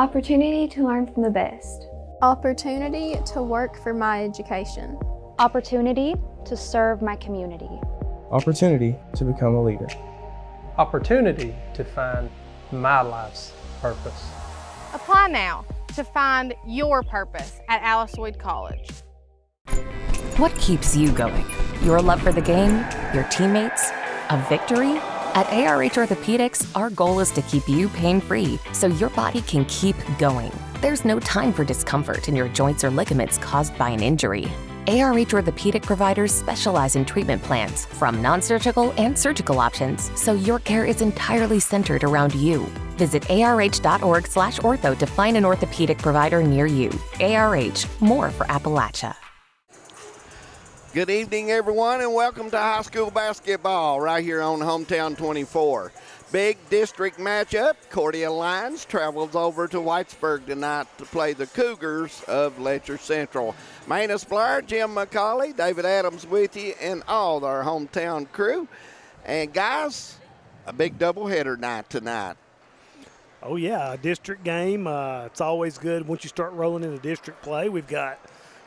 Opportunity to learn from the best. Opportunity to work for my education. Opportunity to serve my community. Opportunity to become a leader. Opportunity to find my life's purpose. Apply now to find your purpose at Lloyd College. What keeps you going? Your love for the game? Your teammates? A victory? At ARH Orthopedics, our goal is to keep you pain-free so your body can keep going. There's no time for discomfort in your joints or ligaments caused by an injury. ARH Orthopedic providers specialize in treatment plans, from non-surgical and surgical options, so your care is entirely centered around you. Visit arh.org/ortho to find an orthopedic provider near you. ARH, more for Appalachia. Good evening, everyone, and welcome to high school basketball right here on Hometown 24. Big district matchup. Cordia Lions travels over to Whitesburg tonight to play the Cougars of Letcher Central. Manus Blair, Jim McCauley, David Adams with you, and all our hometown crew. And guys, a big doubleheader night tonight. Oh, yeah, a district game. It's always good once you start rolling into district play. We've got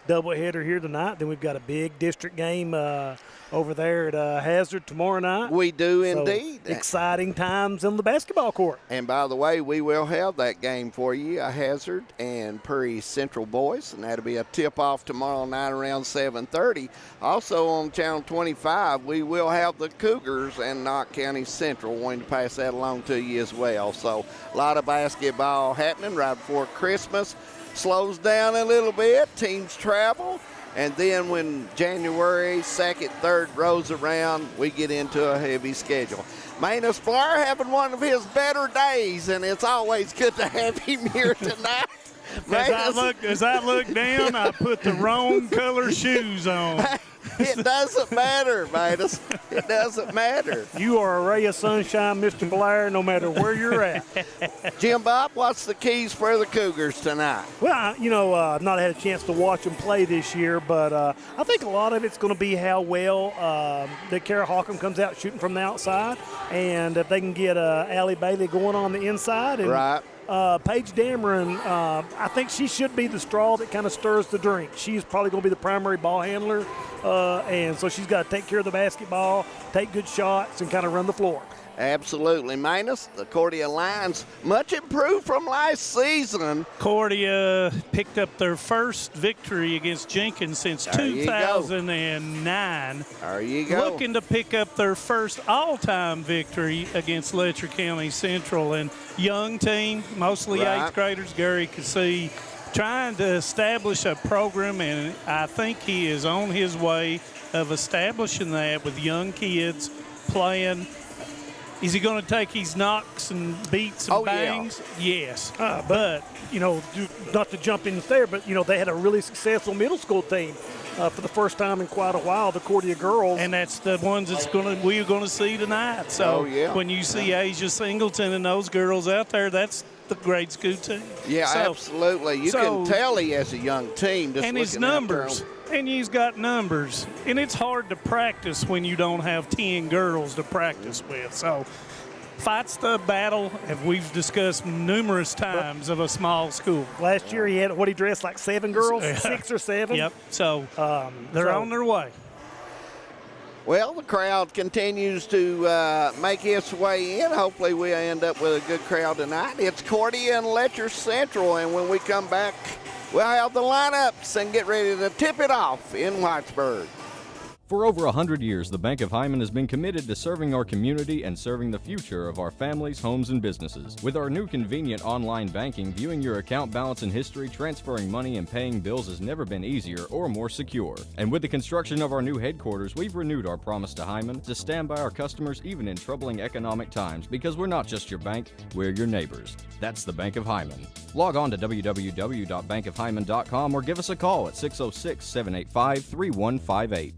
doubleheader here tonight. Then we've got a big district game over there at Hazard tomorrow night. We do indeed. Exciting times on the basketball court. And by the way, we will have that game for you, a Hazard and Prairie Central boys, and that'll be a tip-off tomorrow night around 7:30. Also on Channel 25, we will have the Cougars and Knott County Central. Wanting to pass that along to you as well. So a lot of basketball happening right before Christmas. Slows down a little bit, teams travel, and then when January 2nd, 3rd rolls around, we get into a heavy schedule. Manus Blair having one of his better days, and it's always good to have him here tonight. As I look down, I put the wrong color shoes on. It doesn't matter, Manus. It doesn't matter. You are a ray of sunshine, Mr. Blair, no matter where you're at. Jim Bob, what's the keys for the Cougars tonight? Well, I've not had a chance to watch them play this year, but I think a lot of it's going to be how well that Kara Hawcom comes out shooting from the outside, and if they can get Allie Bailey going on the inside. And, right. Paige Dameron, I think she should be the straw that kind of stirs the drink. She's probably going to be the primary ball handler, and so she's got to take care of the basketball, take good shots, and kind of run the floor. Absolutely. Manus, the Cordia Lions, much improved from last season. Cordia picked up their first victory against Jenkins since 2009. There you go. Looking to pick up their first all-time victory against Letcher County Central. And young team, mostly right. 8th graders, Gary could see, trying to establish a program, and I think he is on his way of establishing that with young kids playing. Is he going to take his knocks and beats and bangs? Yeah. Yes. But not to jump in there, but, they had a really successful middle school team for the first time in quite a while, the Cordia girls. And that's the ones we're going to see tonight. So when you see Asia Singleton and those girls out there, that's the grade school team. Yeah, absolutely. You can tell he has a young team. Just and his numbers. And he's got numbers. And it's hard to practice when you don't have 10 girls to practice with. So fights the battle, as we've discussed numerous times, of a small school. Last year he had, he dressed like 7 girls, 6 or 7. Yep. So they're on their way. Well, the crowd continues to make its way in. Hopefully we end up with a good crowd tonight. It's Cordia and Letcher Central, and when we come back, we'll have the lineups and get ready to tip it off in Whitesburg. For over 100 years, the Bank of Hindman has been committed to serving our community and serving the future of our families, homes, and businesses. With our new convenient online banking, viewing your account balance and history, transferring money, and paying bills has never been easier or more secure. And with the construction of our new headquarters, we've renewed our promise to Hindman to stand by our customers even in troubling economic times, because we're not just your bank, we're your neighbors. That's the Bank of Hindman. Log on to www.bankofhindman.com or give us a call at 606-785-3158.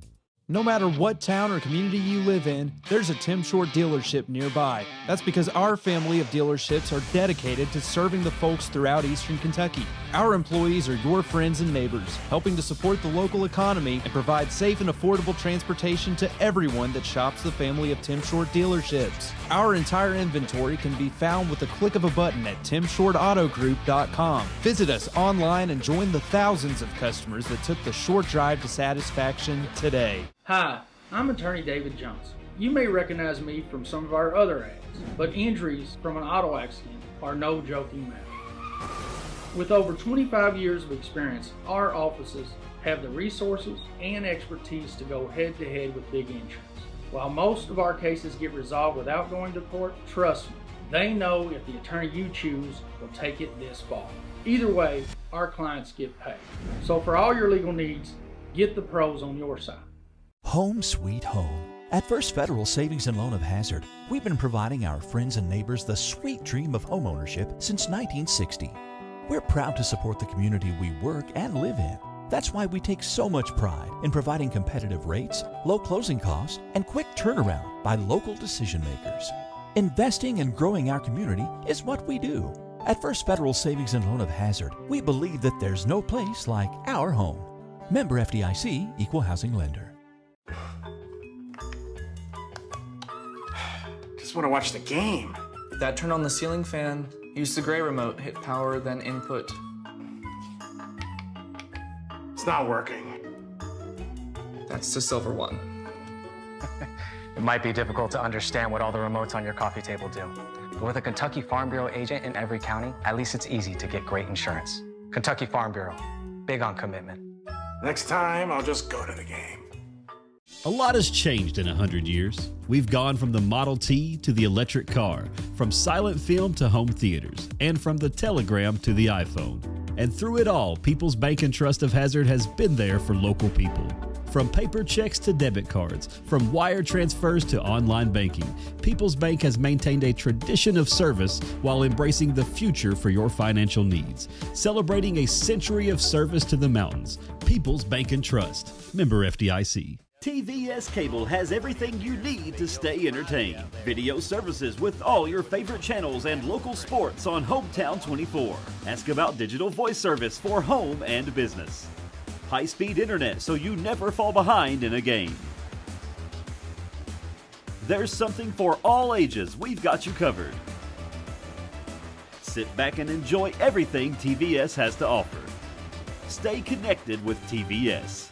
No matter what town or community you live in, there's a Tim Short dealership nearby. That's because our family of dealerships are dedicated to serving the folks throughout Eastern Kentucky. Our employees are your friends and neighbors, helping to support the local economy and provide safe and affordable transportation to everyone that shops the family of Tim Short dealerships. Our entire inventory can be found with the click of a button at timshortautogroup.com. Visit us online and join the thousands of customers that took the short drive to satisfaction today. Hi, I'm attorney David Johnson. You may recognize me from some of our other ads, but injuries from an auto accident are no joking matter. With over 25 years of experience, our offices have the resources and expertise to go head to head with big insurance. While most of our cases get resolved without going to court, trust me, they know if the attorney you choose will take it this far. Either way, our clients get paid. So for all your legal needs, get the pros on your side. Home sweet home. At First Federal Savings and Loan of Hazard, we've been providing our friends and neighbors the sweet dream of homeownership since 1960. We're proud to support the community we work and live in. That's why we take so much pride in providing competitive rates, low closing costs, and quick turnaround by local decision makers. Investing and growing our community is what we do. At First Federal Savings and Loan of Hazard, we believe that there's no place like our home. Member FDIC, Equal Housing Lender. Just want to watch the game. Dad, turn on the ceiling fan. Use the gray remote. Hit power, then input. It's not working. That's the silver one. It might be difficult to understand what all the remotes on your coffee table do. But with a Kentucky Farm Bureau agent in every county, at least it's easy to get great insurance. Kentucky Farm Bureau, big on commitment. Next time, I'll just go to the game. A lot has changed in 100 years. We've gone from the Model T to the electric car, from silent film to home theaters, and from the telegram to the iPhone. And through it all, People's Bank and Trust of Hazard has been there for local people. From paper checks to debit cards, from wire transfers to online banking, People's Bank has maintained a tradition of service while embracing the future for your financial needs. Celebrating a century of service to the mountains. People's Bank and Trust. Member FDIC. TVS Cable has everything you need to stay entertained. Video services with all your favorite channels and local sports on Hometown 24. Ask about digital voice service for home and business. High-speed internet so you never fall behind in a game. There's something for all ages. We've got you covered. Sit back and enjoy everything TVS has to offer. Stay connected with TVS.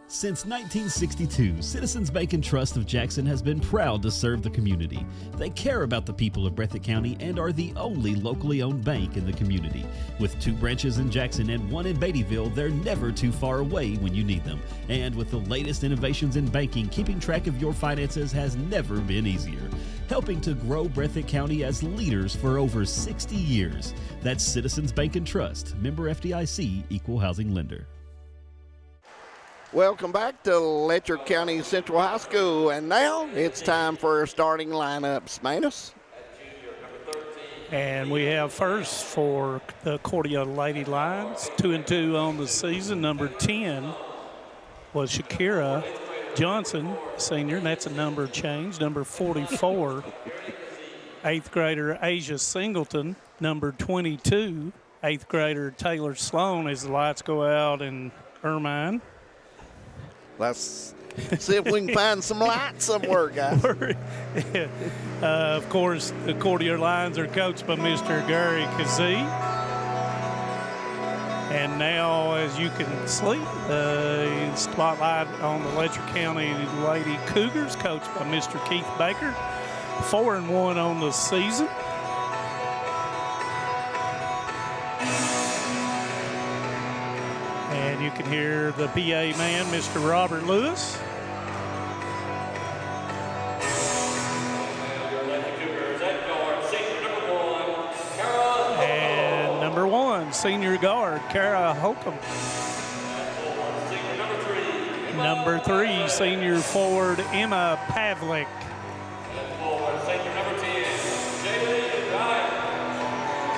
Since 1962, Citizens Bank and Trust of Jackson has been proud to serve the community. They care about the people of Breathitt County and are the only locally owned bank in the community. With 2 branches in Jackson and 1 in Beattyville, they're never too far away when you need them. And with the latest innovations in banking, keeping track of your finances has never been easier. Helping to grow Breathitt County as leaders for over 60 years. That's Citizens Bank and Trust, member FDIC, Equal Housing Lender. Welcome back to Letcher County Central High School, and now it's time for our starting lineups. Manus? And we have first for the Cordia Lady Lions, 2-2 on the season. Number 10 was Shakira Johnson, senior, and that's a number change. Number 44, 8th grader Asia Singleton. Number 22, 8th grader Taylor Sloan, as the lights go out in Ermine. Let's see if we can find some lights somewhere, guys. Of course, the Cordia Lions are coached by Mr. Gary Kazee. And now, as you can see, the spotlight on the Letcher County Lady Cougars, coached by Mr. Keith Baker. 4-1 on the season. And you can hear the PA man, Mr. Robert Lewis. And number 1, senior guard, Kara Holcomb. Number 3, senior forward, Emma Pavlik.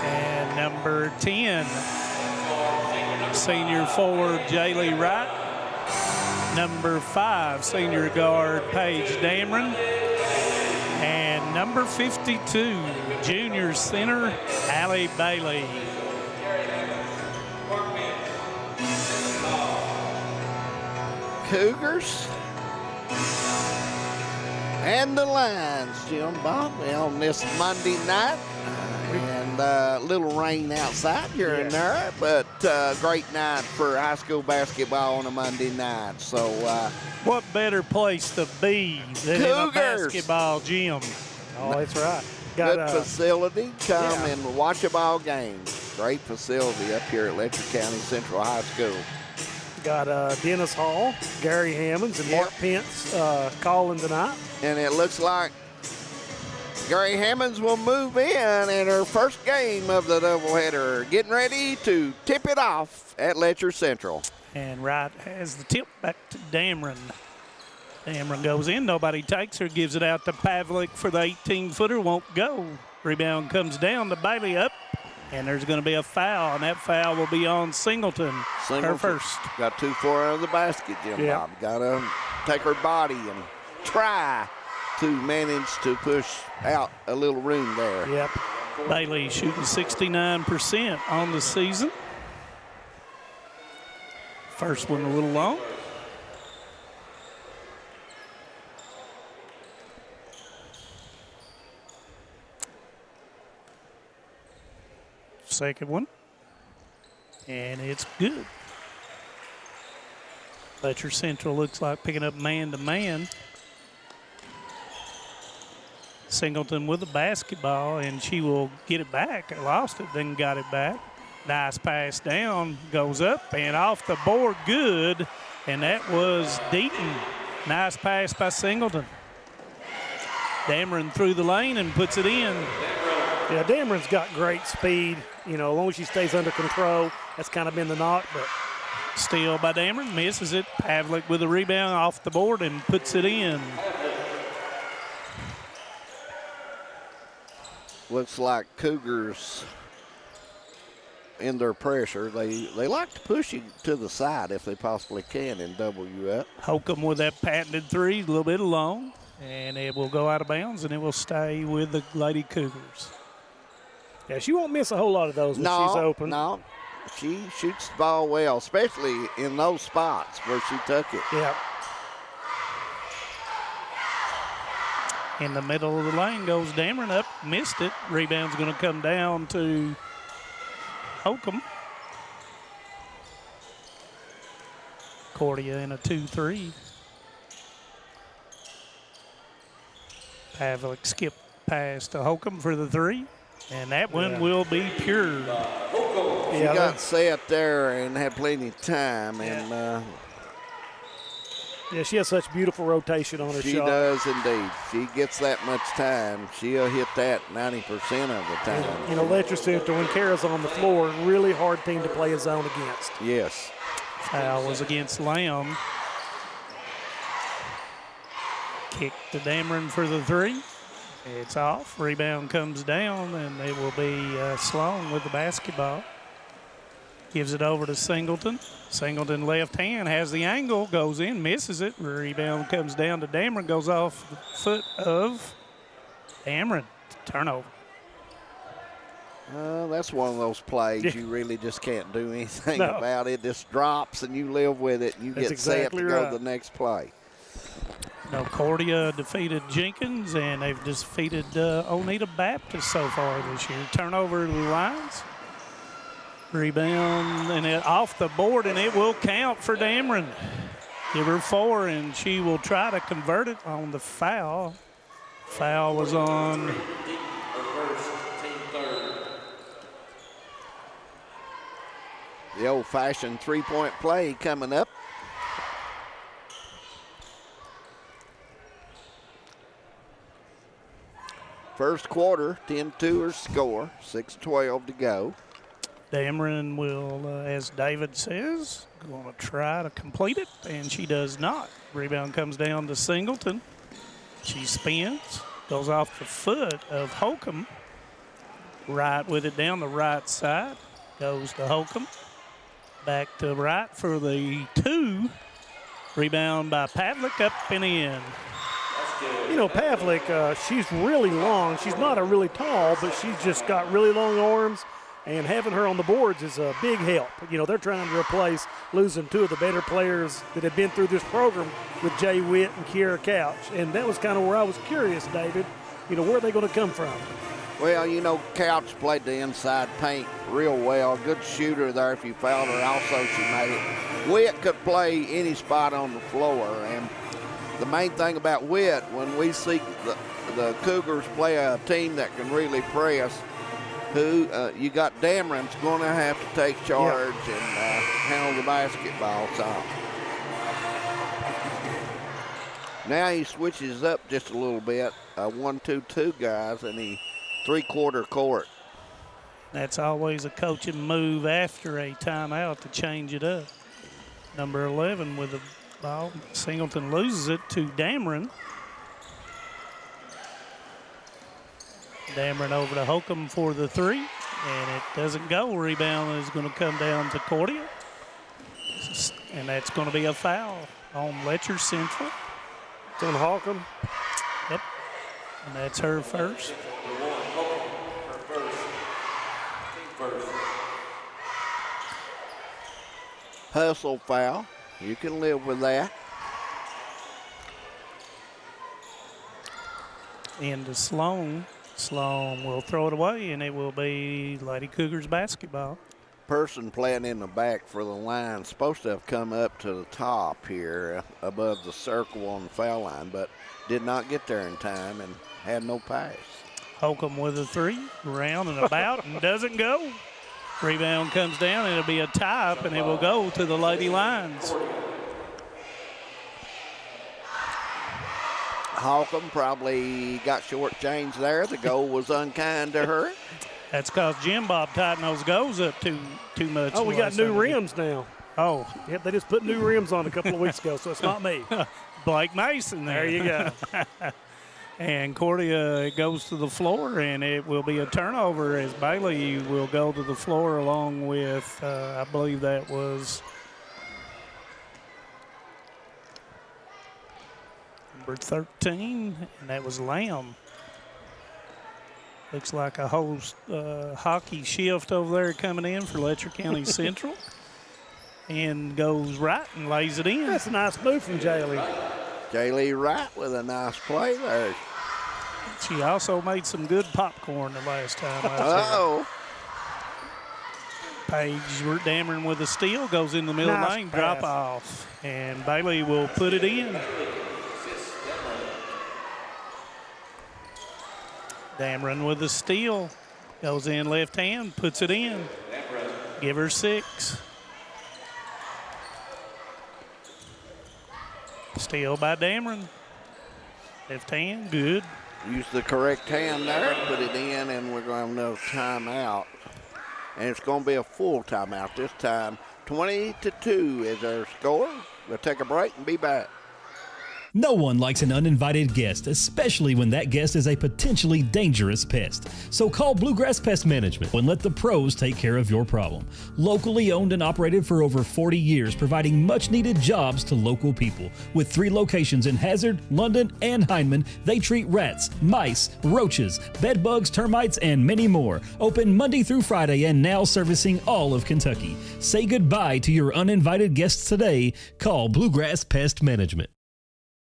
And number 10, senior forward, Jaylee Wright. Number 5, senior guard Paige Dameron. And number 52, junior center Allie Bailey. Cougars and the Lions, Jim Bob, on this Monday night. And a little rain outside here and there, but great night for high school basketball on a Monday night. So, what better place to be than in a basketball gym? Oh, that's right. Good facility. Come and watch a ball game. Great facility up here at Letcher County Central High School. Got Dennis Hall, Gary Hammonds, and Mark Pence calling tonight. And it looks like Gary Hammonds will move in her first game of the doubleheader, getting ready to tip it off at Letcher Central. And Wright has the tip back to Dameron. Dameron goes in, nobody takes her, gives it out to Pavlik for the 18-footer, won't go. Rebound comes down to Bailey up, and there's going to be a foul, and that foul will be on Singleton, her first. Got 2-4 out of the basket, Jim Bob. Got to take her body and try to manage to push out a little room there. Yep. Bailey shooting 69% on the season. First one a little long. Second one. And it's good. Letcher Central looks like picking up man-to-man. Singleton with the basketball, and she will get it back. Lost it, then got it back. Nice pass down, goes up and off the board, good. And that was Deaton. Nice pass by Singleton. Dameron through the lane and puts it in. Yeah, Dameron's got great speed. You know, as long as she stays under control, that's kind of been the knock. But steal by Dameron, misses it. Pavlik with a rebound off the board and puts it in. Looks like Cougars in their pressure. They like to push you to the side if they possibly can and double you up. Holcomb with that patented three, a little bit long, and it will go out of bounds, and it will stay with the Lady Cougars. Yeah, she won't miss a whole lot of those when she's open. No, she shoots the ball well, especially in those spots where she took it. Yeah. In the middle of the lane goes Dameron up, missed it. Rebound's going to come down to Holcomb. Cordia in a 2-3. Pavlik skipped past to Holcomb for the three, and that one will be pure. She got set there and had plenty of time, and yeah, she has such beautiful rotation on her shot. She does indeed. She gets that much time. She'll hit that 90% of the time. You know, Letcher Central, when Kara's on the floor, really hard team to play a zone against. Yes. Foul was against Lamb. Kick to Dameron for the three. It's off. Rebound comes down, and they will be Sloan with the basketball. Gives it over to Singleton. Singleton left hand, has the angle, goes in, misses it. Rebound comes down to Dameron, goes off the foot of Dameron. Turnover. That's one of those plays you really just can't do anything about. It just drops and you live with it. And you get set to go to the next play. No, Cordia defeated Jenkins, and they've defeated Oneida Baptist so far this year. Turnover to the Lions. Rebound, and it off the board, and it will count for Dameron. Give her 4, and she will try to convert it on the foul. Foul was on the old-fashioned three-point play coming up. First quarter, 10-2 her score, 6:12 to go. Dameron will, as David says, going to try to complete it, and she does not. Rebound comes down to Singleton. She spins, goes off the foot of Holcomb. Right with it down the right side, goes to Holcomb. Back to right for the 2, Rebound by Pavlik, up and in. You know, Pavlik, she's really long. She's not a really tall, but she's just got really long arms, and having her on the boards is a big help. You know, they're trying to replace losing two of the better players that have been through this program with Jay Witt and Kiera Couch, and that was kind of where I was curious, David. You know, where are they going to come from? Well, you know, Couch played the inside paint real well. Good shooter there if you fouled her. Also, she made it. Witt could play any spot on the floor, and the main thing about Witt, when we see the Cougars play a team that can really press, you got Dameron's going to have to take charge and handle the basketball some. Now he switches up just a little bit, 1-2-2 guys, and he three-quarter court. That's always a coaching move after a timeout to change it up. Number 11 with the ball. Singleton loses it to Dameron. Dameron over to Holcomb for the three, and it doesn't go. Rebound is going to come down to Cordia, and that's going to be a foul on Letcher Central. It's on Holcomb. Yep, and that's her first. Hustle foul. You can live with that. Into Sloan. Sloan will throw it away, and it will be Lady Cougars basketball. Person playing in the back for the line supposed to have come up to the top here above the circle on the foul line, but did not get there in time and had no pass. Holcomb with a three, round and about, and doesn't go. Rebound comes down, and it'll be a tie-up, and it will go to the Lady Lions. Holcomb probably got shortchanged there. The goal was unkind to her. That's because Jim Bob tightened those goals up too much. Oh, we got new rims now. Oh. Yep, they just put new rims on a couple of weeks ago, so it's not me. Blake Mason there. There you go. And Cordia goes to the floor, and it will be a turnover as Bailey will go to the floor along with, I believe that was number 13, and that was Lamb. Looks like a whole hockey shift over there coming in for Letcher County Central. And goes right and lays it in. That's a nice move from Jaylee. Jaylee Wright with a nice play there. She also made some good popcorn the last time. Uh-oh. Paige Dameron with a steal, goes in the middle lane, drop off. And Bailey will put it in. Dameron with a steal, goes in left hand, puts it in. Give her 6. Steal by Dameron. Left hand, good. Use the correct hand there, put it in, and we're going to have another timeout. And it's going to be a full timeout this time. 20-2 is our score. We'll take a break and be back. No one likes an uninvited guest, especially when that guest is a potentially dangerous pest. So call Bluegrass Pest Management and let the pros take care of your problem. Locally owned and operated for over 40 years, providing much-needed jobs to local people. With 3 locations in Hazard, London, and Hindman, they treat rats, mice, roaches, bed bugs, termites, and many more. Open Monday through Friday and now servicing all of Kentucky. Say goodbye to your uninvited guests today. Call Bluegrass Pest Management.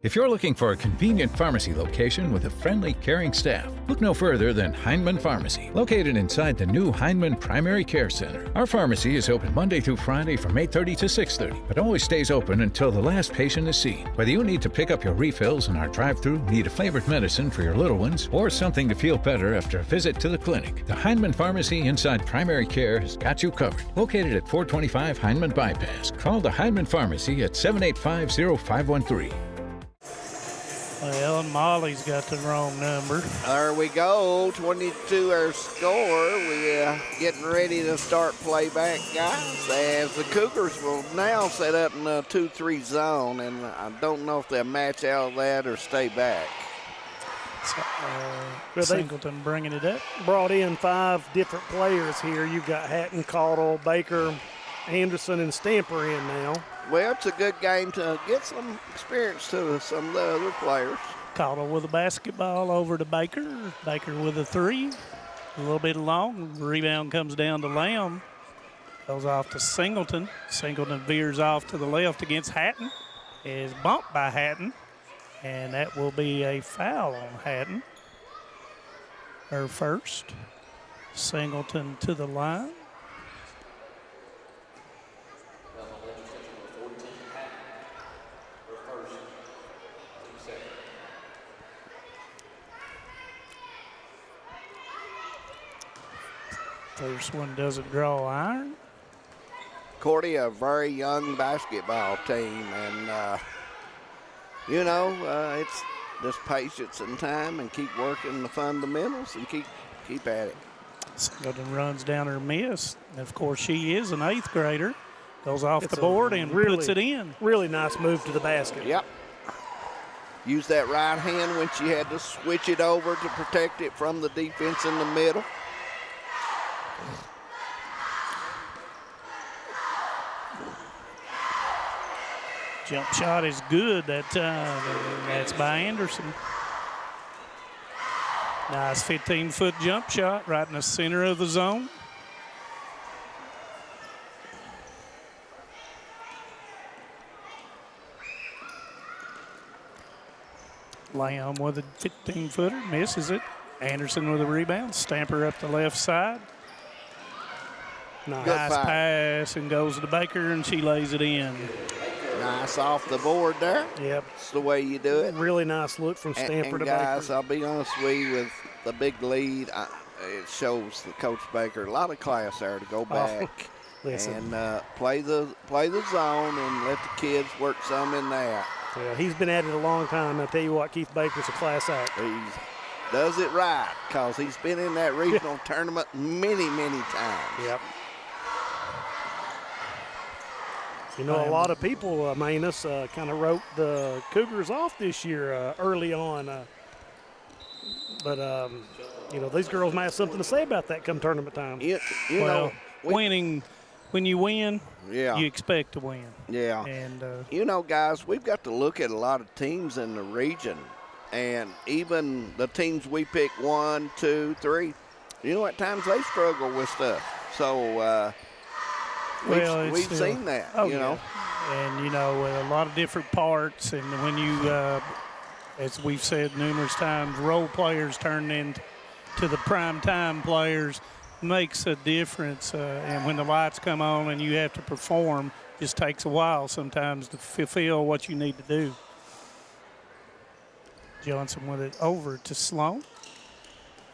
If you're looking for a convenient pharmacy location with a friendly, caring staff, look no further than Hindman Pharmacy, located inside the new Hindman Primary Care Center. Our pharmacy is open Monday through Friday from 8:30 to 6:30, but always stays open until the last patient is seen. Whether you need to pick up your refills in our drive-thru, need a flavored medicine for your little ones, or something to feel better after a visit to the clinic, the Hindman Pharmacy inside Primary Care has got you covered. Located at 425 Hindman Bypass. Call the Hindman Pharmacy at 785-0513. Well, and Molly's got the wrong number. There we go, 22 our score. We're getting ready to start playback, guys, as the Cougars will now set up in a 2-3 zone, and I don't know if they'll match out of that or stay back. Singleton bringing it up. Brought in 5 different players here. You've got Hatton, Caudle, Baker, Anderson and Stamper in now. Well, it's a good game to get some experience to some of the other players. Caudill with a basketball over to Baker. Baker with a three. A little bit long. Rebound comes down to Lamb. Goes off to Singleton. Singleton veers off to the left against Hatton. Is bumped by Hatton. And that will be a foul on Hatton. Her first. Singleton to the line. First one doesn't draw iron. Cordia, a very young basketball team, and it's just patience and time, and keep working the fundamentals and keep at it. Singleton runs down her miss, and of course she is an 8th grader. Goes off It's the board and puts it in. Really nice move to the basket. Yep. Use that right hand when she had to switch it over to protect it from the defense in the middle. Jump shot is good that time, and that's by Anderson. Nice 15-foot jump shot right in the center of the zone. Lamb with a 15-footer, misses it. Anderson with a rebound, Stamper up the left side. Nice pass, and goes to Baker, and she lays it in. Nice off the board there. Yep. That's the way you do it. Really nice look from Stamper to guys, Baker. I'll be honest with you, with the big lead, it shows the Coach Baker a lot of class there to go back and play the zone and let the kids work some in that. Yeah, he's been at it a long time. I tell you what, Keith Baker's a class act. He does it right because he's been in that regional tournament many, many times. Yep. You know, a lot of people, Manus, kind of wrote the Cougars off this year early on. But these girls might have something to say about that come tournament time. Winning, when you win, Yeah. you expect to win. Yeah. And guys, we've got to look at a lot of teams in the region, and even the teams we pick 1, 2, 3. At times they struggle with stuff. So we've seen that. Yeah. And with a lot of different parts, and when you, as we've said numerous times, role players turn into the prime time players. Makes a difference, and when the lights come on and you have to perform, just takes a while sometimes to fulfill what you need to do. Johnson with it over to Sloan,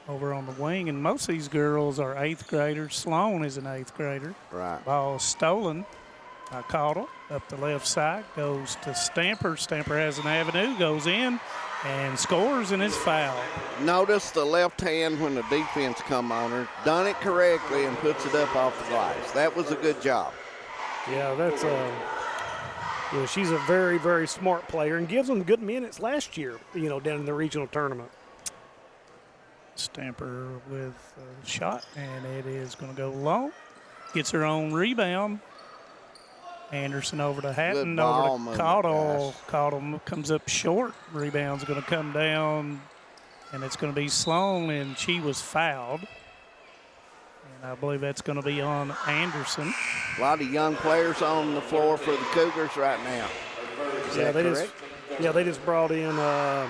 over on the wing, and most of these girls are 8th graders. Sloan is an 8th grader. Right. Ball stolen by Caudill, up the left side, goes to Stamper. Stamper has an avenue, goes in, and scores, and is fouled. Notice the left hand when the defense come on her. Done it correctly and puts it up off the glass. That was a good job. Yeah, that's she's a very, very smart player and gives them good minutes last year, down in the regional tournament. Stamper with a shot, and it is going to go low. Gets her own rebound. Anderson over to Hatton, over to Caudill. Caudill comes up short. Rebound's going to come down, and it's going to be Sloan, and she was fouled. And I believe that's going to be on Anderson. A lot of young players on the floor for the Cougars right now. Is that correct? They just brought in the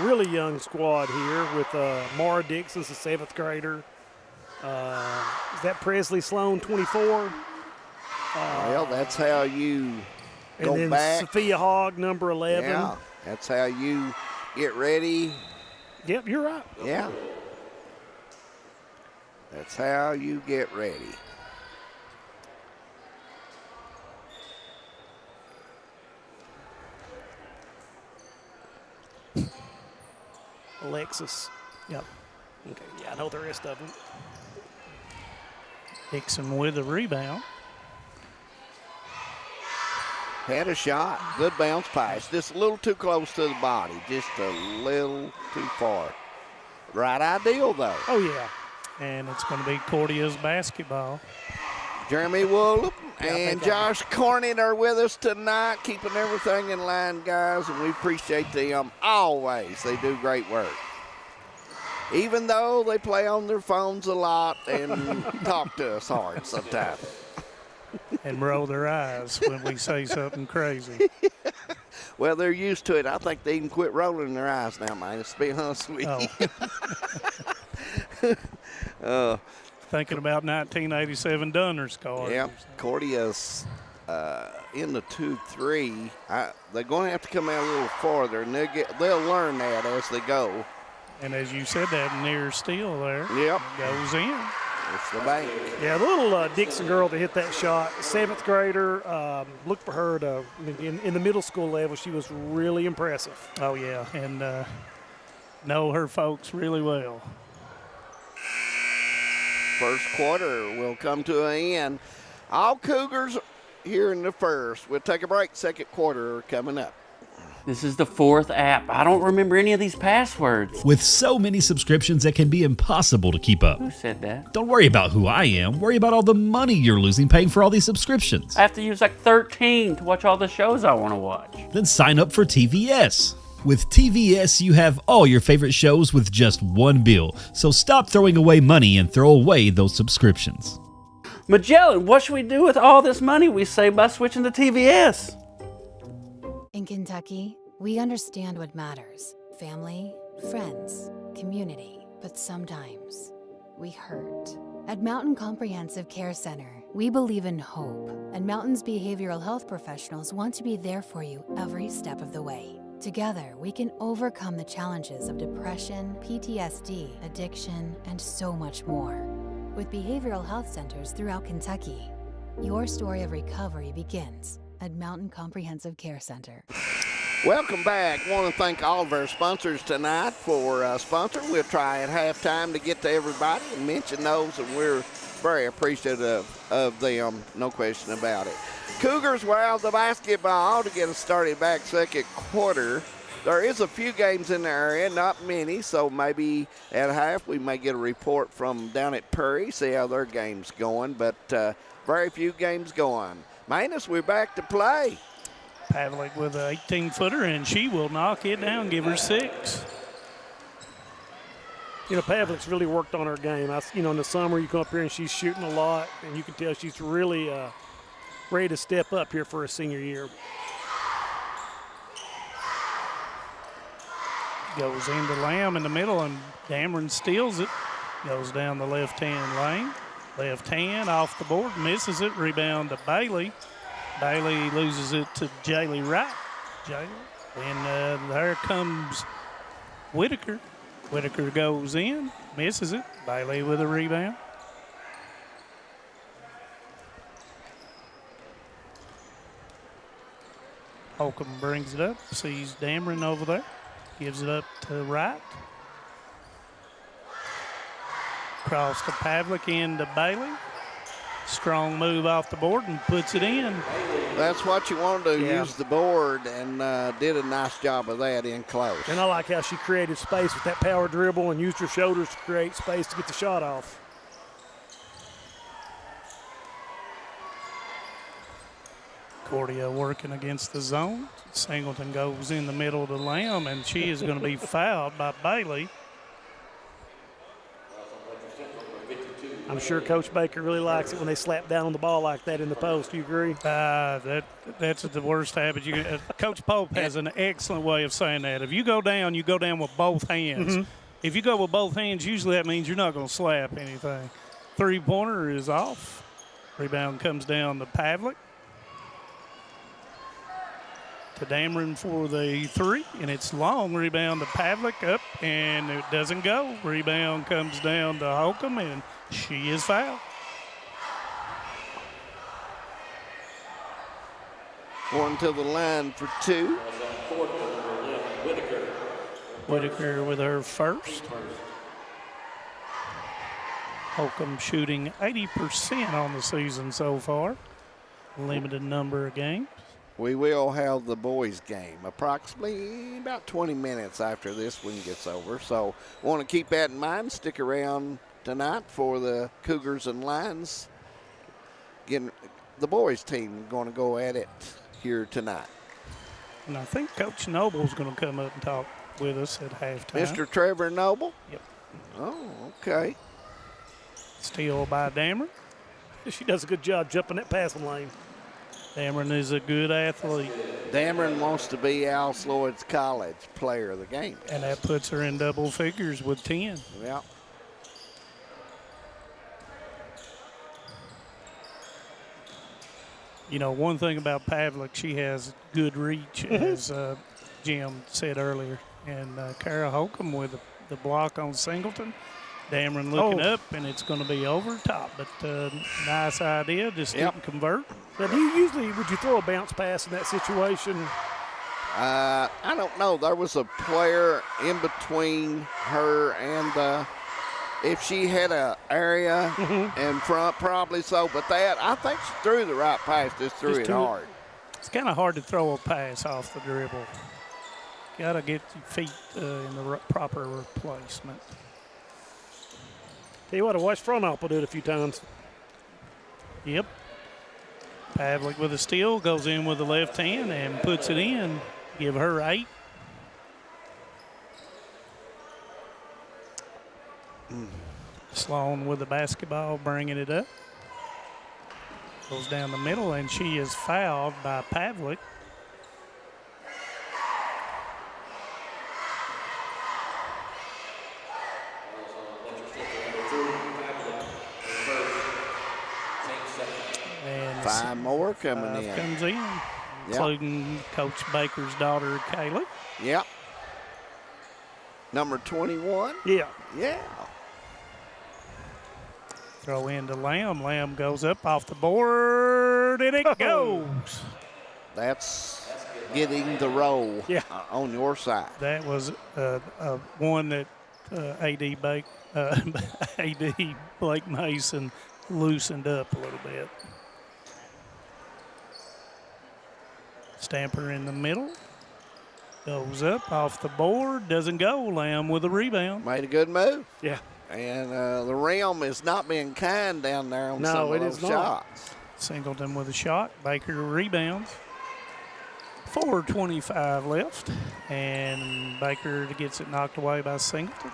really young squad here with Mara Dixon's a 7th grader. Is that Presley Sloan, 24? Well, that's how you go and then back. Sophia Hogg, number 11. Yeah, that's how you get ready. Yep, you're right. Yeah. That's how you get ready. Alexis. Yep. Okay, yeah, I know the rest of them. Dixon with a rebound. Had a shot. Good bounce pass. Just a little too close to the body. Just a little too far. Right ideal, though. Oh, yeah. And it's going to be Cordia's basketball. Jeremy Woolop and Josh Cornyn are with us tonight, keeping everything in line, guys, and we appreciate them always. They do great work. Even though they play on their phones a lot and talk to us hard sometimes. And roll their eyes when we say something crazy. Well, they're used to it. I think they even quit rolling their eyes now, man. It's being honest with you. Thinking about 1987 Dunner's card. Yeah, Cordia's in the 2-3. They're going to have to come out a little farther, and they'll learn that as they go. And as you said, that near steal there goes in. It's the bank. Yeah, the little Dixon girl that hit that shot, 7th grader, look for her to, in the middle school level, she was really impressive. Oh, yeah, and know her folks really well. First quarter will come to an end. All Cougars here in the first. We'll take a break. Second quarter coming up. This is the 4th app. I don't remember any of these passwords. With so many subscriptions, it can be impossible to keep up. Who said that? Don't worry about who I am. Worry about all the money you're losing paying for all these subscriptions. I have to use like 13 to watch all the shows I want to watch. Then sign up for TVS. With TVS, you have all your favorite shows with just one bill. So stop throwing away money and throw away those subscriptions. Magellan, what should we do with all this money we save by switching to TVS? In Kentucky, we understand what matters. Family, friends, community. But sometimes, we hurt. At Mountain Comprehensive Care Center, we believe in hope. And Mountain's behavioral health professionals want to be there for you every step of the way. Together, we can overcome the challenges of depression, PTSD, addiction, and so much more. With behavioral health centers throughout Kentucky, your story of recovery begins at Mountain Comprehensive Care Center. Welcome back. I want to thank all of our sponsors tonight for sponsoring. We'll try at halftime to get to everybody and mention those, and we're very appreciative of them, no question about it. Cougars were out of the basketball to get us started back second quarter. There is a few games in the area, not many, so maybe at half we may get a report from down at Perry, see how their game's going, but very few games going. Manus, we're back to play. Pavlik with an 18-footer, and she will knock it down, give her 6. You know, Pavlik's really worked on her game. In the summer you come up here and she's shooting a lot, and you can tell she's really ready to step up here for her senior year. Goes into Lamb in the middle, and Dameron steals it. Goes down the left-hand lane. Left hand off the board, misses it. Rebound to Bailey. Bailey loses it to Jaylee Wright. And there comes Whitaker. Whitaker goes in, misses it. Bailey with a rebound. Holcomb brings it up, sees Dameron over there, gives it up to Wright. Cross to Pavlik, into Bailey. Strong move off the board and puts it in. That's what you want to do, use the board, and did a nice job of that in close. And I like how she created space with that power dribble and used her shoulders to create space to get the shot off. Cordia working against the zone. Singleton goes in the middle to Lamb, and she is going to be fouled by Bailey. I'm sure Coach Baker really likes it when they slap down on the ball like that in the post. Do you agree? That's the worst habit. Coach Pope has an excellent way of saying that. If you go down with both hands. Mm-hmm. If you go with both hands, usually that means you're not going to slap anything. Three-pointer is off. Rebound comes down to Pavlik. To Dameron for the 3, and it's long. Rebound to Pavlik, up, and it doesn't go. Rebound comes down to Holcomb, and she is fouled. Going to the line for 2. Whitaker with her first. Holcomb shooting 80% on the season so far. Limited number of games. We will have the boys' game approximately about 20 minutes after this one gets over. So want to keep that in mind. Stick around tonight for the Cougars and Lions the boys' team going to go at it here tonight. And I think Coach Noble's going to come up and talk with us at halftime. Mr. Trevor Noble? Yep. Oh, okay. Steal by Dameron. She does a good job jumping that passing lane. Dameron is a good athlete. Dameron wants to be Lloyd College player of the game. And that puts her in double figures with 10. Yeah. You know, one thing about Pavlik, she has good reach, as Jim said earlier. And Kara Holcomb with the block on Singleton. Dameron looking up, and it's going to be over top. But nice idea, just didn't convert. But would you throw a bounce pass in that situation? I don't know. There was a player in between her and if she had an area in front, probably so. But I think she threw the right pass, just threw it hard. It's kind of hard to throw a pass off the dribble. Got to get your feet in the proper replacement. Tell you what, I watched Fronop do it a few times. Yep. Pavlik with a steal, goes in with the left hand and puts it in. Give her 8. Sloan with the basketball, bringing it up. Goes down the middle, and she is fouled by Pavlik. And 5 more coming in. Comes in, including Coach Baker's daughter, Kayla. Yep. Number 21. Yeah. Throw into Lamb. Lamb goes up off the board, and it goes. That's getting the roll on your side. That was one that A.D. Blake Mason loosened up a little bit. Stamper in the middle. Goes up off the board. Doesn't go. Lamb with a rebound. Made a good move. Yeah. And the rim is not being kind down there on some of those shots. Singleton with a shot. Baker rebounds. 4:25 left. And Baker gets it knocked away by Singleton.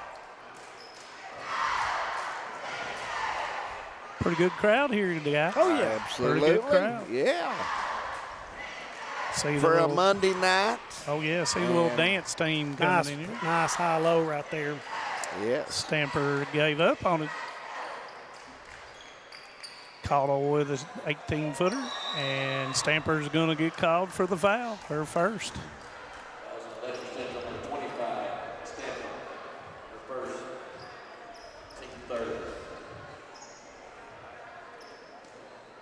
Pretty good crowd here today. Oh, yeah. Absolutely. Pretty good crowd. Yeah. See for a Monday night. Oh, yeah. See the little dance team coming in here. Nice high-low right there. Yes. Stamper gave up on it. Caught with an 18-footer, and Stamper's going to get called for the foul, her first.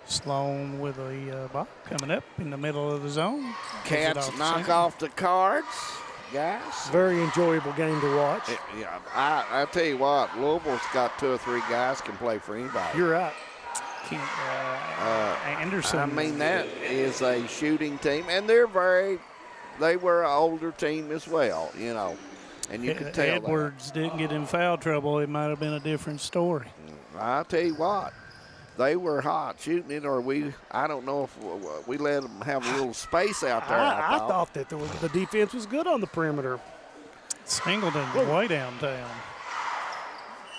Sloan with a ball coming up in the middle of the zone. Cats knock off the cards, guys. Very enjoyable game to watch. I tell you what, Louisville's got 2 or 3 guys can play for anybody. You're right. Anderson. I mean, that is a shooting team, and they were an older team as well, you know, and you could tell Edwards didn't get in foul trouble. It might have been a different story. I'll tell you what. They were hot shooting it, or I don't know if we let them have a little space out there. I thought that the defense was good on the perimeter. Singleton way downtown.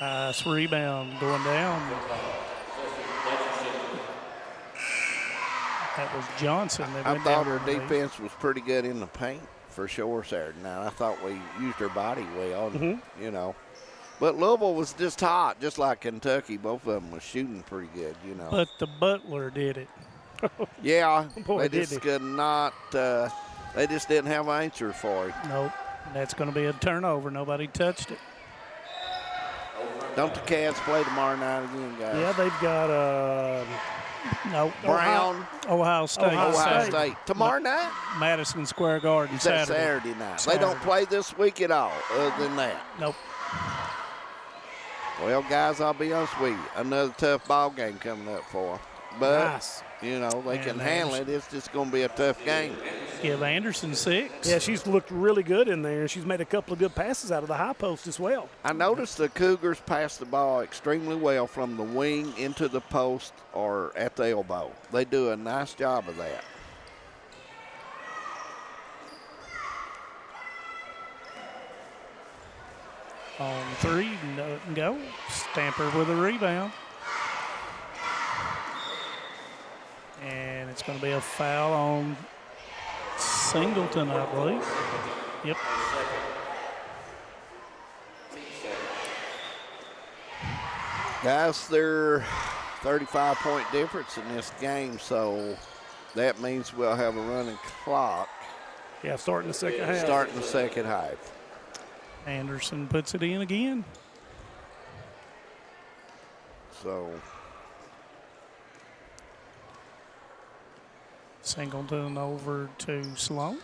Nice rebound going down. That was Johnson. I thought our defense was pretty good in the paint for sure Saturday night. I thought we used our body well, you know. But Louisville was just hot, just like Kentucky. Both of them was shooting pretty good, you know. But the Butler did it. Yeah, Boy, they just could not. They just didn't have answers for it. Nope. That's going to be a turnover. Nobody touched it. Don't the Cats play tomorrow night again, guys? Yeah, they've got Brown. Ohio State. Ohio State. Tomorrow night? Madison Square Garden, Saturday night. They don't play this week at all other than that. Nope. Well, guys, I'll be honest with you. Another tough ball game coming up for them. But, nice. you know, they can handle it. It's just going to be a tough game. Give Anderson 6. Yeah, she's looked really good in there. She's made a couple of good passes out of the high post as well. I noticed the Cougars pass the ball extremely well from the wing into the post or at the elbow. They do a nice job of that. On 3, doesn't go. Stamper with a rebound. And it's going to be a foul on Singleton, I believe. Yep. Guys, they're 35-point difference in this game, so that means we'll have a running clock. Yeah, starting the second half. Starting the second half. Anderson puts it in again. So Singleton over to Sloan.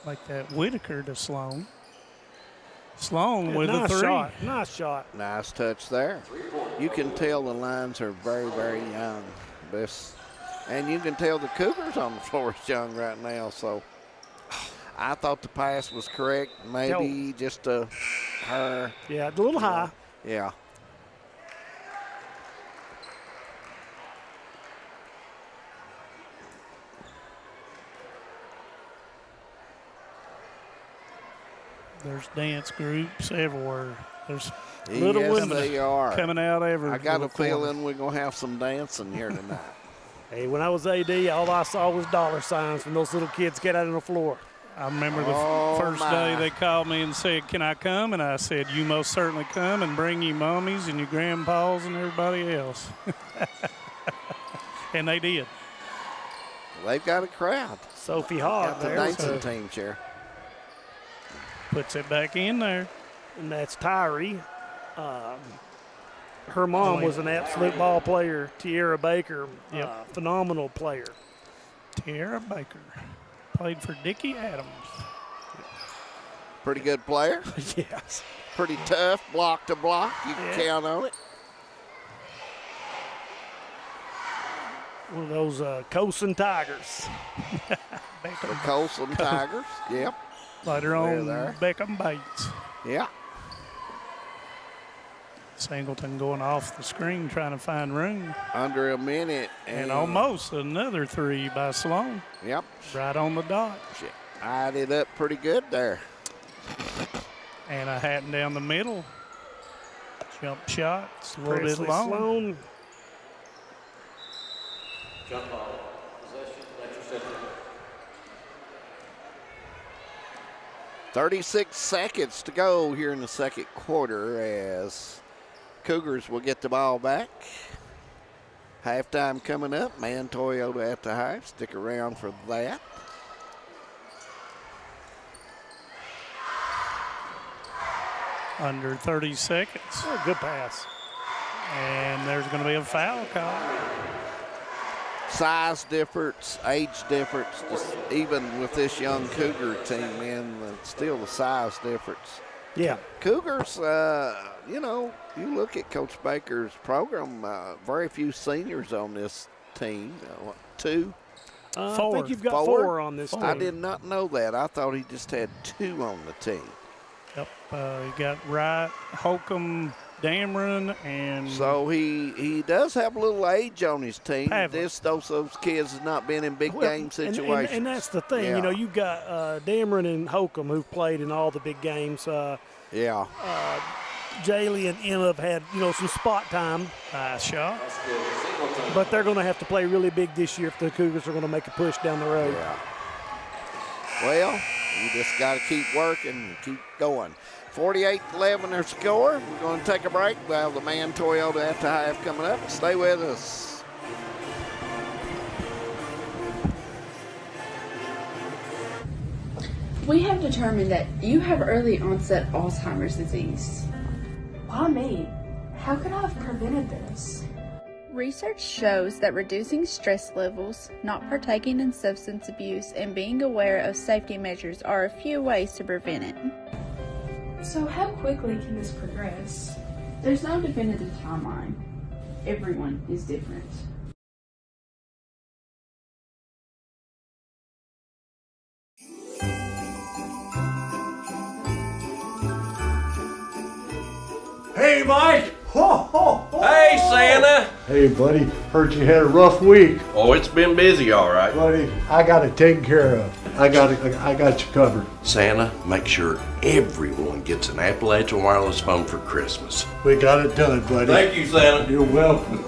Like that Whitaker to Sloan. Sloan with nice a 3. Shot. Nice shot. Nice touch there. You can tell the lines are very, very young. And you can tell the Cougars on the floor is young right now. So I thought the pass was correct. Maybe just her. Yeah, a little high. Yeah. There's dance groups everywhere. There's little ones they are coming out everywhere. I got a feeling we're going to have some dancing here tonight. Hey, when I was AD, all I saw was dollar signs when those little kids get out on the floor. I remember the first day they called me and said, "Can I come?" And I said, "You most certainly come and bring your mommies and your grandpas and everybody else." And they did. They've got a crowd. Sophie Hogg the there. dancing team, Chair. Puts it back in there. And that's Tyree. Her mom was an absolute ball player, Tierra Baker. Phenomenal player. Tierra Baker. Played for Dickie Adams. Pretty good player. Yes. Pretty tough, block to block. You can count on it. One of those Colson Tigers. The Colson Tigers, yep. Later on, Beckham Bates. Yeah. Singleton going off the screen trying to find room. Under a minute. And almost another 3 by Sloan. Yep. Right on the dot. Eyed it up pretty good there. And a Hatton down the middle. Jump shot. It's a little Presley bit long. Sloan. Jump ball. Possession. Letcher center. 36 seconds to go here in the second quarter as Cougars will get the ball back. Halftime coming up. Man Toyota at the half. Stick around for that. Under 30 seconds. Oh, good pass. And there's going to be a foul call. Size difference, age difference, just even with this young Cougar team, man, still the size difference. Yeah. Cougars, you know, you look at Coach Baker's program, very few seniors on this team. 2? I think you've got 4 on this team. I did not know that. I thought he just had 2 on the team. Yep, he got Wright, Holcomb, Dameron, and so he does have a little age on his team. Those kids have not been in big game situations. And that's the thing. Yeah. You know, you've got Dameron and Holcomb who've played in all the big games. Yeah. Jaylee and Emma have had, you know, some spot time. Nice shot. But they're going to have to play really big this year if the Cougars are going to make a push down the road. Yeah. Well, you just got to keep working and keep going. 48-11 their score. We're going to take a break. We'll have the Man Toyota at the half coming up. Stay with us. We have determined that you have early onset Alzheimer's disease. Why me? How could I have prevented this? Research shows that reducing stress levels, not partaking in substance abuse, and being aware of safety measures are a few ways to prevent it. So how quickly can this progress? There's no definitive timeline. Everyone is different. Hey, Mike! Hey, Santa! Hey, buddy. Heard you had a rough week. Oh, it's been busy, all right. Buddy, I got it taken care of. I got you covered. Santa, make sure everyone gets an Appalachian wireless phone for Christmas. We got it done, buddy. Thank you, Santa. You're welcome.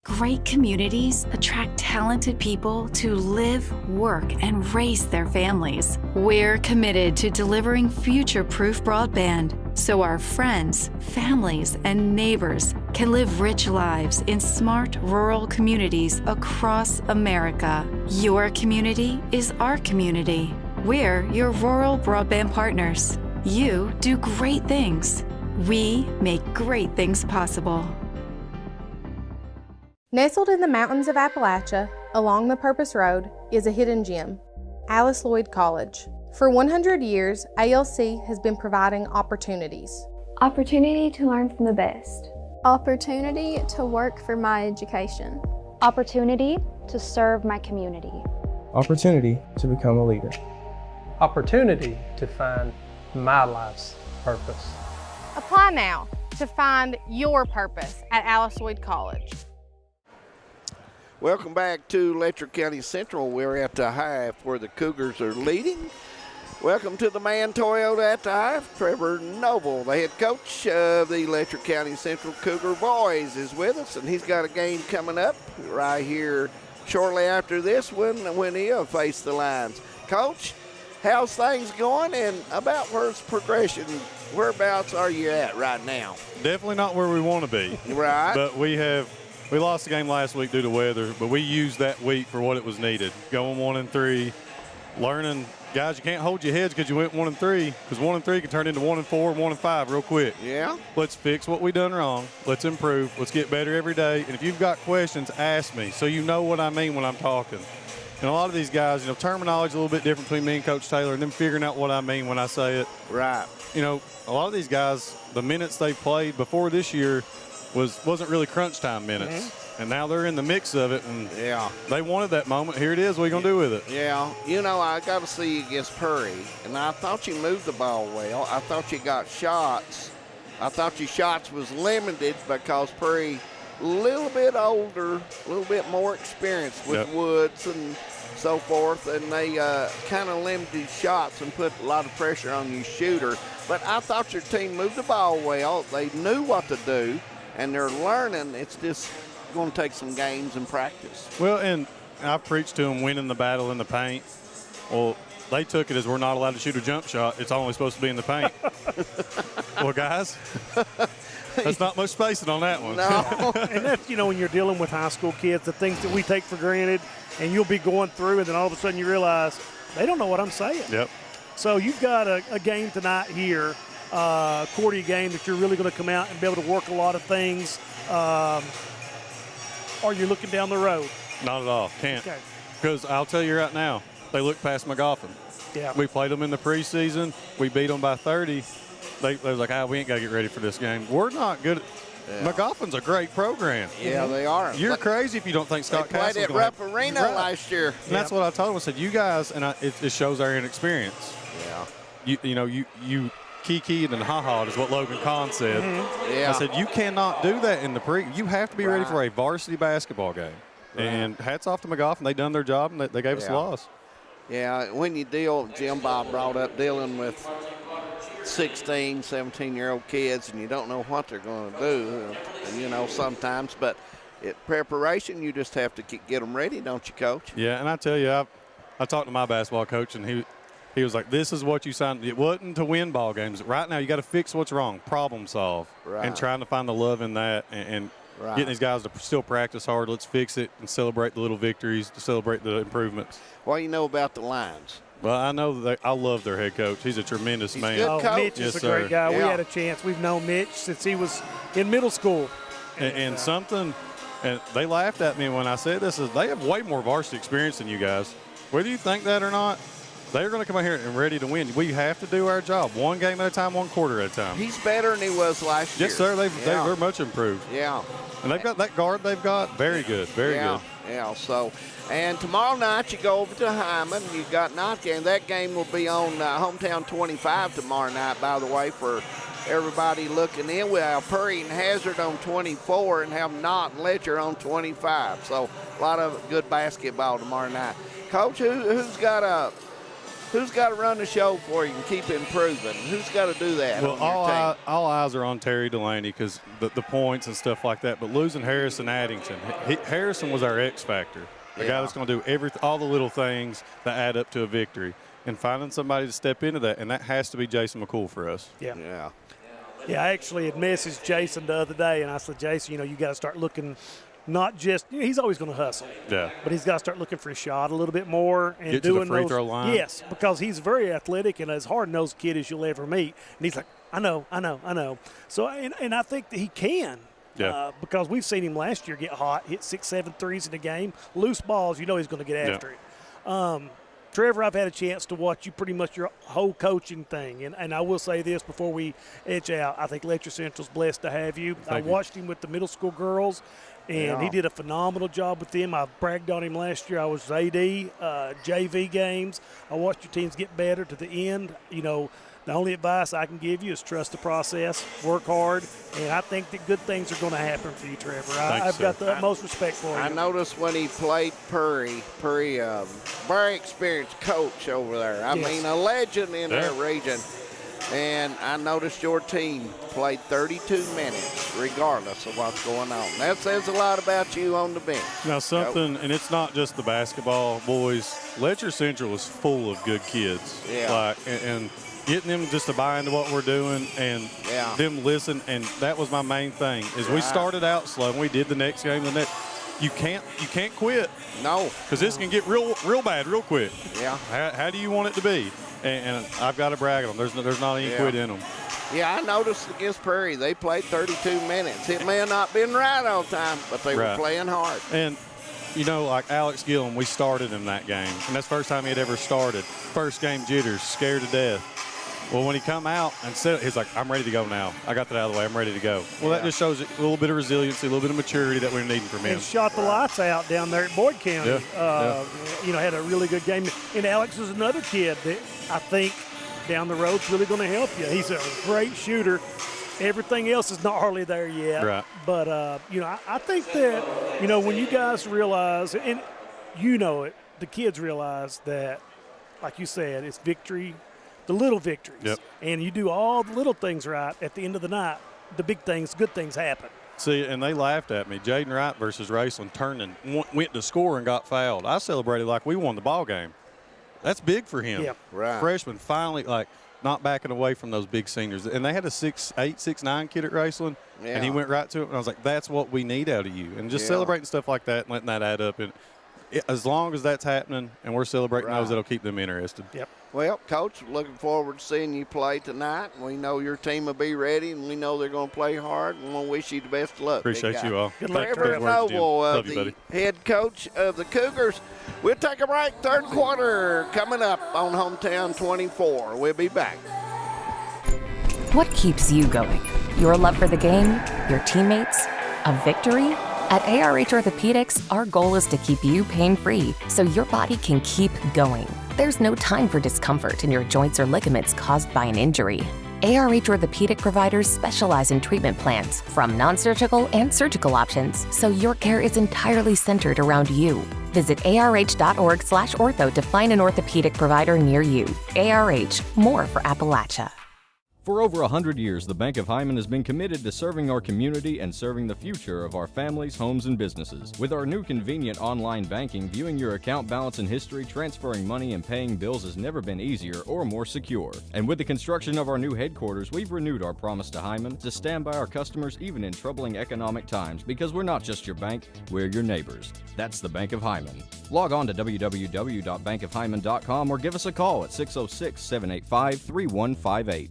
Great communities attract talented people to live, work, and raise their families. We're committed to delivering future-proof broadband so our friends, families, and neighbors can live rich lives in smart rural communities across America. Your community is our community. We're your rural broadband partners. You do great things. We make great things possible. Nestled in the mountains of Appalachia, along the Purpose Road, is a hidden gem, Lloyd College. For 100 years, ALC has been providing opportunities. Opportunity to learn from the best. Opportunity to work for my education. Opportunity to serve my community. Opportunity to become a leader. Opportunity to find my life's purpose. Apply now to find your purpose at Lloyd College. Welcome back to Letcher County Central. We're at the half where the Cougars are leading. Welcome to the man Toyota at the half. Trevor Noble, the head coach of the Letcher County Central Cougar boys, is with us, and he's got a game coming up right here shortly after this one when he'll face the Lions. Coach, how's things going, and about where's progression? Whereabouts are you at right now? Definitely not where we want to be. Right. But we lost the game last week due to weather, but we used that week for what it was needed. Going 1-3, learning, guys, you can't hold your heads because you went 1-3, because 1-3 can turn into 1-4, 1-5 real quick. Yeah. Let's fix what we done wrong. Let's improve. Let's get better every day. And if you've got questions, ask me so you know what I mean when I'm talking. And a lot of these guys, terminology is a little bit different between me and Coach Taylor, and them figuring out what I mean when I say it. Right. A lot of these guys, the minutes they played before this year wasn't really crunch time minutes. Mm-hmm. And now they're in the mix of it, and yeah, they wanted that moment. Here it is. What are you going to do with it? Yeah. I got to see you against Purry, and I thought you moved the ball well. I thought you got shots. I thought your shots was limited because Purry a little bit older, a little bit more experienced with Woods and so forth, and they kind of limited shots and put a lot of pressure on your shooter. But I thought your team moved the ball well. They knew what to do, and they're learning. It's just going to take some games and practice. Well, and I've preached to them winning the battle in the paint. Well, they took it as we're not allowed to shoot a jump shot. It's only supposed to be in the paint. Well, guys, that's not much spacing on that one. No. And that's, when you're dealing with high school kids, the things that we take for granted, and you'll be going through, and then all of a sudden you realize they don't know what I'm saying. Yep. So you've got a game tonight here, Cordia game, that you're really going to come out and be able to work a lot of things. Are you looking down the road? Not at all. Can't. Okay. Because I'll tell you right now, they look past McGoffin. Yeah. We played them in the preseason. We beat them by 30. They was like, we ain't got to get ready for this game. We're not good. McGoffin's a great program. Yeah, they are. You're crazy if you don't think Scott Castle's played at Rupp Arena last year. And that's what I told him. I said, you guys, and it shows our inexperience. Yeah. You kikied and ha-ha'd is what Logan Kahn said. Mm-hmm. Yeah. I said, you cannot do that in the pre. You have to be ready for a varsity basketball game. Right. And hats off to McGoffin. They done their job, and they gave us a loss. Yeah, when you Jim Bob brought up dealing with 16, 17-year-old kids, and you don't know what they're going to do, sometimes. But preparation, you just have to get them ready, don't you, Coach? Yeah, and I tell you, I talked to my basketball coach, and he was like, this is what you signed. It wasn't to win ball games. Right now, you got to fix what's wrong, problem solve, and trying to find the love in that and getting these guys to still practice hard. Let's fix it and celebrate the little victories, to celebrate the improvements. What do you know about the Lions? Well, I know that I love their head coach. He's a tremendous man. Good coach. Mitch is a great guy. Yeah. We had a chance. We've known Mitch since he was in middle school. And they laughed at me when I said this, is they have way more varsity experience than you guys. Whether you think that or not, They're going to come out here and ready to win. We have to do our job, one game at a time, one quarter at a time. He's better than he was last year. Yes, sir. They're much improved. Yeah. And they've got that guard they've got. Very good. Very good. Yeah, so, and tomorrow night you go over to Hindman. You've got night game. That game will be on Hometown 25 tomorrow night, by the way, for everybody looking in. We have Purry and Hazard on 24 and have Knott and Letcher on 25. So a lot of good basketball tomorrow night. Coach, who's got to run the show for you and keep improving? Who's got to do that? Well, all eyes are on Terry Delaney because the points and stuff like that. But losing Harrison Addington, Harrison was our X factor, the guy that's going to do all the little things that add up to a victory, and finding somebody to step into that, and that has to be Jason McCool for us. Yeah. I actually had messaged Jason the other day, and I said, Jason, you got to start looking. Not just he's always going to hustle. Yeah. But he's got to start looking for a shot a little bit more and get doing to the free throw line. Yes, because he's very athletic and as hard-nosed kid as you'll ever meet. And he's like, I know. So and I think that he can. Yeah. Because we've seen him last year get hot, hit 6-7 threes in a game, loose balls. He's going to get after it. Trevor, I've had a chance to watch you pretty much your whole coaching thing. And I will say this before we edge out. I think Letcher Central's blessed to have you. I watched him with the middle school girls, and he did a phenomenal job with them. I bragged on him last year. I was AD, JV games. I watched your teams get better to the end. The only advice I can give you is trust the process, work hard, and I think that good things are going to happen for you, Trevor. I've got the utmost respect for you. I noticed when he played Purry, very experienced coach over there. I mean, a legend in that region. And I noticed your team played 32 minutes regardless of what's going on. That says a lot about you on the bench. Now something, and it's not just the basketball boys. Letcher Central is full of good kids. Yeah. And getting them just to buy into what we're doing and them listen. And that was my main thing is we started out slow and we did the next game. You can't quit. No. Because this can get real bad real quick. Yeah. How do you want it to be? And I've got to brag on them. There's not any quit in them. Yeah, I noticed against Prairie they played 32 minutes. It may have not been right all the time, but they were playing hard. And, like Alex Gillum, we started him that game. And that's the first time he had ever started. First game jitters, scared to death. Well, when he come out and said it, he's like, I'm ready to go now. I got that out of the way. I'm ready to go. Well, that just shows a little bit of resiliency, a little bit of maturity that we're needing from him. And shot the lights out down there at Boyd County. Had a really good game. And Alex is another kid that I think down the road's really going to help you. He's a great shooter. Everything else is not hardly there yet. Right. But, I think that, when you guys realize, and the kids realize that, like you said, it's victory, the little victories. Yep. And you do all the little things right, at the end of the night, the big things, good things happen. See, and they laughed at me. Jaden Wright versus Raceland turned and went to score and got fouled. I celebrated like we won the ball game. That's big for him. Yeah. Right. Freshman finally, not backing away from those big seniors. And they had a 6'8", 6'9" kid at Raceland, and he went right to it. And I was like, that's what we need out of you. And just celebrating stuff like that and letting that add up. And as long as that's happening and we're celebrating those, that'll keep them interested. Yep. Well, Coach, looking forward to seeing you play tonight. We know your team will be ready, and we know they're going to play hard, and we'll wish you the best of luck. Appreciate you all. Good luck, Trevor Noble, the head coach of the Cougars. We'll take a break. Third quarter coming up on Hometown 24. We'll be back. What keeps you going? Your love for the game? Your teammates? A victory? At ARH Orthopedics, our goal is to keep you pain-free so your body can keep going. There's no time for discomfort in your joints or ligaments caused by an injury. ARH Orthopedic providers specialize in treatment plans, from non-surgical and surgical options, so your care is entirely centered around you. Visit arh.org/ortho to find an orthopedic provider near you. ARH, more for Appalachia. For over 100 years, the Bank of Hindman has been committed to serving our community and serving the future of our families, homes, and businesses. With our new convenient online banking, viewing your account balance and history, transferring money, and paying bills has never been easier or more secure. And with the construction of our new headquarters, we've renewed our promise to Hindman to stand by our customers even in troubling economic times, because we're not just your bank, we're your neighbors. That's the Bank of Hindman. Log on to www.bankofhindman.com or give us a call at 606-785-3158.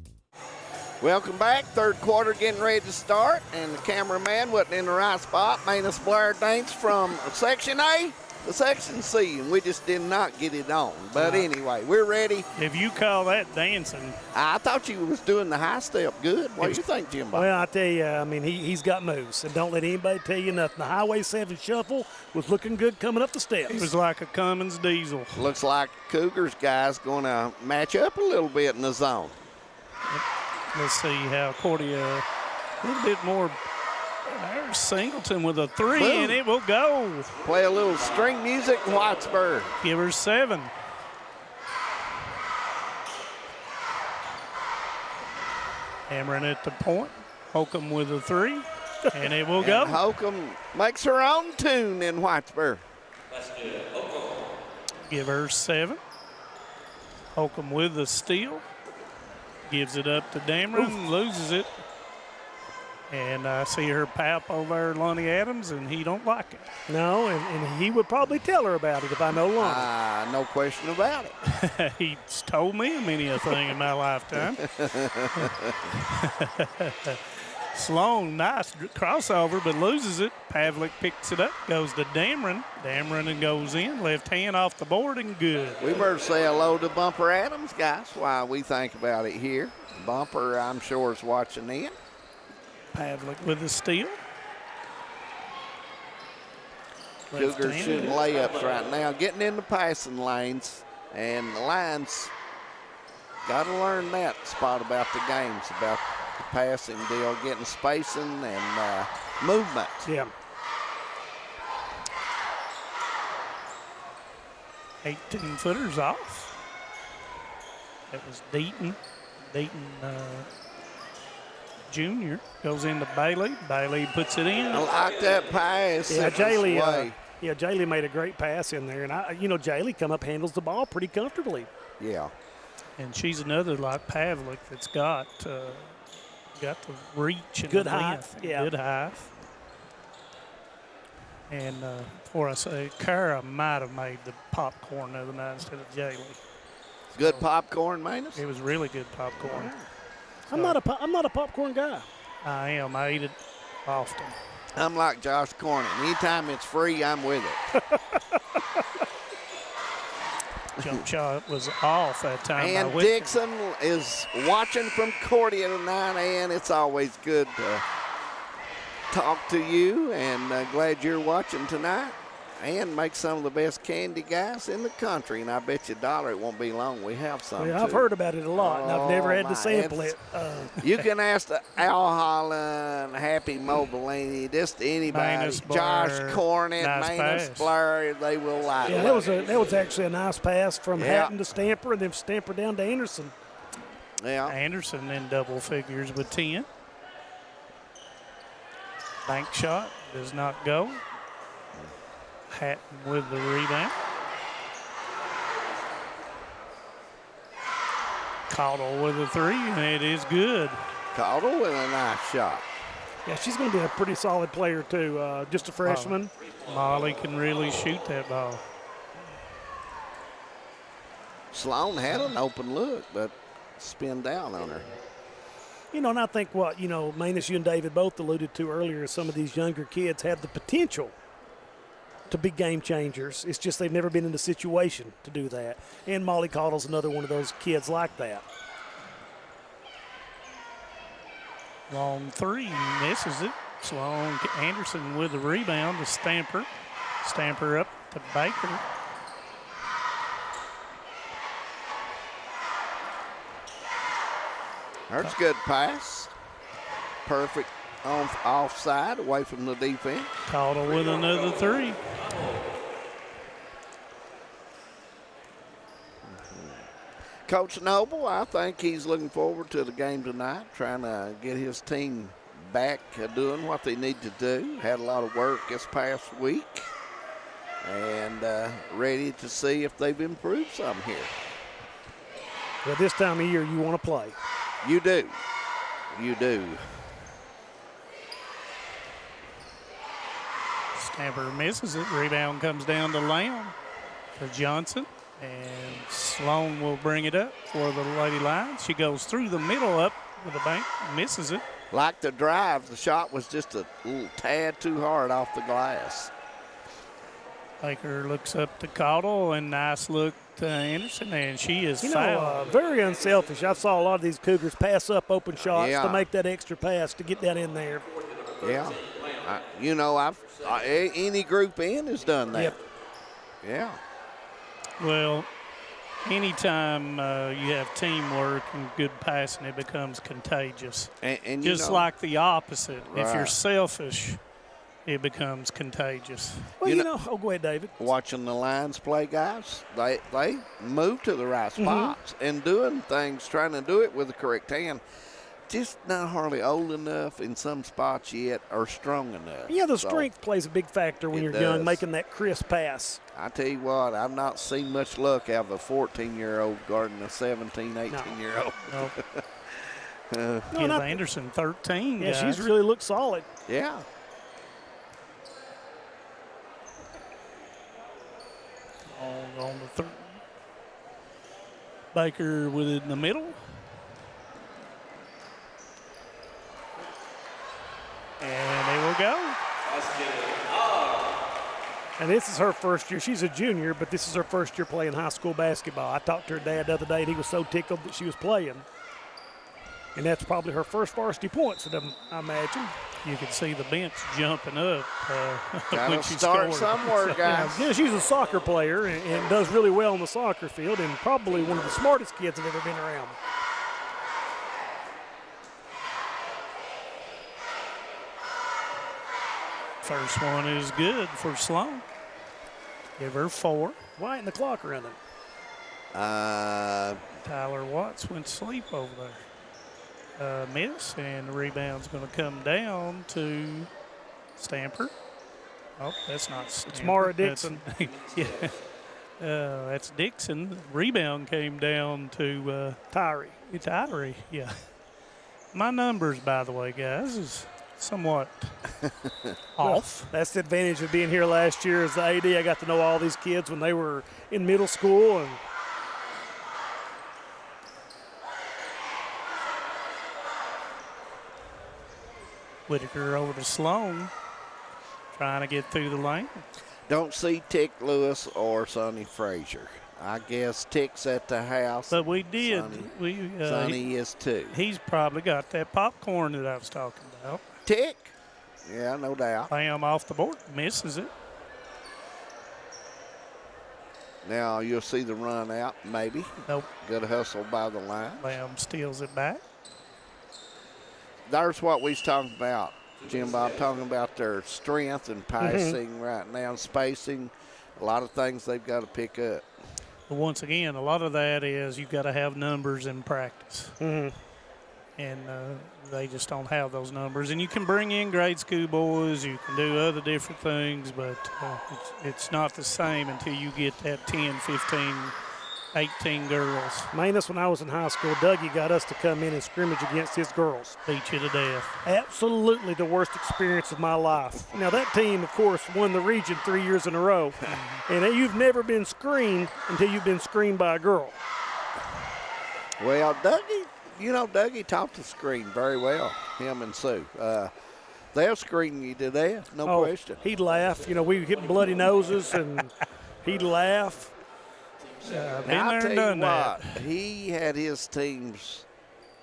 Welcome back. Third quarter getting ready to start, and the cameraman wasn't in the right spot. Manus Blair Danks from Section A. the Section C, and we just did not get it on. But anyway, we're ready. If you call that dancing. I thought you was doing the high step good. What do you think, Jimbo? Well, I tell you, I mean, he's got moves, and don't let anybody tell you nothing. The Highway 7 shuffle was looking good coming up the steps. It was like a Cummins diesel. Looks like Cougars guys going to match up a little bit in the zone. Let's see how Cordia, a little bit more. There's Singleton with a 3, Boom. And it will go. Play a little string music, Whitesburg. Give her 7. Hammering at the point. Holcomb with a 3, and it will go. Holcomb makes her own tune in Whitesburg. That's good. Holcomb. Give her 7. Holcomb with the steal. Gives it up to Dameron, loses it. And I see her pap over there, Lonnie Adams, and he don't like it. No, and he would probably tell her about it if I know Lonnie. No question about it. He's told me many a thing in my lifetime. Sloan, nice crossover, but loses it. Pavlik picks it up, goes to Dameron. Dameron and goes in, left hand off the board and good. We better say hello to Bumper Adams, guys, while we think about it here. Bumper, I'm sure, is watching in. Pavlik with the steal. Cougars shooting layups right now, getting in the passing lanes, and the Lions got to learn that spot about the games, about the passing deal, getting spacing and movement. Yeah. 18-footers off. That was Deaton. Junior goes into Bailey. Bailey puts it in. I like that pass. Yeah, Jaylee made a great pass in there, and Jaylee come up, handles the ball pretty comfortably. Yeah. And she's another like Pavlik that's got the reach and good the length. height. Yeah. Good height. And before I say, Kara might have made the popcorn the other night instead of Jaylee. Good popcorn, Manus? It was really good popcorn. I'm not a popcorn guy. I am. I eat it often. I'm like Josh Cornyn. Anytime it's free, I'm with it. Jump shot was off that time. And Dixon is watching from Cordia tonight, and it's always good to talk to you, and glad you're watching tonight. And make some of the best candy guys in the country, and I bet you $1 it won't be long. We have some. Well, I've heard about it a lot, and I've never had to sample it. You can ask Al Holland, Happy Mobilini, just anybody. Josh Cornett, Manus Blair, they will like it. Yeah, that was actually a nice pass from Hatton to Stamper, and then Stamper down to Anderson. Yeah. Anderson in double figures with 10. Bank shot does not go. Hatton with the rebound. Caudle with a 3, and it is good. Caudle with a nice shot. Yeah, she's going to be a pretty solid player, too. Just a freshman. Molly can really shoot that ball. Sloan had an open look, but spin down on her. And I think Manus, you and David both alluded to earlier, some of these younger kids have the potential to be game changers. It's just they've never been in the situation to do that. And Molly Caudle's another one of those kids like that. Long 3, misses it. Sloan Anderson with the rebound to Stamper. Stamper up to Baker. That's a good pass. Perfect offside, away from the defense. Caudle with another 3. Coach Noble, I think he's looking forward to the game tonight, trying to get his team back doing what they need to do. Had a lot of work this past week, and ready to see if they've improved some here. Well, this time of year, you want to play. You do. You do. Stamper misses it. Rebound comes down to Lamb for Johnson. And Sloan will bring it up for the Lady Lions. She goes through the middle up with the bank, misses it. Like the drive, the shot was just a little tad too hard off the glass. Baker looks up to Caudle, and nice look to Anderson, and she is fouled. Very unselfish. I saw a lot of these Cougars pass up open shots to make that extra pass to get that in there. Yeah. Any group in has done that. Yep. Yeah. Well, anytime you have teamwork and good passing, it becomes contagious. And just like the opposite. Right. If you're selfish, it becomes contagious. Well, go ahead, David. Watching the Lions play, guys, they move to the right spots and doing things, trying to do it with the correct hand. Just not hardly old enough in some spots yet or strong enough. Yeah, the strength plays a big factor when you're young, making that crisp pass. I tell you what, I've not seen much luck out of a 14-year-old guarding a 17, 18-year-old. No. Give Anderson 13, Yeah, guys. she's really looked solid. Yeah. On the Baker with it in the middle. And there we go. And this is her first year. She's a junior, but this is her first year playing high school basketball. I talked to her dad the other day, and he was so tickled that she was playing. And that's probably her first varsity points, I imagine. You can see the bench jumping up Gotta she start scored. somewhere, guys. Yeah, she's a soccer player and does really well on the soccer field, and probably one of the smartest kids I've ever been around. First one is good for Sloan. Give her 4. Why ain't the clock running? Tyler Watts went to sleep over there. Miss, and the rebound's going to come down to Stamper. Oh, that's not Stamper. It's Mara Dixon. That's Dixon. The rebound came down to Tyree. It's Tyree, yeah. My numbers, by the way, guys, is somewhat off. That's the advantage of being here last year as the AD. I got to know all these kids when they were in middle school. And Whitaker over to Sloan, trying to get through the lane. Don't see Tick Lewis or Sonny Frazier. I guess Tick's at the house. But we did. Sonny is too. He's probably got that popcorn that I was talking about. Tick? Yeah, no doubt. Bam off the board. Misses it. Now you'll see the run out, maybe. Nope. Good hustle by the line. Bam steals it back. There's what we was talking about, Jim Bob, talking about their strength and passing right now, spacing, a lot of things they've got to pick up. But once again, a lot of that is you've got to have numbers in practice. And they just don't have those numbers. And you can bring in grade school boys, you can do other different things, but it's not the same until you get that 10, 15, 18 girls. Manus, when I was in high school, Dougie got us to come in and scrimmage against his girls. Beat you to death. Absolutely the worst experience of my life. Now, that team, of course, won the region 3 years in a row. And you've never been screened until you've been screened by a girl. Well, Dougie taught the screen very well, him and Sue. They'll screen you to death, no question. He'd laugh. We were getting bloody noses, and he'd laugh. Been there and done that. He had his teams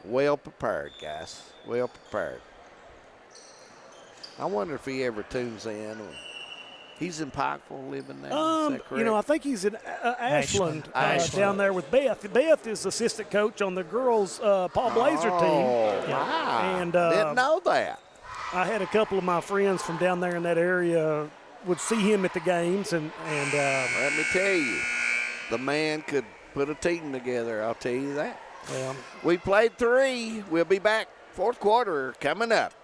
well prepared, guys. Well prepared. I wonder if he ever tunes in. He's in Pikeville living now. Is that correct? I think he's in Ashland. Down there with Beth. Beth is assistant coach on the girls Paul Blazer team. Wow. And didn't know that. I had a couple of my friends from down there in that area would see him at the games, and let me tell you, the man could put a team together, I'll tell you that. Well, we played 3. We'll be back fourth quarter coming up.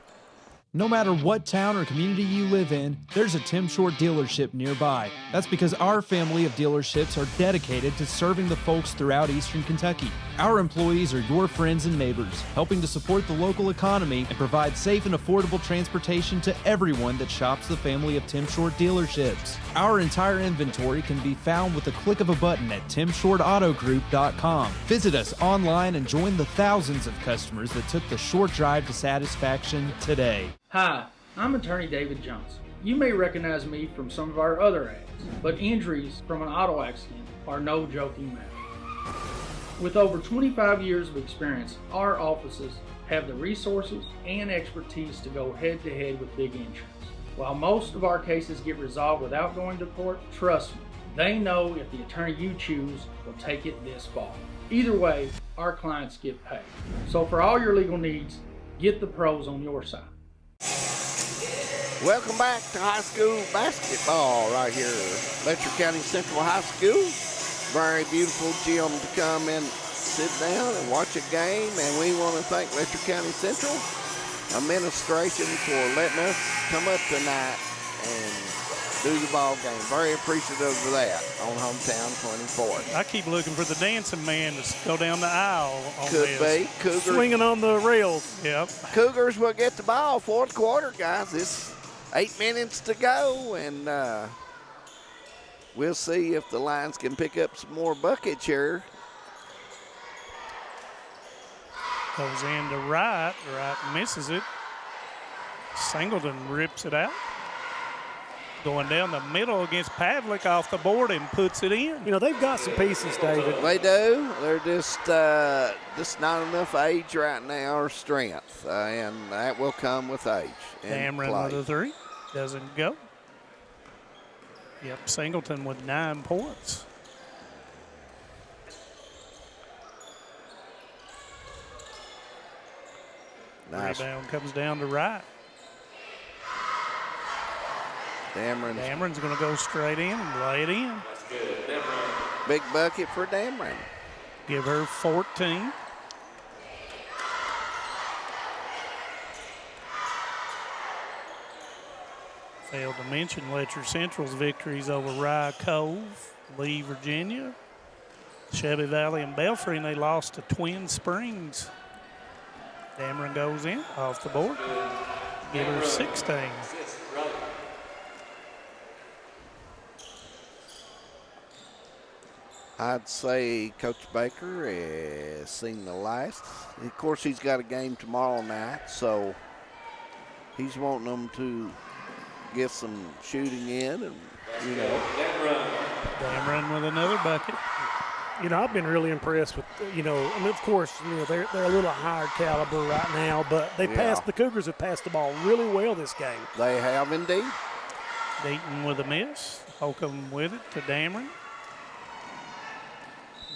No matter what town or community you live in, there's a Tim Short dealership nearby. That's because our family of dealerships are dedicated to serving the folks throughout Eastern Kentucky. Our employees are your friends and neighbors, helping to support the local economy and provide safe and affordable transportation to everyone that shops the family of Tim Short dealerships. Our entire inventory can be found with the click of a button at timshortautogroup.com. Visit us online and join the thousands of customers that took the short drive to satisfaction today. Hi, I'm attorney David Johnson. You may recognize me from some of our other ads, but injuries from an auto accident are no joking matter. With over 25 years of experience, our offices have the resources and expertise to go head-to-head with big insurance. While most of our cases get resolved without going to court, trust me, they know if the attorney you choose will take it this far. Either way, our clients get paid. So for all your legal needs, get the pros on your side. Welcome back to high school basketball right here, Letcher County Central High School. Very beautiful gym to come and sit down and watch a game, and we want to thank Letcher County Central administration for letting us come up tonight and do the ball game. Very appreciative of that on Hometown 24. I keep looking for the dancing man to go down the aisle on Could this. be. Cougars. Swinging on the rails. Yep. Cougars will get the ball, fourth quarter, guys. It's 8 minutes to go, and we'll see if the Lions can pick up some more buckets here. Goes in to Wright. Wright misses it. Singleton rips it out. Going down the middle against Pavlik off the board and puts it in. You know, they've got some pieces, David. They do. They're just not enough age right now or strength, and that will come with age. Cameron with a three. Doesn't go. Yep, Singleton with 9 points. Nice. Rebound comes down to Wright. Dameron's going to go straight in and lay it in. That's good. Big bucket for Dameron. Give her 14. Failed to mention Letcher Central's victories over Rye Cove, Lee, Virginia, Shelby Valley, and Belfry, and they lost to Twin Springs. Dameron goes in, off the board. Give her 16. I'd say Coach Baker has seen the last. Of course, he's got a game tomorrow night, so he's wanting them to get some shooting in, and you know. Dameron with another bucket. You know, I've been really impressed with, you know, I mean, of course, you know, they're a little higher caliber right now, but they the Cougars have passed the ball really well this game. They have indeed. Deaton with a miss. Holcomb with it to Dameron.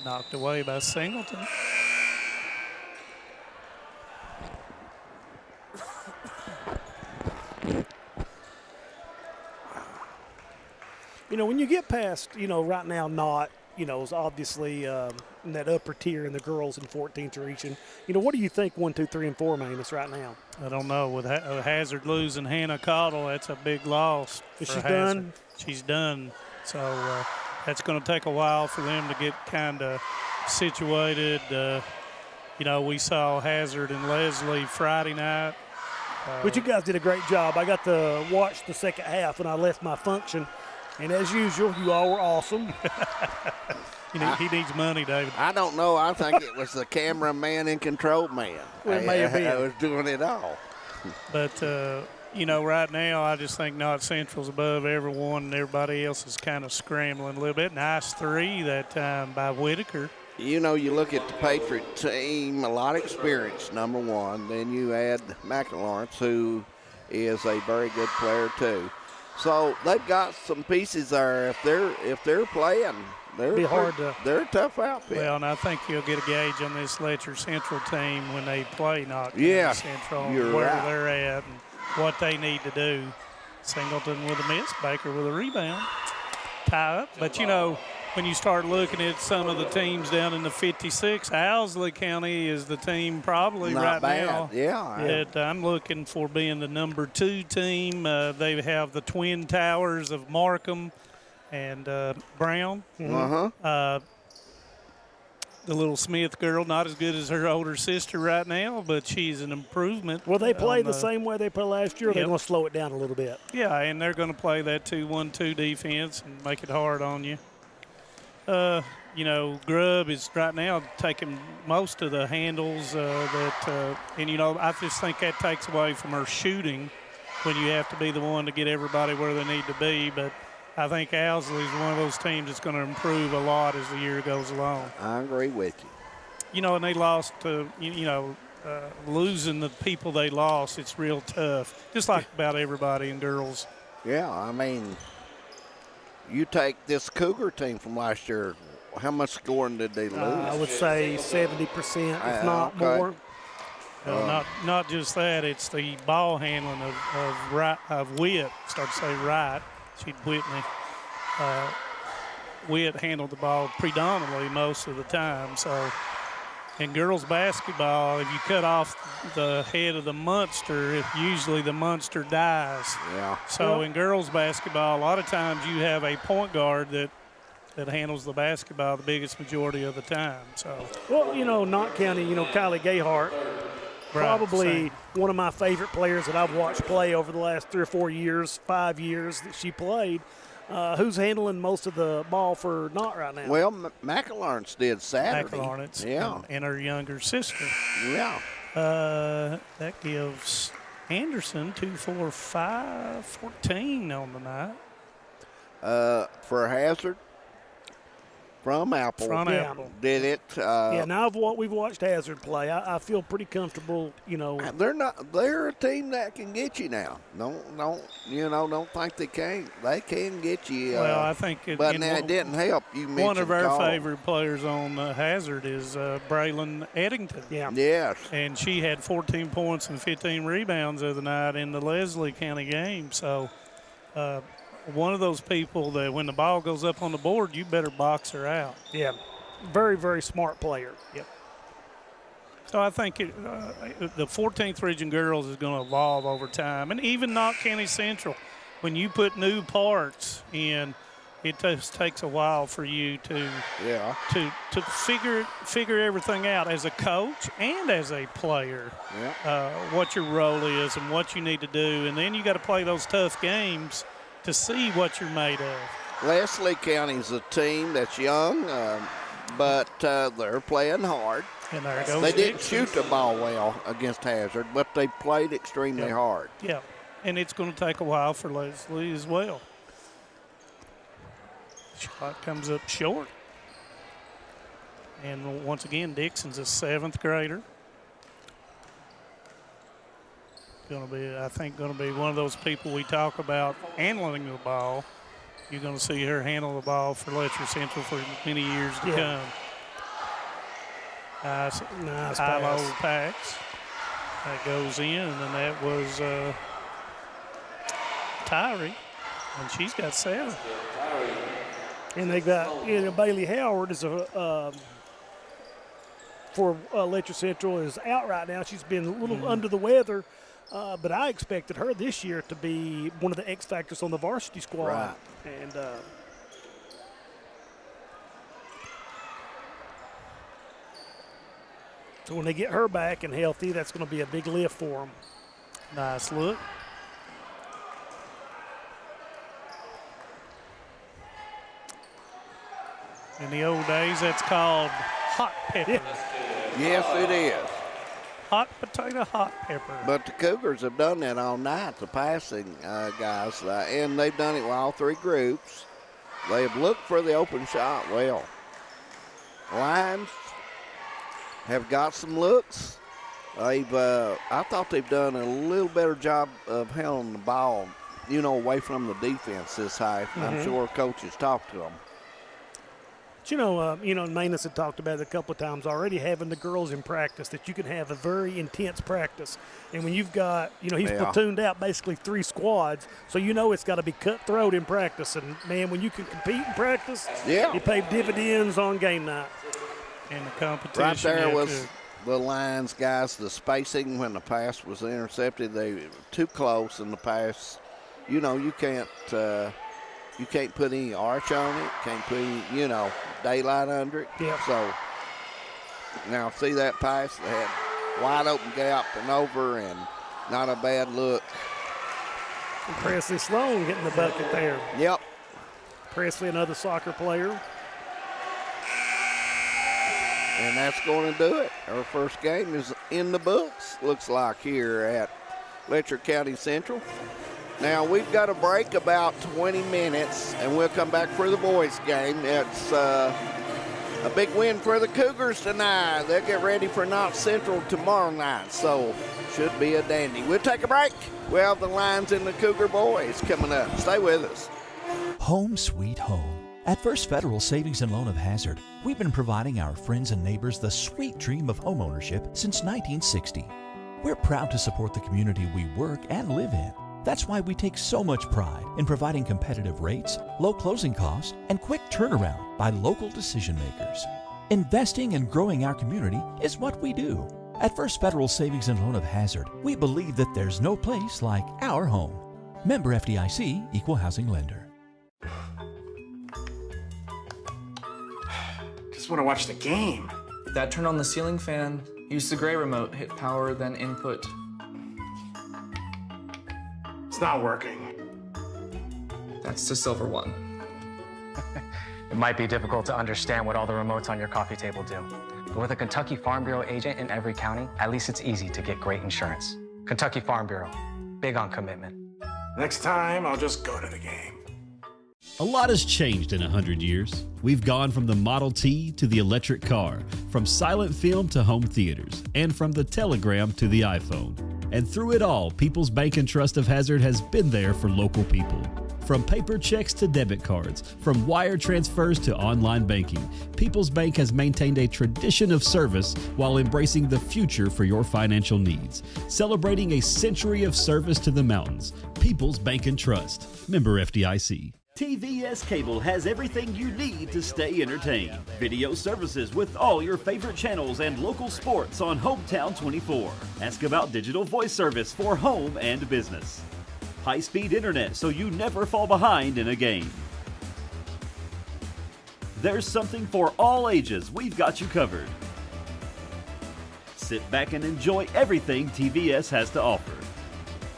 Knocked away by Singleton. You know, when you get past, you know, right now not, you know, is obviously in that upper tier in the girls in 14th region. You know, what do you think 1, 2, 3, and 4 mean us right now? I don't know. With Hazard losing Hannah Cottle, that's a big loss. Is she done? She's done. So that's going to take a while for them to get kind of situated. You know, we saw Hazard and Leslie Friday night. But you guys did a great job. I got to watch the second half when I left my function. And as usual, you all were awesome. He needs money, David. I don't know. I think it was the cameraman and control man. Well, it may have been. I was doing it all. But, you know, right now I just think Knott Central's above everyone, and everybody else is kind of scrambling a little bit. Nice three that time by Whitaker. You know, you look at the Patriot team, a lot of experience, number one. Then you add McLawrence, who is a very good player, too. So they've got some pieces there. If they're playing, they're a tough outfit. Well, and I think you'll get a gauge on this Letcher Central team when they play Knott Central, you're where right. they're at and what they need to do. Singleton with a miss, Baker with a rebound. Tie up. But, you know, when you start looking at some of the teams down in the 56, Owsley County is the team probably Not right bad. now. Yeah. That I'm looking for being the number 2 team. They have the Twin Towers of Markham and Brown. Uh-huh. The little Smith girl, not as good as her older sister right now, but she's an improvement. Will they play the same way they played last year, or they're going to slow it down a little bit? Yeah, and they're going to play that 2-1-2 defense and make it hard on you. You know, Grubb is right now taking most of the handles and, you know, I just think that takes away from her shooting. when you have to be the one to get everybody where they need to be. But I think Owsley is one of those teams that's going to improve a lot as the year goes along. I agree with you. You know, and they lost to, losing the people they lost, it's real tough, just like about everybody in girls. Yeah, I mean, you take this Cougar team from last year, how much scoring did they lose? I would say 70%, if not more. Not just that, it's the ball handling of Witt. Start to say Wright. She'd Whitney. Witt handled the ball predominantly most of the time. So in girls basketball, if you cut off the head of the monster, usually the monster dies. Yeah. So in girls basketball, a lot of times you have a point guard that handles the basketball the biggest majority of the time. So, well, Knott County, Kylie Gayhart, probably one of my favorite players that I've watched play over the last 3 or 4 years, 5 years that she played. Who's handling most of the ball for Knott right now? Well, McElawrence did Saturday. McElawrence, yeah, and her younger sister. Yeah. That gives Anderson 2, 4, 5, 14 on the night. For Hazard. From Apple. Did it. Now we've watched Hazard play. I feel pretty comfortable, They're a team that can get you now. Don't think they can't. They can get you. Well, I think it didn't help. You mentioned one of our Carl. favorite players on Hazard is Braylon Eddington. Yeah. Yes. And she had 14 points and 15 rebounds the other night in the Leslie County game. So, one of those people that when the ball goes up on the board, you better box her out. Yeah, very, very smart player. Yep. So I think the 14th Region Girls is going to evolve over time. And even Knott County Central, when you put new parts in, it just takes a while for you to figure everything out as a coach and as a player, what your role is and what you need to do. And then you got to play those tough games to see what you're made of. Leslie County's a team that's young, but they're playing hard. And there goes they didn't shoot the ball well against Hazard, but they played extremely hard. Yeah, and it's going to take a while for Leslie as well. Shot comes up short. And once again, Dixon's a 7th grader. I think going to be one of those people we talk about handling the ball. You're going to see her handle the ball for Letcher Central for many years to come. Nice high-low pass. That goes in, and then that was Tyree, and she's got 7. And they got Bailey Howard is for Letcher Central is out right now. She's been a little under the weather. But I expected her this year to be one of the X factors on the varsity squad. Right. And so when they get her back and healthy, that's going to be a big lift for them. Nice look. In the old days, that's called hot pepper. Yes, it is. Hot potato, hot pepper. But the Cougars have done that all night, the passing guys, and they've done it with all 3 groups. They have looked for the open shot well. Lions have got some looks. I thought they've done a little better job of handling the ball, away from the defense this high. I'm sure coaches talked to them. Manus had talked about it a couple of times already, having the girls in practice, that you can have a very intense practice. And when you've got, he's platooned out basically 3 squads, so it's got to be cutthroat in practice. And, man, when you can compete in practice, you pay dividends on game night. And the competition. Right there was the Lions guys, the spacing when the pass was intercepted. They were too close in the pass. You can't put any arch on it, can't put any, daylight under it. Yeah. So now see that pass? They had wide open gap and over, and not a bad look. And Presley Sloan getting the bucket there. Yep. Presley, another soccer player. And that's going to do it. Our first game is in the books, looks like, here at Letcher County Central. Now, we've got a break about 20 minutes, and we'll come back for the boys' game. It's a big win for the Cougars tonight. They'll get ready for Knott Central tomorrow night, so should be a dandy. We'll take a break. We'll have the Lions and the Cougar boys coming up. Stay with us. Home sweet home. At First Federal Savings and Loan of Hazard, we've been providing our friends and neighbors the sweet dream of homeownership since 1960. We're proud to support the community we work and live in. That's why we take so much pride in providing competitive rates, low closing costs, and quick turnaround by local decision makers. Investing and growing our community is what we do. At First Federal Savings and Loan of Hazard, we believe that there's no place like our home. Member FDIC, Equal Housing Lender. Just want to watch the game. Dad turned on the ceiling fan, used the gray remote, hit power, then input. It's not working. That's the silver one. It might be difficult to understand what all the remotes on your coffee table do. But with a Kentucky Farm Bureau agent in every county, at least it's easy to get great insurance. Kentucky Farm Bureau, big on commitment. Next time, I'll just go to the game. A lot has changed in 100 years. We've gone from the Model T to the electric car, from silent film to home theaters, and from the telegram to the iPhone. And through it all, People's Bank and Trust of Hazard has been there for local people. From paper checks to debit cards, from wire transfers to online banking, People's Bank has maintained a tradition of service while embracing the future for your financial needs. Celebrating a century of service to the mountains. People's Bank and Trust. Member FDIC. TVS Cable has everything you need to stay entertained. Video services with all your favorite channels and local sports on Hometown 24. Ask about digital voice service for home and business. High-speed internet so you never fall behind in a game. There's something for all ages. We've got you covered. Sit back and enjoy everything TVS has to offer.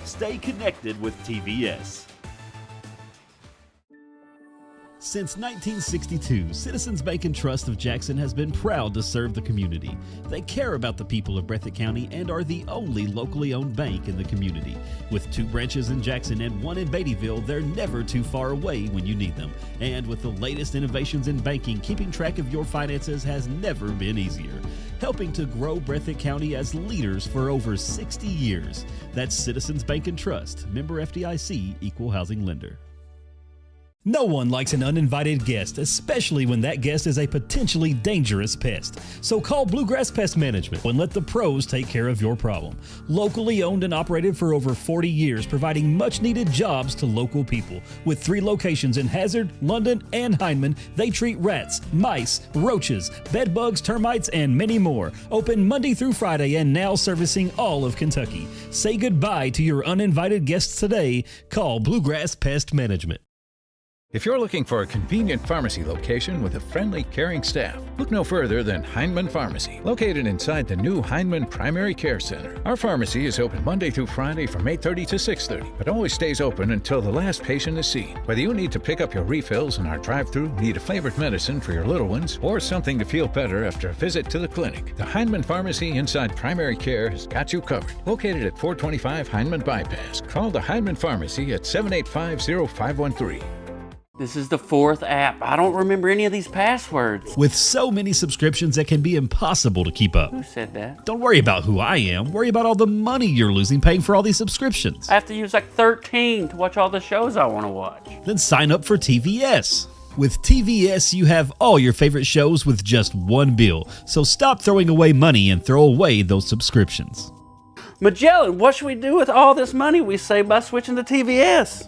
Stay connected with TVS. Since 1962, Citizens Bank and Trust of Jackson has been proud to serve the community. They care about the people of Breathitt County and are the only locally owned bank in the community. With 2 branches in Jackson and 1 in Beattyville, they're never too far away when you need them. And with the latest innovations in banking, keeping track of your finances has never been easier. Helping to grow Breathitt County as leaders for over 60 years. That's Citizens Bank and Trust, member FDIC, Equal Housing Lender. No one likes an uninvited guest, especially when that guest is a potentially dangerous pest. So call Bluegrass Pest Management and let the pros take care of your problem. Locally owned and operated for over 40 years, providing much-needed jobs to local people. With 3 locations in Hazard, London, and Hindman, they treat rats, mice, roaches, bed bugs, termites, and many more. Open Monday through Friday and now servicing all of Kentucky. Say goodbye to your uninvited guests today. Call Bluegrass Pest Management. If you're looking for a convenient pharmacy location with a friendly, caring staff, look no further than Hindman Pharmacy, located inside the new Hindman Primary Care Center. Our pharmacy is open Monday through Friday from 8:30 to 6:30, but always stays open until the last patient is seen. Whether you need to pick up your refills in our drive-thru, need a flavored medicine for your little ones, or something to feel better after a visit to the clinic, the Hindman Pharmacy inside Primary Care has got you covered. Located at 425 Hindman Bypass. Call the Hindman Pharmacy at 785-0513. This is the 4th app. I don't remember any of these passwords. With so many subscriptions, it can be impossible to keep up. Who said that? Don't worry about who I am. Worry about all the money you're losing paying for all these subscriptions. I have to use like 13 to watch all the shows I want to watch. Then sign up for TVS. With TVS, you have all your favorite shows with just one bill. So stop throwing away money and throw away those subscriptions. Magellan, what should we do with all this money we save by switching to TVS?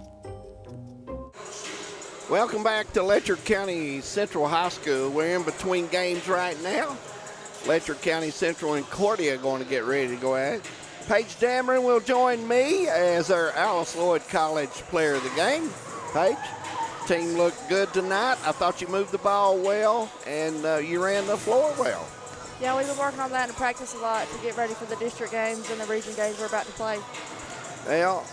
Welcome back to Letcher County Central High School. We're in between games right now. Letcher County Central and Cordia are going to get ready to go at it. Paige Dameron will join me as our Alice Lloyd College player of the game. Paige, team looked good tonight. I thought you moved the ball well, and you ran the floor well. Yeah, we've been working on that in practice a lot to get ready for the district games and the region games we're about to play. Well,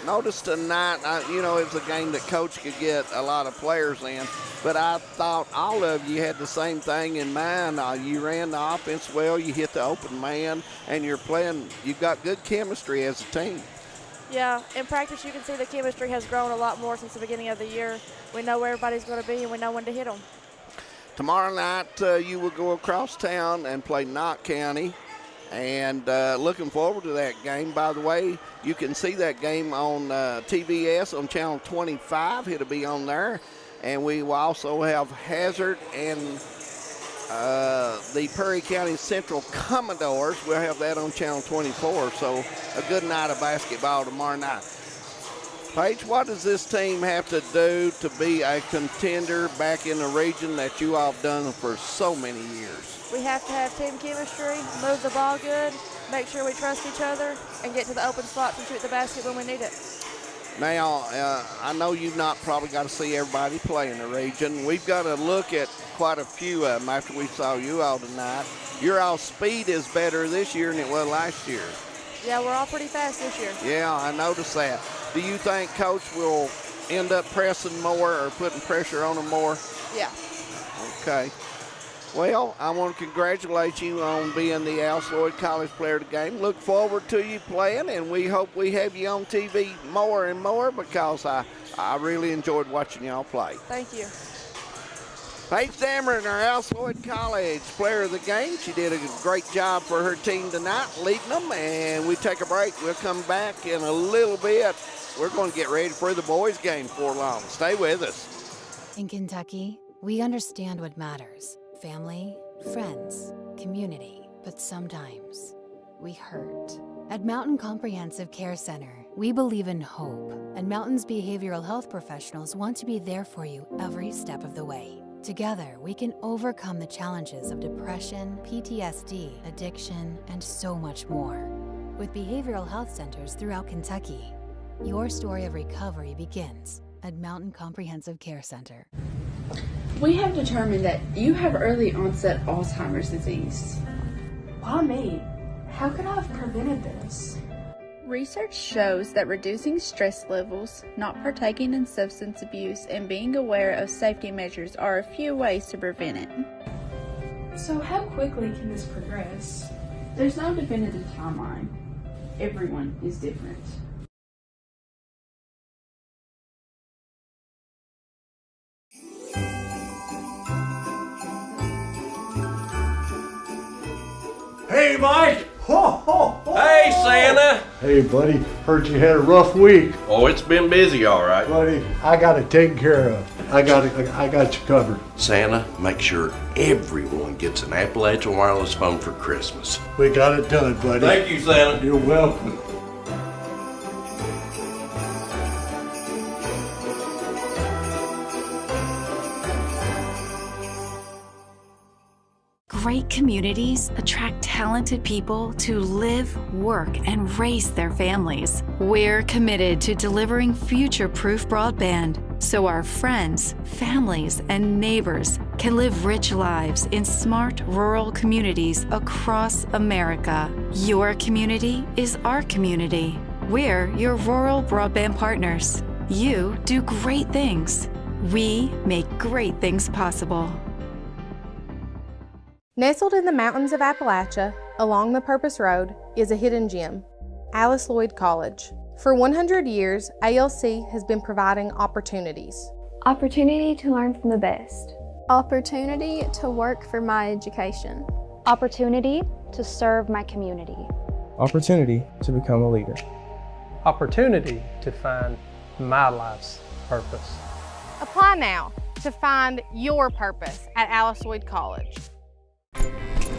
notice tonight, it was a game that Coach could get a lot of players in, but I thought all of you had the same thing in mind. You ran the offense well, you hit the open man, and you've got good chemistry as a team. Yeah, in practice you can see the chemistry has grown a lot more since the beginning of the year. We know where everybody's going to be and we know when to hit them. Tomorrow night you will go across town and play Knott County, and looking forward to that game. By the way, you can see that game on TVS on Channel 25. It'll be on there. And we will also have Hazard and the Perry County Central Commodores. We'll have that on Channel 24. So a good night of basketball tomorrow night. Paige, what does this team have to do to be a contender back in the region that you all have done for so many years? We have to have team chemistry, move the ball good, make sure we trust each other, and get to the open spots and shoot the basket when we need it. Now, I know you've not probably got to see everybody play in the region. We've got to look at quite a few of them after we saw you all tonight. Your all speed is better this year than it was last year. Yeah, we're all pretty fast this year. Yeah, I noticed that. Do you think Coach will end up pressing more or putting pressure on them more? Yeah. Okay. Well, I want to congratulate you on being the Lloyd College Player of the Game. Look forward to you playing, and we hope we have you on TV more and more because I really enjoyed watching y'all play. Thank you. Paige Dameron, our Lloyd College Player of the Game. She did a great job for her team tonight, leading them, and we take a break. We'll come back in a little bit. We're going to get ready for the boys' game before long. Stay with us. In Kentucky, we understand what matters. Family, friends, community, but sometimes we hurt. At Mountain Comprehensive Care Center, we believe in hope, and Mountain's behavioral health professionals want to be there for you every step of the way. Together, we can overcome the challenges of depression, PTSD, addiction, and so much more. With behavioral health centers throughout Kentucky, your story of recovery begins at Mountain Comprehensive Care Center. We have determined that you have early onset Alzheimer's disease. Why me? How could I have prevented this? Research shows that reducing stress levels, not partaking in substance abuse, and being aware of safety measures are a few ways to prevent it. So how quickly can this progress? There's no definitive timeline. Everyone is different. Hey, Mike! Ho, ho, ho. Hey, Santa! Hey, buddy. Heard you had a rough week. Oh, it's been busy, all right. Buddy, I got it taken care of. I got you covered. Santa, make sure everyone gets an Appalachian wireless phone for Christmas. We got it done, buddy. Thank you, Santa. You're welcome. Great communities attract talented people to live, work, and raise their families. We're committed to delivering future-proof broadband so our friends, families, and neighbors can live rich lives in smart rural communities across America. Your community is our community. We're your rural broadband partners. You do great things. We make great things possible. Nestled in the mountains of Appalachia, along the Purpose Road, is a hidden gem, Lloyd College. For 100 years, ALC has been providing opportunities. Opportunity to learn from the best. Opportunity to work for my education. Opportunity to serve my community. Opportunity to become a leader. Opportunity to find my life's purpose. Apply now to find your purpose at Lloyd College.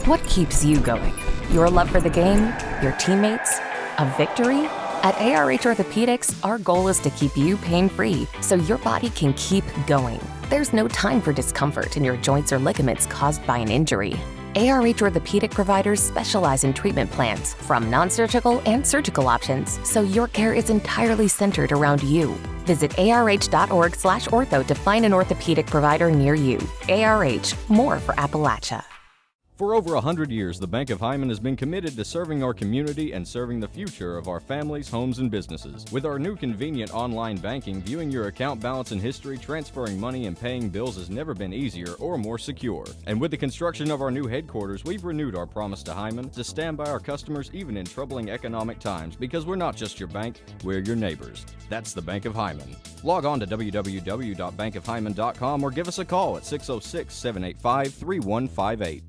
What keeps you going? Your love for the game? Your teammates? A victory? At ARH Orthopedics, our goal is to keep you pain-free so your body can keep going. There's no time for discomfort in your joints or ligaments caused by an injury. ARH Orthopedic providers specialize in treatment plans, from non-surgical and surgical options, so your care is entirely centered around you. Visit arh.org/ortho to find an orthopedic provider near you. ARH, more for Appalachia. For over 100 years, the Bank of Hindman has been committed to serving our community and serving the future of our families, homes, and businesses. With our new convenient online banking, viewing your account balance and history, transferring money, and paying bills has never been easier or more secure. And with the construction of our new headquarters, we've renewed our promise to Hindman to stand by our customers even in troubling economic times, because we're not just your bank, we're your neighbors. That's the Bank of Hindman. Log on to www.bankofhindman.com or give us a call at 606-785-3158.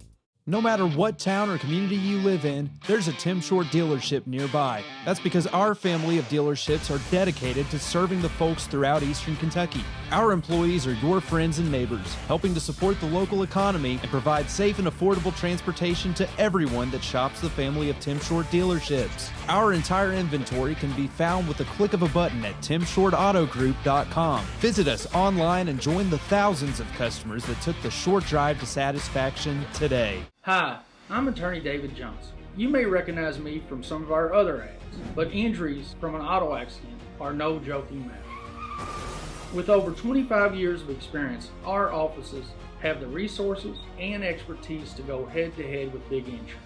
No matter what town or community you live in, there's a Tim Short dealership nearby. That's because our family of dealerships are dedicated to serving the folks throughout Eastern Kentucky. Our employees are your friends and neighbors, helping to support the local economy and provide safe and affordable transportation to everyone that shops the family of Tim Short dealerships. Our entire inventory can be found with the click of a button at timshortautogroup.com. Visit us online and join the thousands of customers that took the short drive to satisfaction today. Hi, I'm attorney David Johnson. You may recognize me from some of our other ads, but injuries from an auto accident are no joking matter. With over 25 years of experience, our offices have the resources and expertise to go head-to-head with big insurance.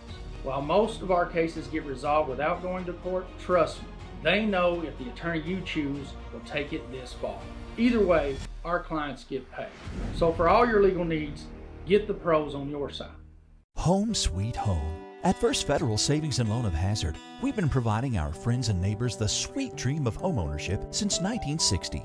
While most of our cases get resolved without going to court, trust me, they know if the attorney you choose will take it this far. Either way, our clients get paid. So for all your legal needs, get the pros on your side. Home sweet home. At First Federal Savings and Loan of Hazard, we've been providing our friends and neighbors the sweet dream of homeownership since 1960.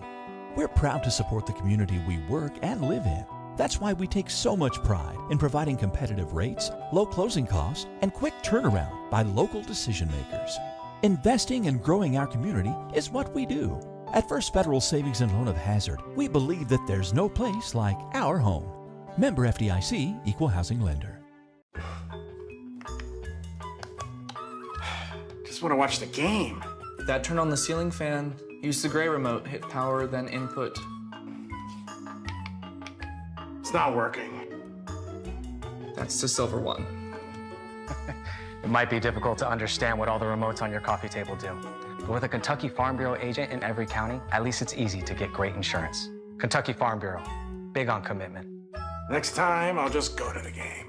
We're proud to support the community we work and live in. That's why we take so much pride in providing competitive rates, low closing costs, and quick turnaround by local decision makers. Investing and growing our community is what we do. At First Federal Savings and Loan of Hazard, we believe that there's no place like our home. Member FDIC, Equal Housing Lender. Just want to watch the game. Dad, turn on the ceiling fan. Use the gray remote. Hit power, then input. It's not working. That's the silver one. It might be difficult to understand what all the remotes on your coffee table do. But with a Kentucky Farm Bureau agent in every county, at least it's easy to get great insurance. Kentucky Farm Bureau, big on commitment. Next time, I'll just go to the game.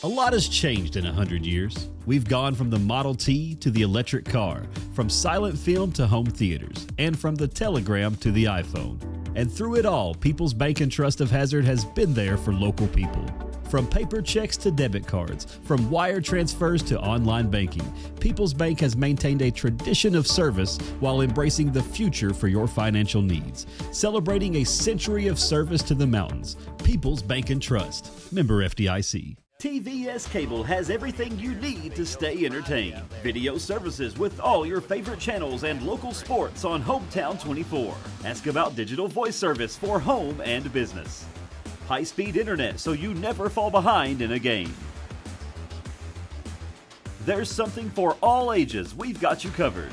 A lot has changed in 100 years. We've gone from the Model T to the electric car, from silent film to home theaters, and from the telegram to the iPhone. And through it all, People's Bank and Trust of Hazard has been there for local people. From paper checks to debit cards, from wire transfers to online banking, People's Bank has maintained a tradition of service while embracing the future for your financial needs. Celebrating a century of service to the mountains. People's Bank and Trust. Member FDIC. TVS Cable has everything you need to stay entertained. Video services with all your favorite channels and local sports on Hometown 24. Ask about digital voice service for home and business. High-speed internet so you never fall behind in a game. There's something for all ages. We've got you covered.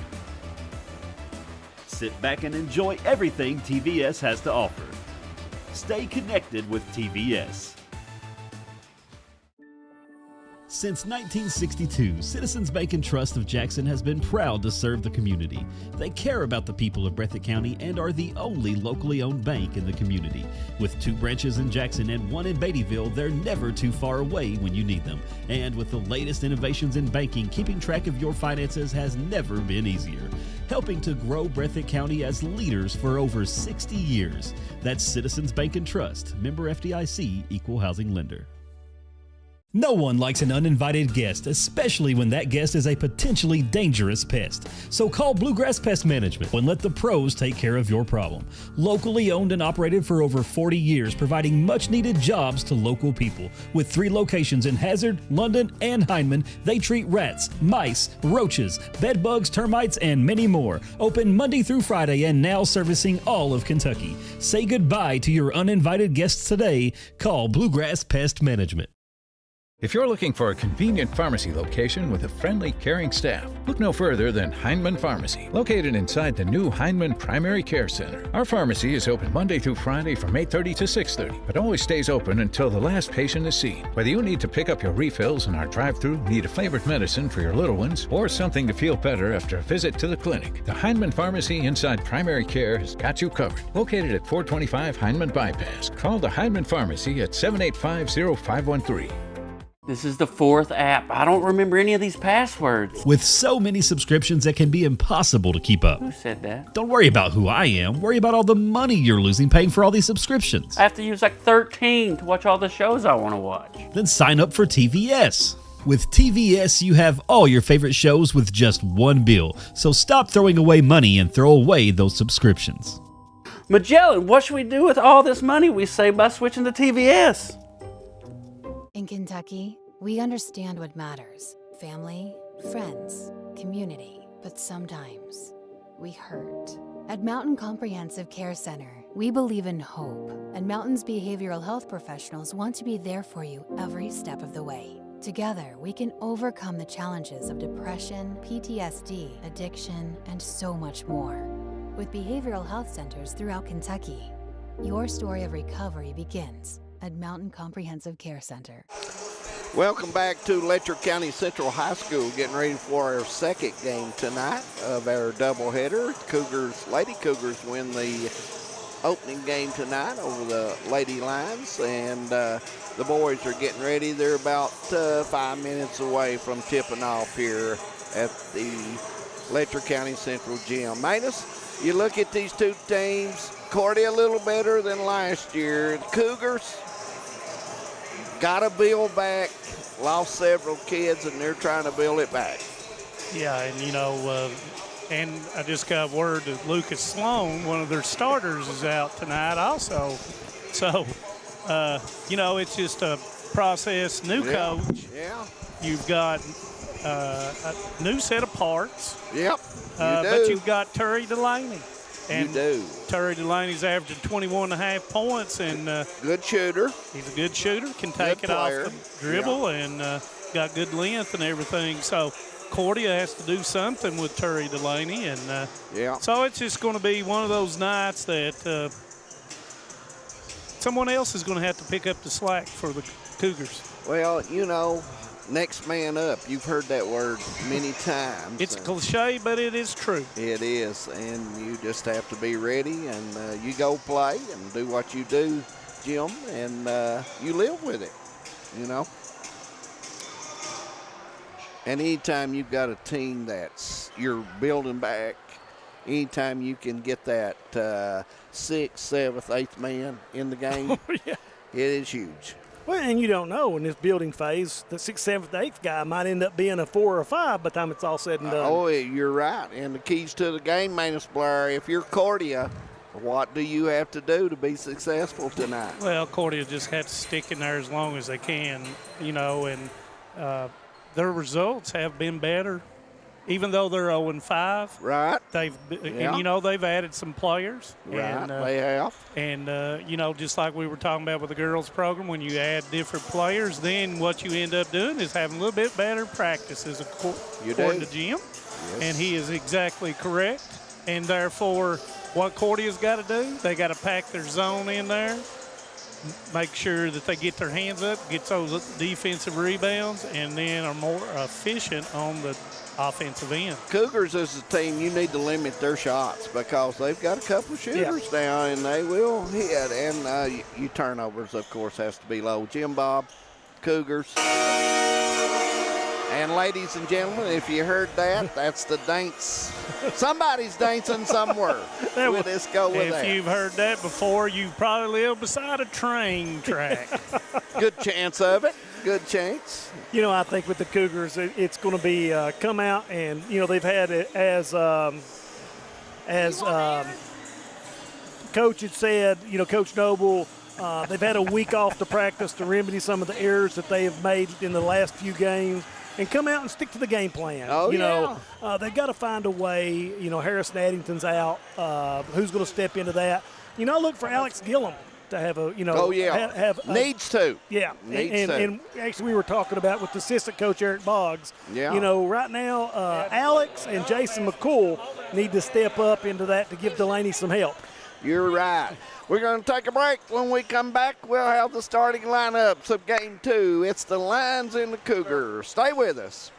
Sit back and enjoy everything TVS has to offer. Stay connected with TVS. Since 1962, Citizens Bank and Trust of Jackson has been proud to serve the community. They care about the people of Breathitt County and are the only locally owned bank in the community. With 2 branches in Jackson and 1 in Beattyville, they're never too far away when you need them. And with the latest innovations in banking, keeping track of your finances has never been easier. Helping to grow Breathitt County as leaders for over 60 years. That's Citizens Bank and Trust, member FDIC, Equal Housing Lender. No one likes an uninvited guest, especially when that guest is a potentially dangerous pest. So call Bluegrass Pest Management and let the pros take care of your problem. Locally owned and operated for over 40 years, providing much-needed jobs to local people. With 3 locations in Hazard, London, and Hindman, they treat rats, mice, roaches, bed bugs, termites, and many more. Open Monday through Friday and now servicing all of Kentucky. Say goodbye to your uninvited guests today. Call Bluegrass Pest Management. If you're looking for a convenient pharmacy location with a friendly, caring staff, look no further than Hindman Pharmacy, located inside the new Hindman Primary Care Center. Our pharmacy is open Monday through Friday from 8:30 to 6:30, but always stays open until the last patient is seen. Whether you need to pick up your refills in our drive-thru, need a flavored medicine for your little ones, or something to feel better after a visit to the clinic, the Hindman Pharmacy inside Primary Care has got you covered. Located at 425 Hindman Bypass, call the Hindman Pharmacy at 785-0513. This is the 4th app. I don't remember any of these passwords. With so many subscriptions, it can be impossible to keep up. Who said that? Don't worry about who I am. Worry about all the money you're losing paying for all these subscriptions. I have to use like 13 to watch all the shows I want to watch. Then sign up for TVS. With TVS, you have all your favorite shows with just one bill. So stop throwing away money and throw away those subscriptions. Magellan, what should we do with all this money we save by switching to TVS? In Kentucky, we understand what matters: family, friends, community. But sometimes we hurt. At Mountain Comprehensive Care Center, we believe in hope, and Mountain's behavioral health professionals want to be there for you every step of the way. Together, we can overcome the challenges of depression, PTSD, addiction, and so much more. With behavioral health centers throughout Kentucky, your story of recovery begins at Mountain Comprehensive Care Center. Welcome back to Letcher County Central High School, getting ready for our second game tonight of our doubleheader. Lady Cougars win the opening game tonight over the Lady Lions, and the boys are getting ready. They're about 5 minutes away from tipping off here at the Letcher County Central Gym. Manus, you look at these two teams, Cordia a little better than last year. The Cougars got to build back, lost several kids, and they're trying to build it back. Yeah, and and I just got word that Lucas Sloan, one of their starters, is out tonight also. So, it's just a process. New coach. Yeah. You've got a new set of parts. Yep. But you've got Terry Delaney. And you do. Terry Delaney's averaging 21.5 points, and good shooter. He's a good shooter. Can take it off the dribble, and got good length and everything. So Cordia has to do something with Terry Delaney, and so it's just going to be one of those nights that someone else is going to have to pick up the slack for the Cougars. Well, next man up. You've heard that word many times. It's cliche, but it is true. It is, and you just have to be ready, and you go play and do what you do, Jim, and you live with it, And anytime you've got a team that's you're building back, anytime you can get that 6th, 7th, 8th man in the game, it is huge. Well, and you don't know in this building phase, the 6th, 7th, 8th guy might end up being a 4 or 5 by the time it's all said and done. You're right. And the keys to the game, Manus Blair, if you're Cordia, what do you have to do to be successful tonight? Well, Cordia just have to stick in there as long as they can, and their results have been better. Even though they're 0-5, right? They've added some players, right? And, they have, and just like we were talking about with the girls program, when you add different players, then what you end up doing is having a little bit better practices, according to Jim, and he is exactly correct. And therefore, what Cordia's got to do, they got to pack their zone in there, make sure that they get their hands up, get those defensive rebounds, and then are more efficient on the offensive end. Cougars as a team, you need to limit their shots because they've got a couple of shooters now, and they will hit. And you turnovers, of course, has to be low. Jim Bob, Cougars. And ladies and gentlemen, if you heard that, that's the dance. Somebody's dancing somewhere. We'll just go with that. If you've heard that before, you've probably lived beside a train track. Good chance of it. Good chance. I think with the Cougars, it's going to be come out and, they've had it as Coach had said, Coach Noble, they've had a week off to practice to remedy some of the errors that they have made in the last few games and come out and stick to the game plan. They've got to find a way. Harrison Addington's out. Who's going to step into that? I look for Alex Gillum to have a, needs to. Yeah. And actually we were talking about with the assistant coach, Eric Boggs. Yeah. Right now, Alex and Jason McCool need to step up into that to give Delaney some help. You're right. We're going to take a break. When we come back, we'll have the starting lineups of Game 2. It's the Lions and the Cougars. Stay with us.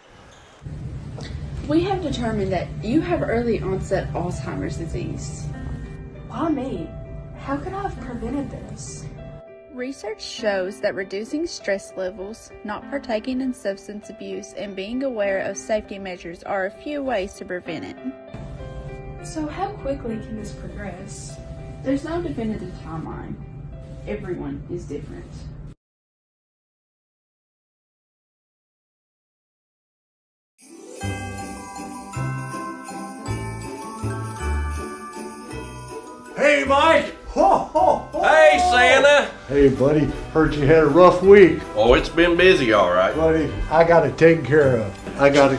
We have determined that you have early onset Alzheimer's disease. Why me? How could I have prevented this? Research shows that reducing stress levels, not partaking in substance abuse, and being aware of safety measures are a few ways to prevent it. So how quickly can this progress? There's no definitive timeline. Everyone is different. Hey, Mike! Ho, ho, ho. Hey, Santa! Hey, buddy. Heard you had a rough week. Oh, it's been busy, all right. Buddy, I got it taken care of. I got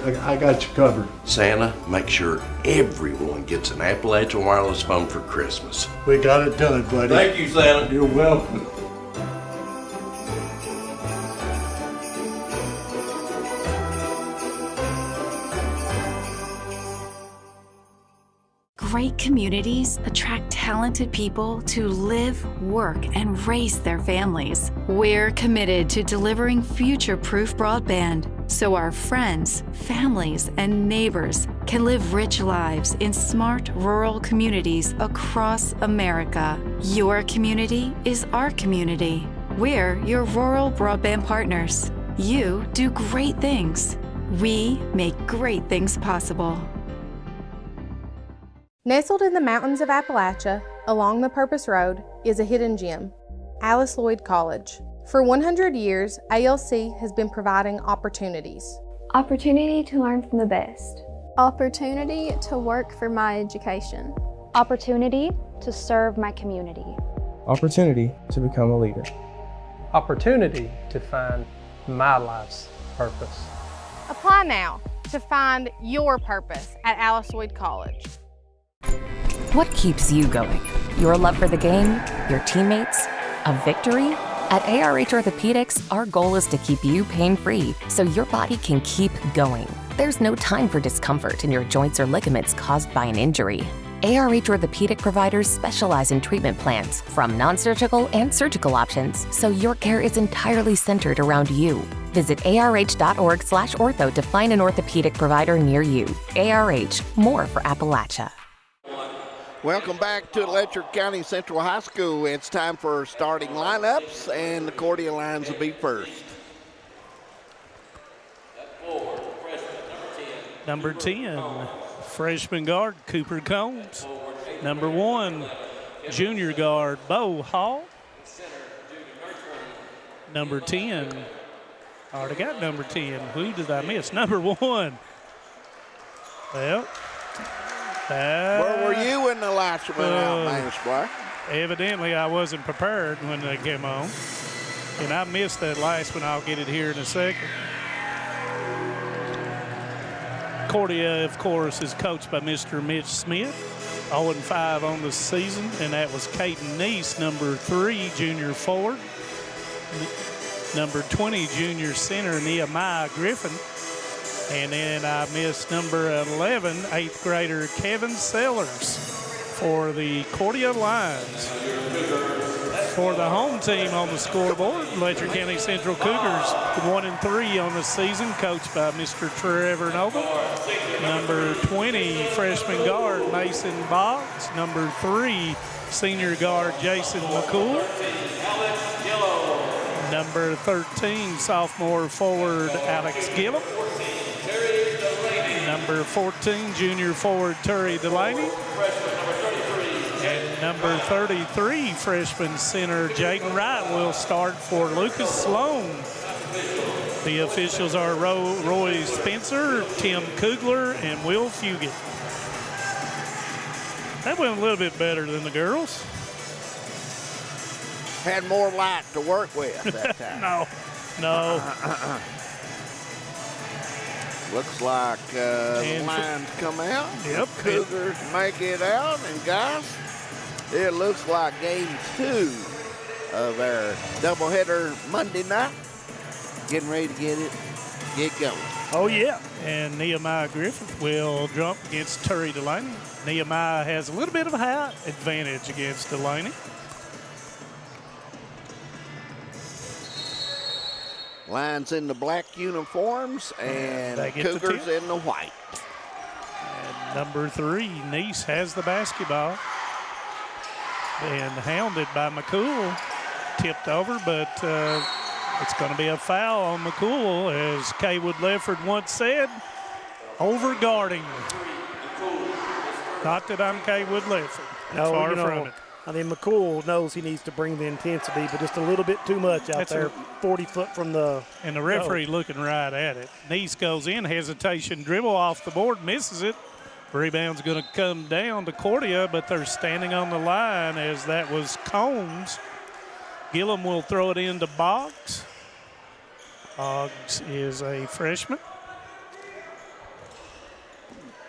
you covered. Santa, make sure everyone gets an Appalachian wireless phone for Christmas. We got it done, buddy. Thank you, Santa. You're welcome. Great communities attract talented people to live, work, and raise their families. We're committed to delivering future-proof broadband so our friends, families, and neighbors can live rich lives in smart rural communities across America. Your community is our community. We're your rural broadband partners. You do great things. We make great things possible. Nestled in the mountains of Appalachia, along the Purpose Road, is a hidden gem, Lloyd College. For 100 years, ALC has been providing opportunities. Opportunity to learn from the best. Opportunity to work for my education. Opportunity to serve my community. Opportunity to become a leader. Opportunity to find my life's purpose. Apply now to find your purpose at Lloyd College. What keeps you going? Your love for the game? Your teammates? A victory? At ARH Orthopedics, our goal is to keep you pain-free so your body can keep going. There's no time for discomfort in your joints or ligaments caused by an injury. ARH Orthopedic providers specialize in treatment plans, from non-surgical and surgical options, so your care is entirely centered around you. Visit arh.org/ortho to find an orthopedic provider near you. ARH, more for Appalachia. Welcome back to Letcher County Central High School. It's time for starting lineups, and the Cordia lines will be first. Number 10, freshman guard Cooper Combs. Number 1, junior guard Bo Hall. Number 10, I already got number 10. Who did I miss? Number 1. Well, where were you when the lights went out, man, Squire? Evidently, I wasn't prepared when they came on. And I missed that last one. I'll get it here in a second. Cordia, of course, is coached by Mr. Mitch Smith. 0-5 on the season, and that was Caden Neese, number 3, junior forward. Number 20, junior center, Nehemiah Griffin. And then I missed number 11, 8th grader Kevin Sellers for the Cordia Lions. For the home team on the scoreboard, Letcher County Central Cougars 1-3 on the season, coached by Mr. Trevor Noble. Number 20, freshman guard Mason Boggs. Number 3, senior guard Jason McCool. Number 13, sophomore forward Alex Gillum. Number 14, junior forward Terry Delaney. And number 33, freshman center Jaden Wright will start for Lucas Sloan. The officials are Roy Spencer, Tim Kugler, and Will Fugit. That went a little bit better than the girls. Had more light to work with that time. No. Looks like the lines come out. Yep. Cougars make it out. And guys, it looks like game 2 of our doubleheader Monday night. Getting ready to get going. Oh, yeah. And Nehemiah Griffith will jump against Terry Delaney. Nehemiah has a little bit of a height advantage against Delaney. Lions in the black uniforms and Cougars in the white. And number 3, Neese has the basketball. And hounded by McCool. tipped over, but it's going to be a foul on McCool, as Kaywood Lefford once said, over-guarding. Not that I'm Kaywood Lefford. Far from it. I mean, McCool knows he needs to bring the intensity, but just a little bit too much out there, 40 foot from the. And the referee looking right at it. Neese goes in, hesitation, dribble off the board, misses it. Rebound's going to come down to Cordia, but they're standing on the line as that was Combs. Gillum will throw it into Boggs. Boggs is a freshman.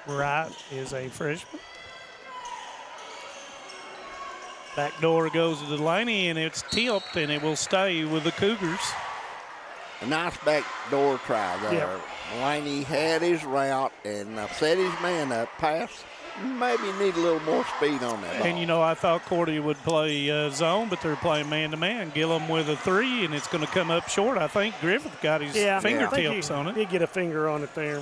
Wright is a freshman. Back door goes to Delaney, and it's tipped, and it will stay with the Cougars. A nice back door try there. Yeah. Delaney had his route and set his man up. Pass, maybe need a little more speed on that ball. And, I thought Cordia would play zone, but they're playing man-to-man. Gillum with a three, and it's going to come up short. I think Griffith got his fingertips on it. He did get a finger on it there.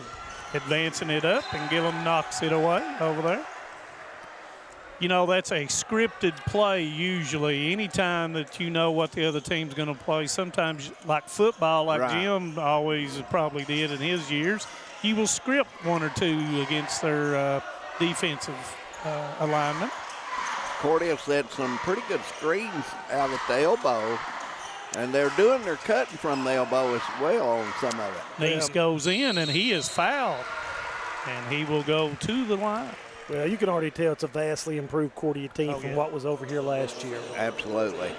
Advancing it up, and Gillum knocks it away over there. That's a scripted play usually. Anytime that you know what the other team's going to play, sometimes like football, like Jim always probably did in his years, you will script one or two against their defensive alignment. Cordia set some pretty good screens out at the elbow, and they're doing their cutting from the elbow as well on some of it. Neese goes in, and he is fouled, and he will go to the line. Well, you can already tell it's a vastly improved Cordia team from what was over here last year. Absolutely.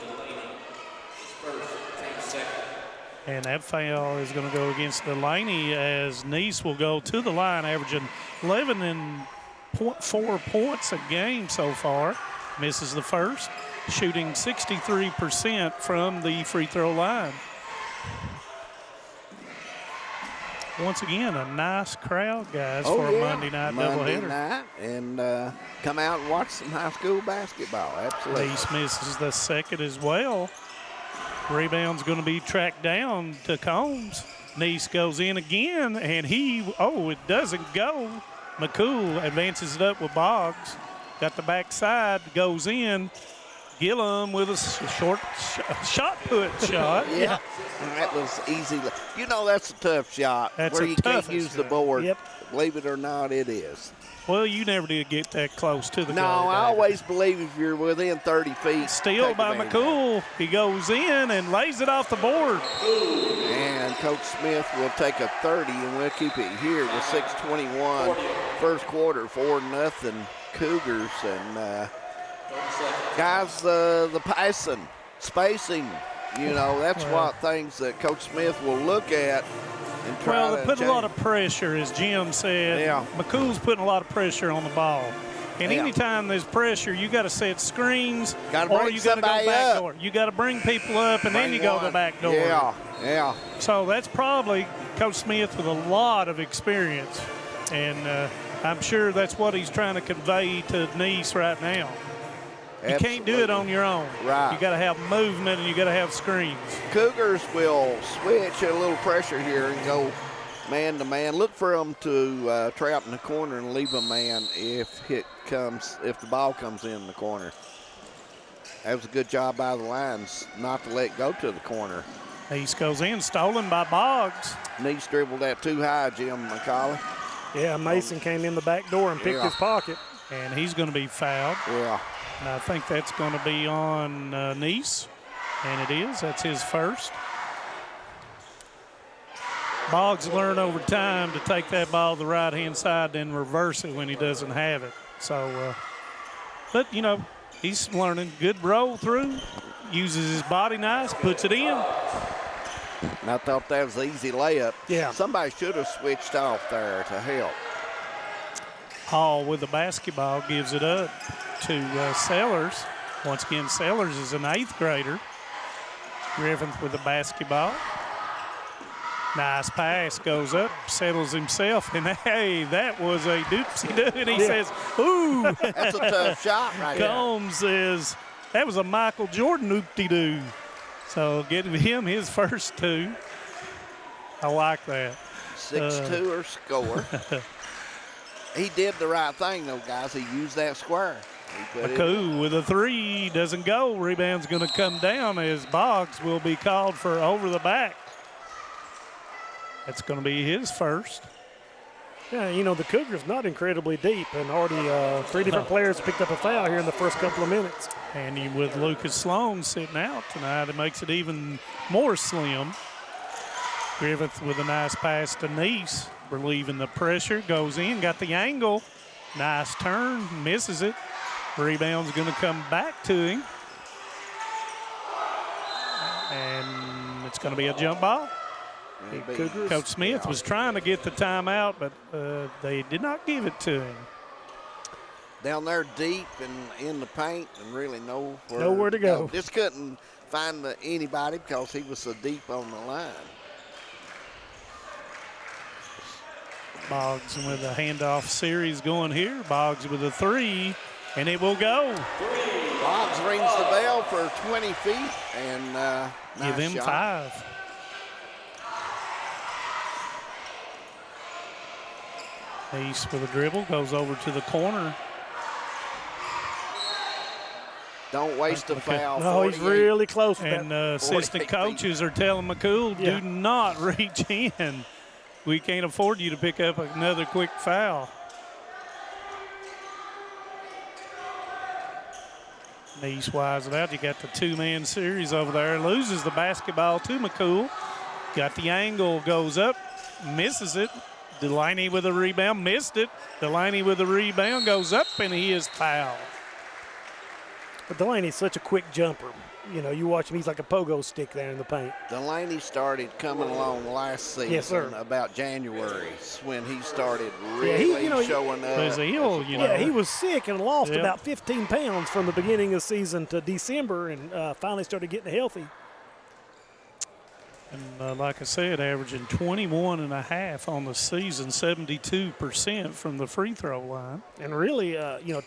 And that foul is going to go against Delaney, as Neese will go to the line, averaging 11.4 points a game so far. Misses the first, shooting 63% from the free throw line. Once again, a nice crowd, guys, for a Monday night doubleheader. Night, and come out and watch some high school basketball. Absolutely. Neese misses the second as well. Rebound's going to be tracked down to Combs. Neese goes in again, and it doesn't go. McCool advances it up with Boggs. Got the backside, goes in. Gillum with a short shot put shot. Yeah, that was easy. That's a tough shot. That's where you can't use the board. Yep. Believe it or not, it is. Well, you never did get that close to the goal. No, I always believe if you're within 30 feet. Steal by McCool. He goes in and lays it off the board. And Coach Smith will take a 30, and we'll keep it here with 6:21 first quarter, 4-0 Cougars. And guys, the passing, spacing, that's what things that Coach Smith will look at and try to put change. A lot of pressure, as Jim said. Yeah. McCool's putting a lot of pressure on the ball. And anytime there's pressure, you got to set screens, or you got to go back door. You got to bring people up, and then you go to the back door. Yeah. So that's probably Coach Smith with a lot of experience, and I'm sure that's what he's trying to convey to Neese right now. You can't do it on your own. Right. You got to have movement, and you got to have screens. Cougars will switch a little pressure here and go man to man. Look for them to trap in the corner and leave a man if the ball comes in the corner. That was a good job by the Lions not to let it go to the corner. Neese goes in, stolen by Boggs. Neese dribbled that too high, Jim McCauley. Yeah, Mason came in the back door and picked his pocket. And he's going to be fouled. Yeah. And I think that's going to be on Neese. And it is. That's his first. Boggs learned over time to take that ball to the right-hand side, then reverse it when he doesn't have it. So, but, he's learning. Good roll through. Uses his body nice, puts it in. And I thought that was an easy layup. Yeah. Somebody should have switched off there to help. Hall with the basketball gives it up to Sellers. Once again, Sellers is an 8th grader. Griffin with the basketball. Nice pass, goes up, settles himself, and hey, that was a doopsie-doo, and he says, ooh. That's a tough shot right there. Combs says, that was a Michael Jordan oop-de-doo. So getting him his first two. I like that. 6-2 or score. He did the right thing, though, guys. He used that square. McCool with a 3, doesn't go. Rebound's going to come down as Boggs will be called for over the back. That's going to be his first. Yeah, you know, the Cougars not incredibly deep, and already 3 different players picked up a foul here in the first couple of minutes. And with Lucas Sloan sitting out tonight, it makes it even more slim. Griffith with a nice pass to Neese, relieving the pressure, goes in, got the angle. Nice turn, misses it. Rebound's going to come back to him. And it's going to be a jump ball. Coach Smith was trying to get the timeout, but they did not give it to him. Down there deep and in the paint and really nowhere to go. Just couldn't find anybody because he was so deep on the line. Boggs with a handoff series going here. Boggs with a 3, and it will go. Boggs rings the bell for 20 feet and give him shot. 5. East with a dribble, goes over to the corner. Don't waste a foul. No, he's really close. And assistant coaches are telling McCool, do not reach in. We can't afford you to pick up another quick foul. Neese wise it out. You got the 2-man series over there. Loses the basketball to McCool. Got the angle, goes up, misses it. Delaney with a rebound, missed it. Delaney with a rebound, goes up, and he is fouled. But Delaney's such a quick jumper. You know, you watch him, he's like a pogo stick there in the paint. Delaney started coming along last season, about January, when he started really showing up. He was sick and lost about 15 pounds from the beginning of the season to December, and finally started getting healthy. And like I said, averaging 21.5 on the season, 72% from the free throw line. And really,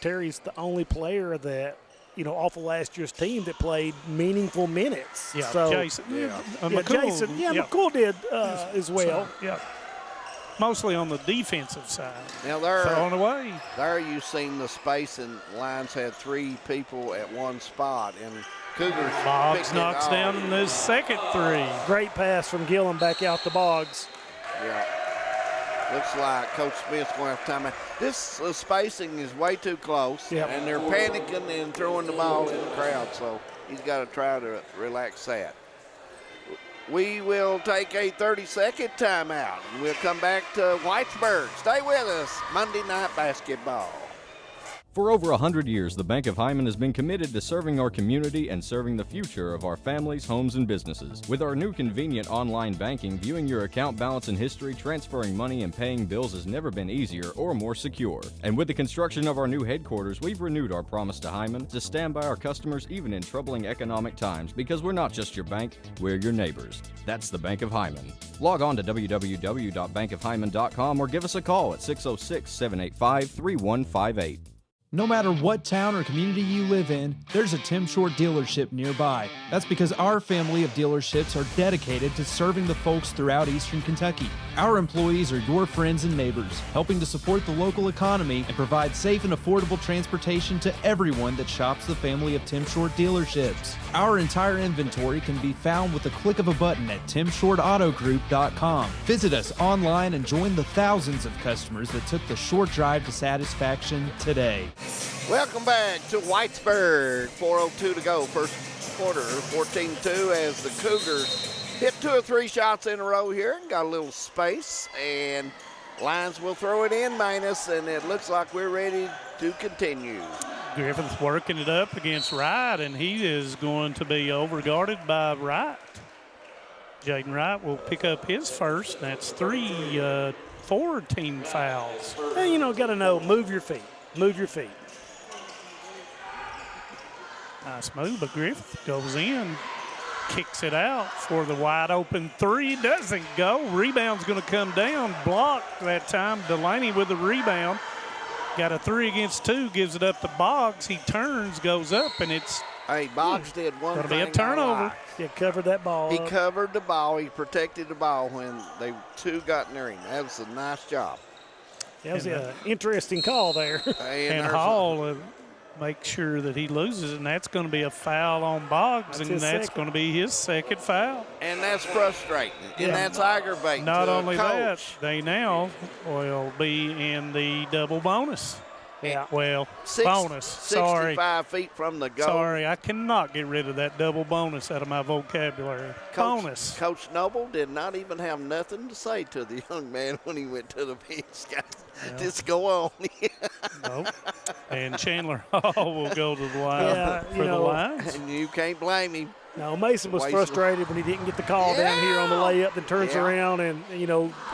Terry's the only player that, off of last year's team that played meaningful minutes. Yeah, so, Jason. Jason. McCool did as well. So, mostly on the defensive side. Now thrown away. There you've seen the spacing lines had 3 people at one spot, and Cougars. Boggs knocks down in his second 3. Great pass from Gillum back out to Boggs. Yeah. Looks like Coach Smith's going to have time. This spacing is way too close, and they're panicking and throwing the ball in the crowd, so he's got to try to relax that. We will take a 30-second timeout, and we'll come back to Whitesburg. Stay with us. Monday Night Basketball. For over 100 years, the Bank of Hindman has been committed to serving our community and serving the future of our families, homes, and businesses. With our new convenient online banking, viewing your account balance and history, transferring money, and paying bills has never been easier or more secure. And with the construction of our new headquarters, we've renewed our promise to Hindman to stand by our customers even in troubling economic times, because we're not just your bank, we're your neighbors. That's the Bank of Hindman. Log on to www.bankofhindman.com or give us a call at 606-785-3158. No matter what town or community you live in, there's a Tim Short dealership nearby. That's because our family of dealerships are dedicated to serving the folks throughout Eastern Kentucky. Our employees are your friends and neighbors, helping to support the local economy and provide safe and affordable transportation to everyone that shops the family of Tim Short dealerships. Our entire inventory can be found with the click of a button at timshortautogroup.com. Visit us online and join the thousands of customers that took the short drive to satisfaction today. Welcome back to Whitesburg. 4:02 to go. First quarter, 14-2 as the Cougars hit 2 or 3 shots in a row here and got a little space. And Lions will throw it in minus, and it looks like we're ready to continue. Griffith's working it up against Wright, and he is going to be overguarded by Wright. Jaden Wright will pick up his first. That's 4 team fouls. Hey, got to know, move your feet. Move your feet. Nice move, but Griffith goes in, kicks it out for the wide open 3. Doesn't go. Rebound's going to come down. Blocked that time. Delaney with the rebound. Got a 3 against 2. Gives it up to Boggs. He turns, goes up, and it's. Hey, Boggs did one thing. It'll be a turnover. He covered that ball. He covered the ball. He protected the ball when they 2 got near him. That was a nice job. That was an interesting call there. And Hall make sure that he loses, and that's going to be a foul on Boggs, and that's going to be his second foul. And that's frustrating, and that's aggravating. Not to only a coach. that, they now will be in the double bonus. Yeah. Well, bonus. 65 feet from the goal. Sorry, I cannot get rid of that double bonus out of my vocabulary. Bonus. Coach Noble did not even have nothing to say to the young man when he went to the bench. Just go on. Nope. And Chandler Hall will go to the line for the Lions. And you can't blame him. No, Mason was frustrated when he didn't get the call down here on the layup, then turns around and,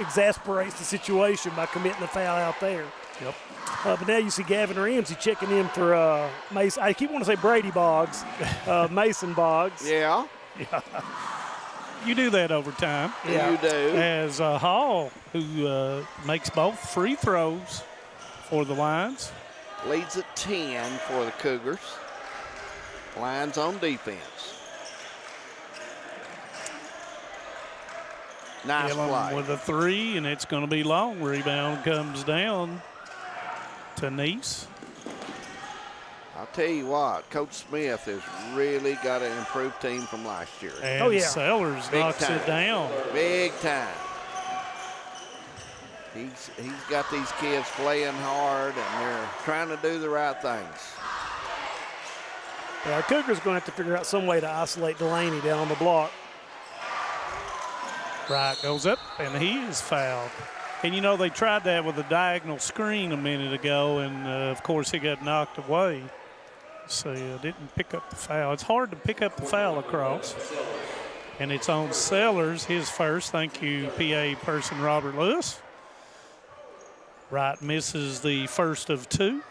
exasperates the situation by committing the foul out there. Yep. But now you see Gavin Ramsey checking in for Mason. I keep wanting to say Brady Boggs, Mason Boggs. Yeah. You do that over time. Yeah. You do. As Hall, who makes both free throws for the Lions. Leads at 10 for the Cougars. Lions on defense. Nice play. With a three, and it's going to be long. Rebound comes down to Nice. I'll tell you what, Coach Smith has really got an improved team from last year. And Sellers knocks it down. Big time. He's got these kids playing hard, and they're trying to do the right things. Yeah, Cougars going to have to figure out some way to isolate Delaney down on the block. Wright goes up, and he is fouled. And, they tried that with a diagonal screen a minute ago, and, of course, he got knocked away. So didn't pick up the foul. It's hard to pick up the foul across. And it's on Sellers, his first. Thank you, PA person Robert Lewis. Wright misses the first of two.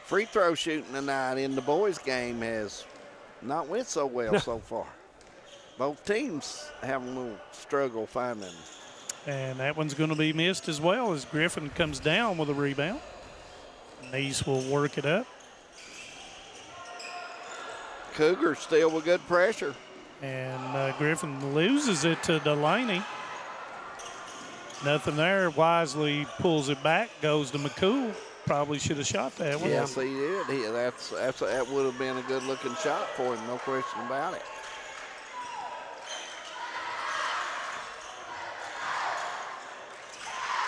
Free throw shooting tonight in the boys' game has not went so well so far. Both teams have a little struggle finding. And that one's going to be missed as well as Griffin comes down with a rebound. Nice will work it up. Cougars still with good pressure. And Griffin loses it to Delaney. Nothing there. Wisely pulls it back, goes to McCool. Probably should have shot that one. Yes, he did. That would have been a good-looking shot for him, no question about it.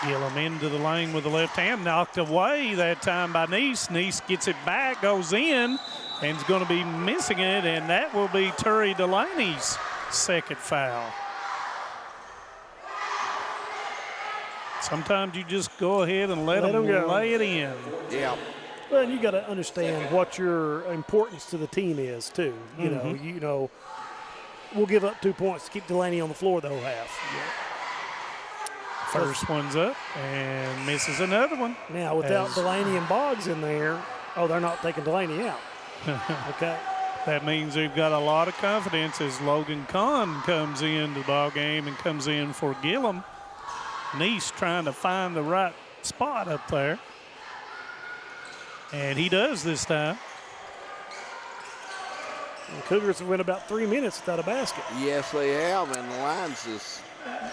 Gillum into the lane with the left hand, knocked away that time by Nice. Nice gets it back, goes in, and is going to be missing it, and that will be Turi Delaney's second foul. Sometimes you just go ahead and let them lay it in. Yeah. Well, you got to understand what your importance to the team is too. You know, we'll give up 2 points to keep Delaney on the floor the whole half. Yeah. First one's up and misses another one. Now, without Delaney and Boggs in there, they're not taking Delaney out. Okay. That means they've got a lot of confidence as Logan Kahn comes into the ball game and comes in for Gillum. Nice trying to find the right spot up there. And he does this time. The Cougars have went about 3 minutes without a basket. Yes, they have, and the Lions just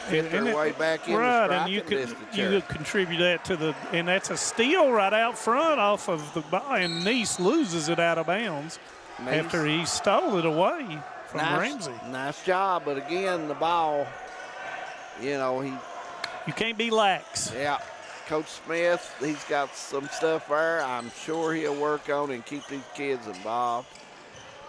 hit their way back in the and you could contribute that to and that's a steal right out front off of the ball, and Nice loses it out of bounds after he stole it away from Ramsey. Nice job, but again, the ball, you can't be lax. Yeah. Coach Smith, he's got some stuff there. I'm sure he'll work on it and keep these kids involved.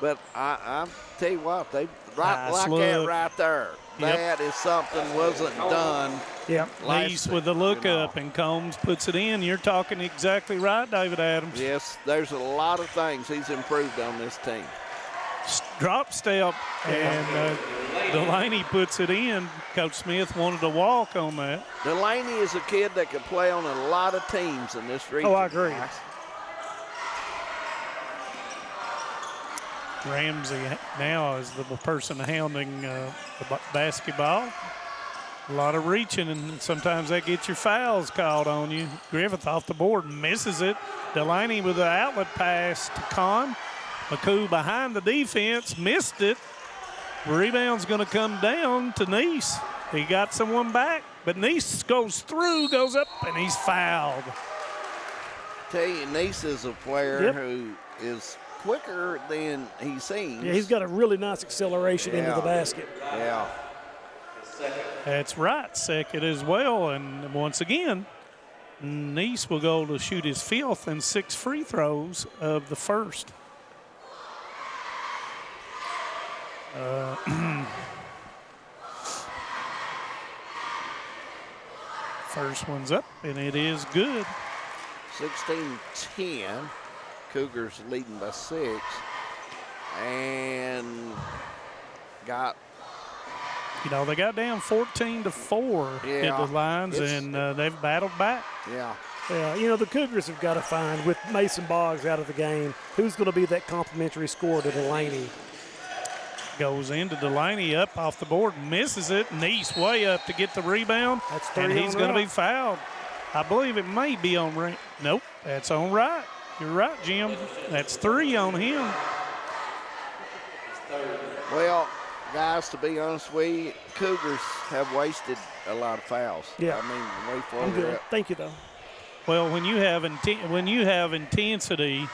But I tell you what, they that right there. Yep. That is something wasn't done. Yep. Nice with the look up, and Combs puts it in. You're talking exactly right, David Adams. Yes, there's a lot of things he's improved on this team. Drop step, and Delaney puts it in. Coach Smith wanted to walk on that. Delaney is a kid that could play on a lot of teams in this region. Oh, I agree. Ramsey now is the person hounding the basketball. A lot of reaching, and sometimes that gets your fouls called on you. Griffith off the board, misses it. Delaney with the outlet pass to Kahn. McCool behind the defense, missed it. Rebound's going to come down to Nice. He got someone back, but Nice goes through, goes up, and he's fouled. tell you, Nice is a player who is quicker than he seems. Yeah, he's got a really nice acceleration into the basket. Yeah. That's right, second as well. And once again, Nice will go to shoot his 5th and 6 free throws of the first. First one's up, and it is good. 16-10. Cougars leading by 6. And got... You know, they got down 14-4 at the lines, and they've battled back. Yeah. Yeah, you know, the Cougars have got to find, with Mason Boggs out of the game, who's going to be that complimentary scorer to Delaney. Goes into Delaney, up off the board, misses it. Nice way up to get the rebound. That's and he's going to be fouled. I believe it may be on right. Nope, that's on right. You're right, Jim. That's 3 on him. Well, guys, to be honest with you, Cougars have wasted a lot of fouls. Yeah. I mean, way I'm further good. up. Thank you, though. Well, when you have intensity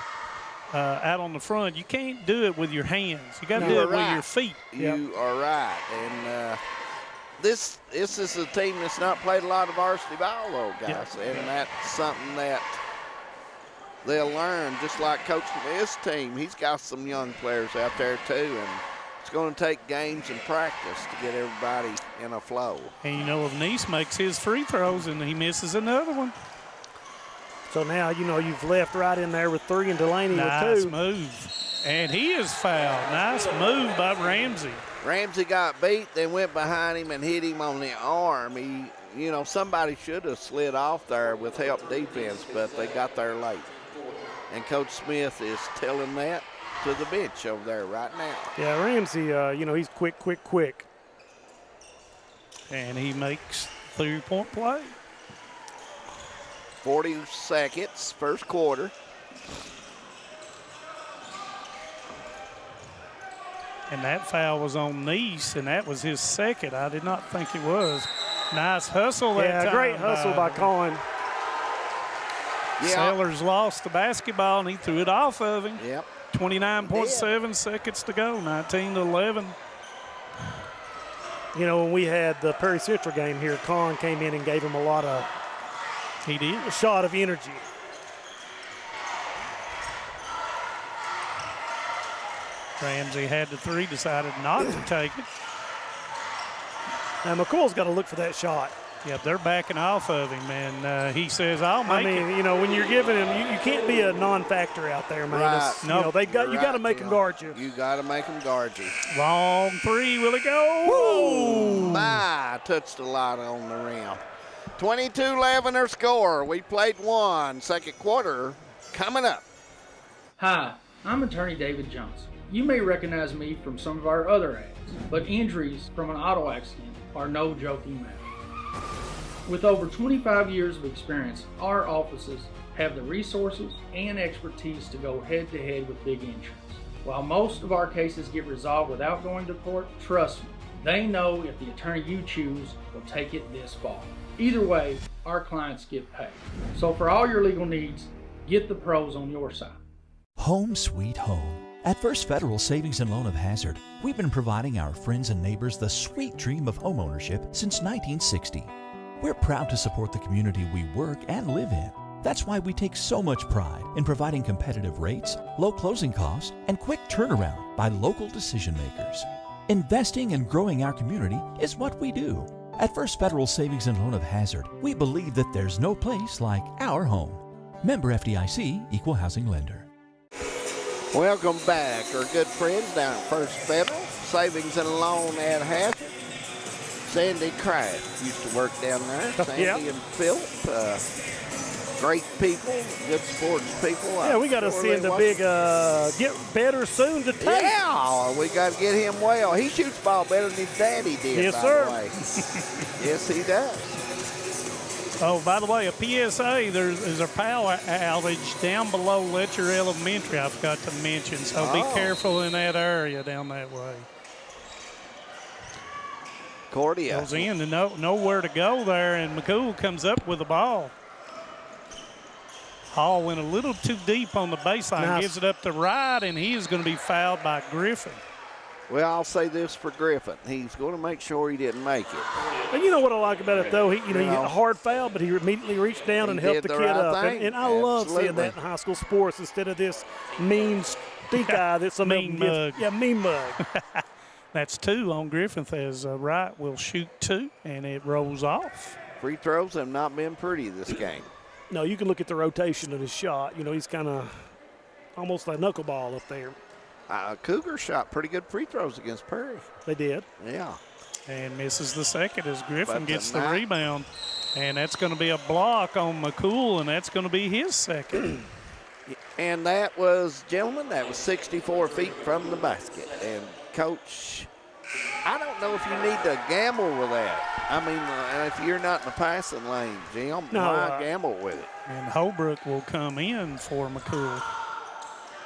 out on the front, you can't do it with your hands. You got to do it with your feet. You are right. And this is a team that's not played a lot of varsity ball, though, guys. And that's something that they'll learn, just like Coach Smith's team. He's got some young players out there, too. And it's going to take games and practice to get everybody in a flow. And, you know, if Nice makes his free throws and he misses another one. So now, you know, you've left right in there with 3 and Delaney with 2. Nice move. And he is fouled. Nice move by Ramsey. Ramsey got beat, then went behind him and hit him on the arm. You know, somebody should have slid off there with help defense, but they got there late. And Coach Smith is telling that to the bench over there right now. Yeah, Ramsey, you know, he's quick. And he makes 3-point play. 40 seconds, first quarter. And that foul was on Nice, and that was his second. I did not think it was. Nice hustle that time. Great hustle by Cohen. Sellers lost the basketball, and he threw it off of him. Yep. 29.7 seconds to go, 19-11. You know, when we had the Perry Central game here, Con came in and gave him a lot of a shot of energy. Ramsey had the 3, decided not to take it. Now, McCool's got to look for that shot. Yep, they're backing off of him, and he says, I'll make it. You know, when you're giving him, you can't be a non-factor out there, man. Right. You know, you got to make them guard you. You got to make them guard you. Long 3, will it go? Woo! My, touched a lot on the rim. 22-11 our score. We played 1. Second quarter coming up. Hi, I'm attorney David Johnson. You may recognize me from some of our other ads, but injuries from an auto accident are no joking matter. With over 25 years of experience, our offices have the resources and expertise to go head-to-head with big insurance. While most of our cases get resolved without going to court, trust me, they know if the attorney you choose will take it this far. Either way, our clients get paid. So for all your legal needs, get the pros on your side. Home sweet home. At First Federal Savings and Loan of Hazard, we've been providing our friends and neighbors the sweet dream of homeownership since 1960. We're proud to support the community we work and live in. That's why we take so much pride in providing competitive rates, low closing costs, and quick turnaround by local decision makers. Investing and growing our community is what we do. At First Federal Savings and Loan of Hazard, we believe that there's no place like our home. Member FDIC, Equal Housing Lender. Welcome back. Our good friends down at First Federal Savings and Loan at Hazard. Sandy Kraft used to work down there. Sandy and Philip, great people, good sports people. Yeah, we got to send a big get better soon to Tate. Yeah, we got to get him well. He shoots ball better than his daddy did, yes, by sir. the way. Yes, he does. Oh, by the way, a PSA, there's a power outage down below Letcher Elementary I forgot to mention, so be careful in that area down that way. Cordia. Goes in to nowhere to go there, and McCool comes up with the ball. Hall went a little too deep on the baseline, Nice. gives it up to Wright, and he is going to be fouled by Griffin. Well, I'll say this for Griffin. He's going to make sure he didn't make it. And you know what I like about it, though? He a hard foul, but he immediately reached down and helped the kid up. And I love seeing that in high school sports instead of this mean stink eye that some mean mug. Yeah, mean mug. That's 2 on Griffin as Wright will shoot 2, and it rolls off. Free throws have not been pretty this game. No, you can look at the rotation of his shot. You know, he's kind of almost like knuckleball up there. Cougars shot pretty good free throws against Perry. They did. Yeah. And misses the second as Griffin gets the rebound. And that's going to be a block on McCool, and that's going to be his second. And that was, gentlemen, that was 64 feet from the basket. And, Coach, I don't know if you need to gamble with that. I mean, if you're not in the passing lane, Jim, why gamble with it? And Holbrook will come in for McCool.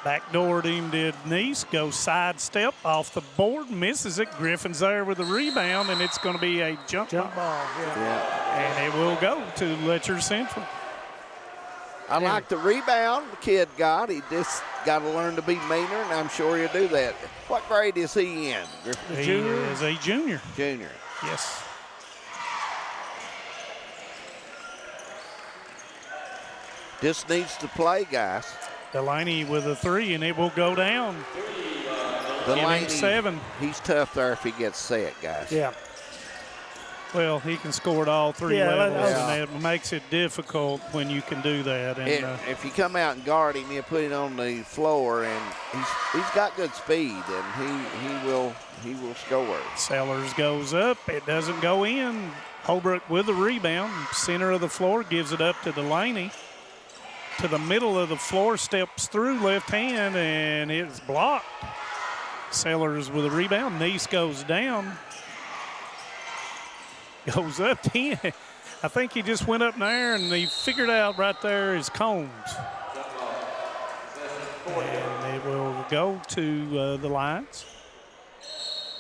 Backdoored him did Neese, goes sidestep off the board, misses it. Griffin's there with the rebound, and it's going to be a jump ball. Yeah. And it will go to Letcher Central. I like the rebound the kid got. He just got to learn to be meaner, and I'm sure he'll do that. What grade is he in? He is a junior. Junior. Yes. Just needs to play, guys. Delaney with a 3, and it will go down. Delaney, 7. He's tough there if he gets set, guys. Yeah. Well, he can score at all 3 levels, and it makes it difficult when you can do that. And if you come out and guard him, you put him on the floor, and he's got good speed, and he will score. Sellers goes up. It doesn't go in. Holbrook with the rebound. Center of the floor gives it up to Delaney. To the middle of the floor, steps through left hand, and it's blocked. Sellers with a rebound. Neese goes down. Goes up 10. I think he just went up in the air, and he figured out right there is Combs. And it will go to the Lions.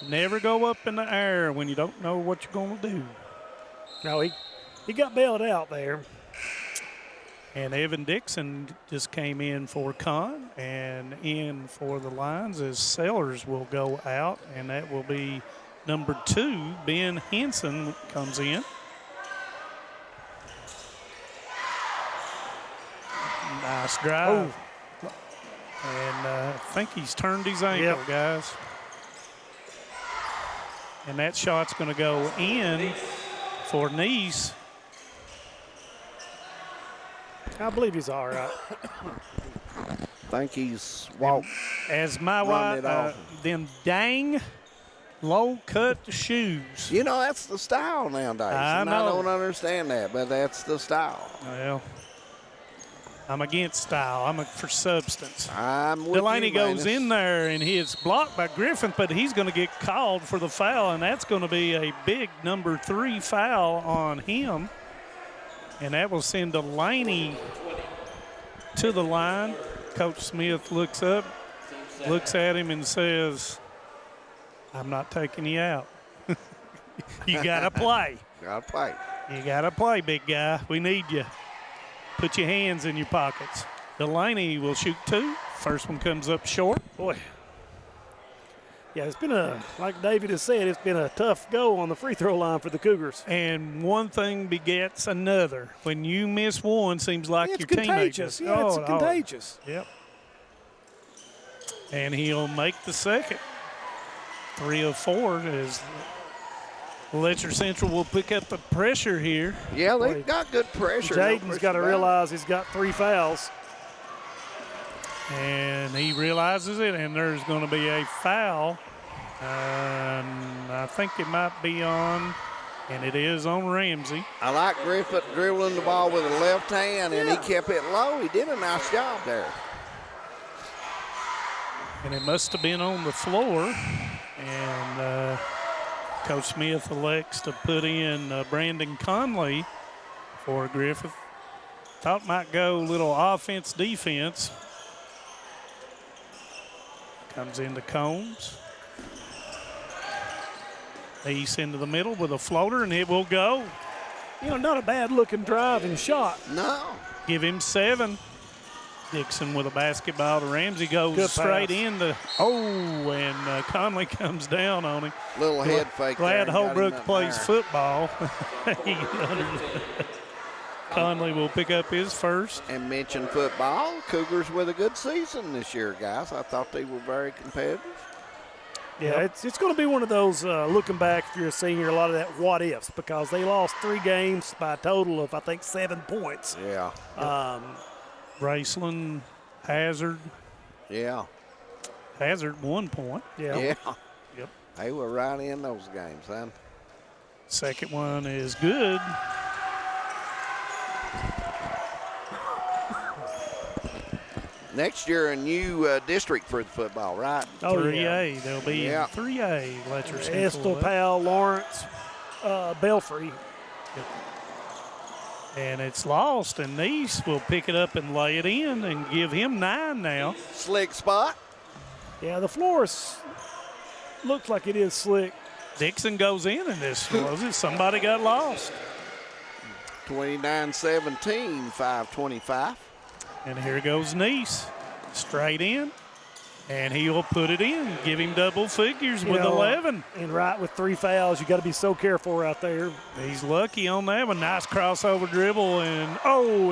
Never go up in the air when you don't know what you're going to do. No, he got bailed out there. And Evan Dixon just came in for Con, and in for the Lions as Sellers will go out, and that will be number 2, Ben Henson comes in. Nice drive. Oh. And I think he's turned his ankle, guys. And that shot's going to go in for Neese. I believe he's all right. Think he's walked. As my wife, them dang low-cut shoes. You know, that's the style nowadays. I know. I don't understand that, but that's the style. Well, I'm against style. I'm for substance. I'm with Delaney you, goes in there, and he is blocked by Griffin, but he's going to get called for the foul, and that's going to be a big number 3 foul on him. And that will send Delaney to the line. Coach Smith looks up, looks at him, and says, I'm not taking you out. You got to play. Got to play. You got to play, big guy. We need you. Put your hands in your pockets. Delaney will shoot 2. First one comes up short. Boy. Yeah, it's been like David has said, it's been a tough go on the free throw line for the Cougars. And one thing begets another. When you miss one, seems like your teammate just, it's contagious. Yep. And he'll make the second. 3 of 4 as Letcher Central will pick up the pressure here. Yeah, they've got good pressure. Jaden's got to realize he's got 3 fouls. And he realizes it, and there's going to be a foul. I think it might be on, and it is on Ramsey. I like Griffith dribbling the ball with the left hand, and he kept it low. He did a nice job there. And it must have been on the floor. And Coach Smith elects to put in Brandon Conley for Griffith. Thought might go a little offense-defense. Comes into Combs. East into the middle with a floater, and it will go. You know, not a bad-looking drive and shot. No. Give him 7. Dixon with a basketball to Ramsey, goes Good straight pass. into, and Conley comes down on him. Little head fake. Glad there, got him Holbrook up plays there. football. Conley will pick up his first. And mention football, Cougars with a good season this year, guys. I thought they were very competitive. Yeah, it's going to be one of those, looking back, if you're a senior, a lot of that what ifs, because they lost 3 games by a total of, I think, 7 points. Yeah. Raceland, Hazard. Yeah. Hazard 1 point. Yeah. Yep. They were right in those games, huh? Second one is good. Next year, a new district for the football, right? 3A. They'll be in 3A. Letcher Central. Estill, Powell, Lawrence, Belfry. And it's lost, and Nice will pick it up and lay it in and give him 9 now. Slick spot. Yeah, the floor looks like it is slick. Dixon goes in this. Was it? Somebody got lost. 29-17, 5:25. And here goes Nice, straight in, and he will put it in, give him double figures with 11. And right with 3 fouls, you got to be so careful out there. He's lucky on that one. Nice crossover dribble, and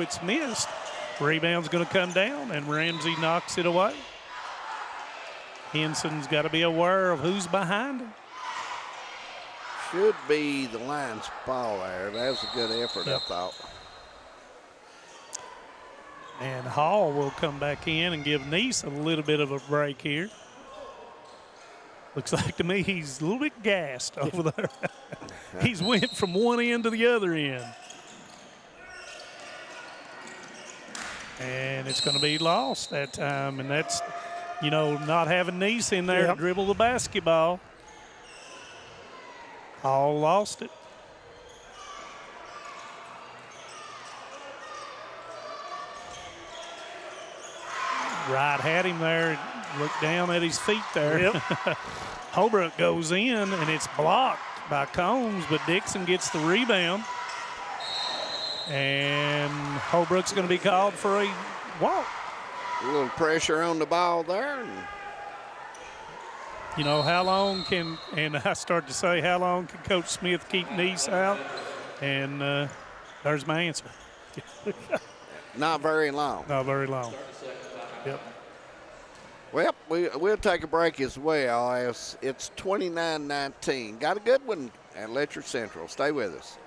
it's missed. Rebound's going to come down, and Ramsey knocks it away. Henson's got to be aware of who's behind him. Should be the Lions ball there. That was a good effort, I thought. And Hall will come back in and give Nice a little bit of a break here. Looks like to me he's a little bit gassed over there. He's went from one end to the other end. And it's going to be lost that time. And that's, not having Nice in there to dribble the basketball. Hall lost it. Wright had him there, looked down at his feet there. Yep. Holbrook goes in, and it's blocked by Combs, but Dixon gets the rebound. And Holbrook's going to be called for a walk. A little pressure on the ball there. How long can, and I start to say, how long can Coach Smith keep Nice out? And there's my answer. Not very long. Not very long. Yep. Well, we'll take a break as well. It's 29-19. Got a good one at Letcher Central. Stay with us.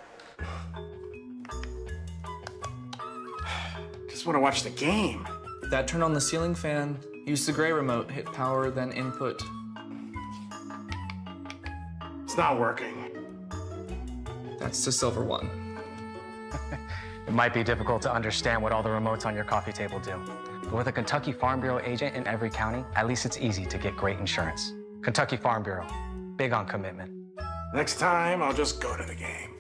Just want to watch the game. Dad turned on the ceiling fan, used the gray remote, hit power, then input. It's not working. That's the silver one. It might be difficult to understand what all the remotes on your coffee table do. But with a Kentucky Farm Bureau agent in every county, at least it's easy to get great insurance. Kentucky Farm Bureau, big on commitment. Next time, I'll just go to the game.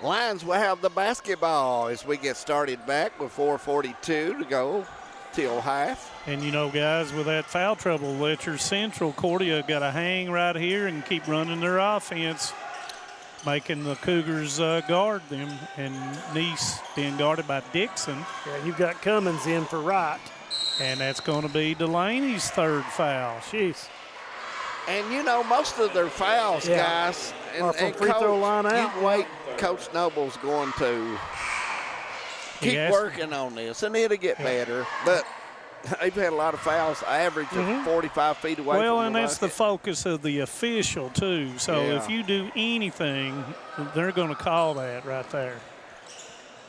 Lions will have the basketball as we get started back with 4:42 to go till half. And, guys, with that foul trouble, Letcher Central, Cordia got to hang right here and keep running their offense, making the Cougars guard them, and Nice being guarded by Dixon. Yeah, you've got Cummins in for Wright. And that's going to be Delaney's third foul. Jeez. And, most of their fouls, guys, are from free throw line out. You wait, Coach Noble's going to keep working on this, and it'll get better. But they've had a lot of fouls, average of 45 feet away from the Well, and that's the bucket. focus of the official, too. So if you do anything, they're going to call that right there.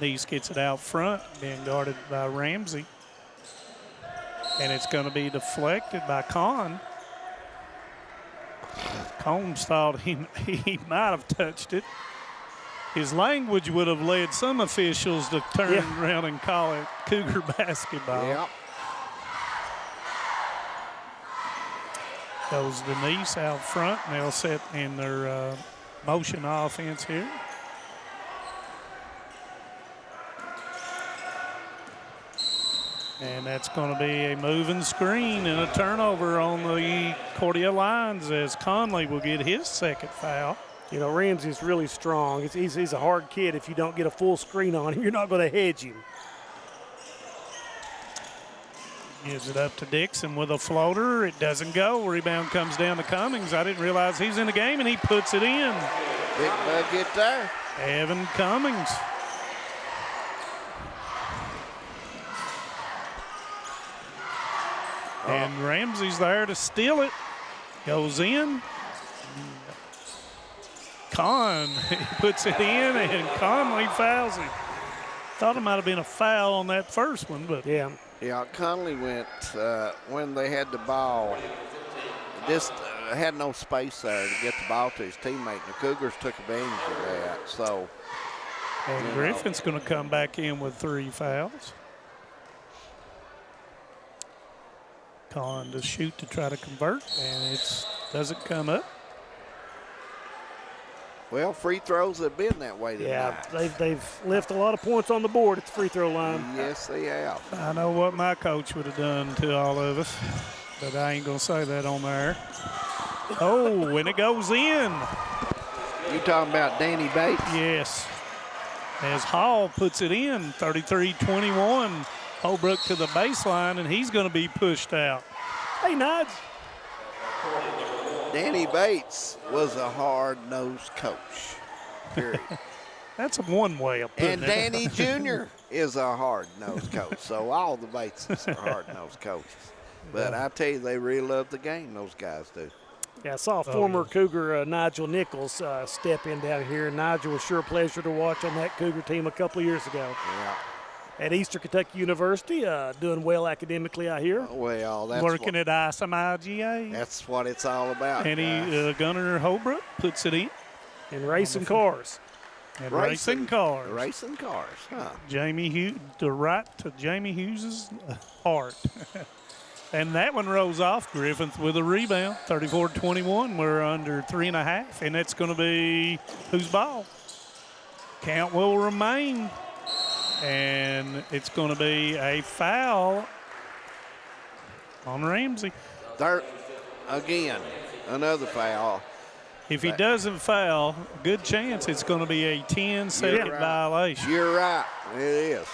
Nice gets it out front, being guarded by Ramsey. And it's going to be deflected by Kahn. Combs thought he might have touched it. His language would have led some officials to turn around and call it Cougar basketball. Yep. Goes Denise out front, and they'll set in their motion offense here. And that's going to be a moving screen and a turnover on the Cordia Lions as Conley will get his second foul. Ramsey's really strong. He's a hard kid. If you don't get a full screen on him, you're not going to hedge him. Gives it up to Dixon with a floater. It doesn't go. Rebound comes down to Cummings. I didn't realize he's in the game, and he puts it in. Big bucket there. Evan Cummings. And Ramsey's there to steal it. Goes in. Kahn puts it in, and Conley fouls him. Thought it might have been a foul on that first one, but yeah. Yeah, Conley went when they had the ball. Just had no space there to get the ball to his teammate. The Cougars took advantage of that. So, and Griffin's going to come back in with 3 fouls. Kahn to shoot to try to convert, and it doesn't come up. Well, free throws have been that way tonight. Yeah, they've left a lot of points on the board at the free throw line. Yes, they have. I know what my coach would have done to all of us, but I ain't going to say that on there. Oh, and it goes in. You talking about Danny Bates? Yes. As Hall puts it in, 33-21. Holbrook to the baseline, and he's going to be pushed out. Hey, Nods. Danny Bates was a hard-nosed coach, period. That's one way of putting it. And Danny Jr. is a hard-nosed coach, so all the Bateses are hard-nosed coaches. But I tell you, they really love the game, those guys do. Yeah, I saw former Cougar Nigel Nichols step in down here, and Nigel was sure a pleasure to watch on that Cougar team a couple of years ago. Yeah. At Eastern Kentucky University, doing well academically, I hear. Well, that's working at ISM-IGA. That's what it's all about. And Gunnar Holbrook puts it in. And racing cars. And racing cars. Racing cars, huh? Jamie Hughes, the right to Jamie Hughes' heart. And that one rolls off. Griffith with a rebound, 34-21. We're under 3.5, and it's going to be whose ball? Count will remain. And it's going to be a foul on Ramsey. There, again, another foul. If he doesn't foul, good chance it's going to be a 10-second violation. You're right. It is.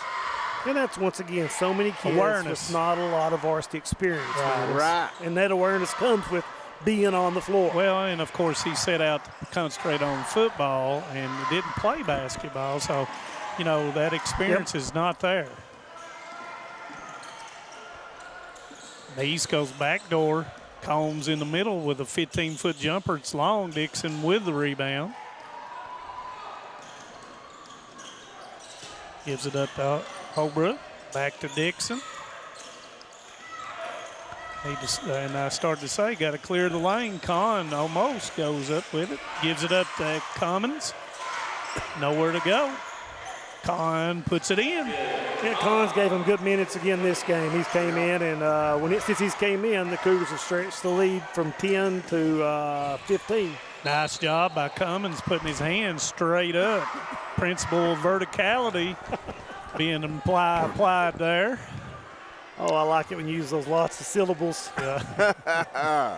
And that's, once again, so many kids with not a lot of varsity experience. Right. And that awareness comes with being on the floor. Well, and, of course, he set out to concentrate on football and didn't play basketball, so – you know, that experience is not there. The East goes backdoor. Combs in the middle with a 15-foot jumper. It's long. Dixon with the rebound. Gives it up to Holbrook. Back to Dixon. And I started to say, got to clear the lane. Kahn almost goes up with it. Gives it up to Commons. Nowhere to go. Kahn puts it in. Yeah, Collins gave him good minutes again this game. He's came in, and since he's came in, the Cougars have stretched the lead from 10 to 15. Nice job by Cummins putting his hands straight up. Principle of verticality being applied there. Oh, I like it when you use those lots of syllables. Yeah.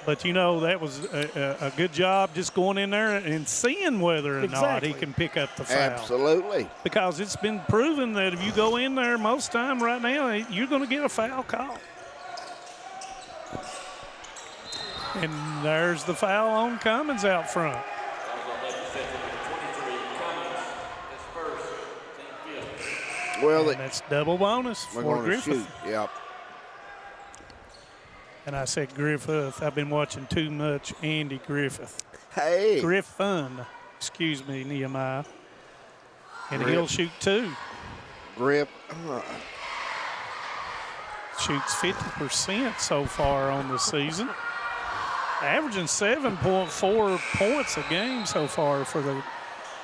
But, you know, that was a good job just going in there and seeing whether or not he can pick up the foul. Absolutely. Because it's been proven that if you go in there most time right now, you're going to get a foul call. And there's the foul on Cummins out front. Well, and that's double bonus for Griffith. Shoot. Yep. And I said Griffith. I've been watching too much Andy Griffith. Hey. Griffin. Excuse me, Nehemiah. And he'll shoot 2. Shoots 50% so far on the season. Averaging 7.4 points a game so far for the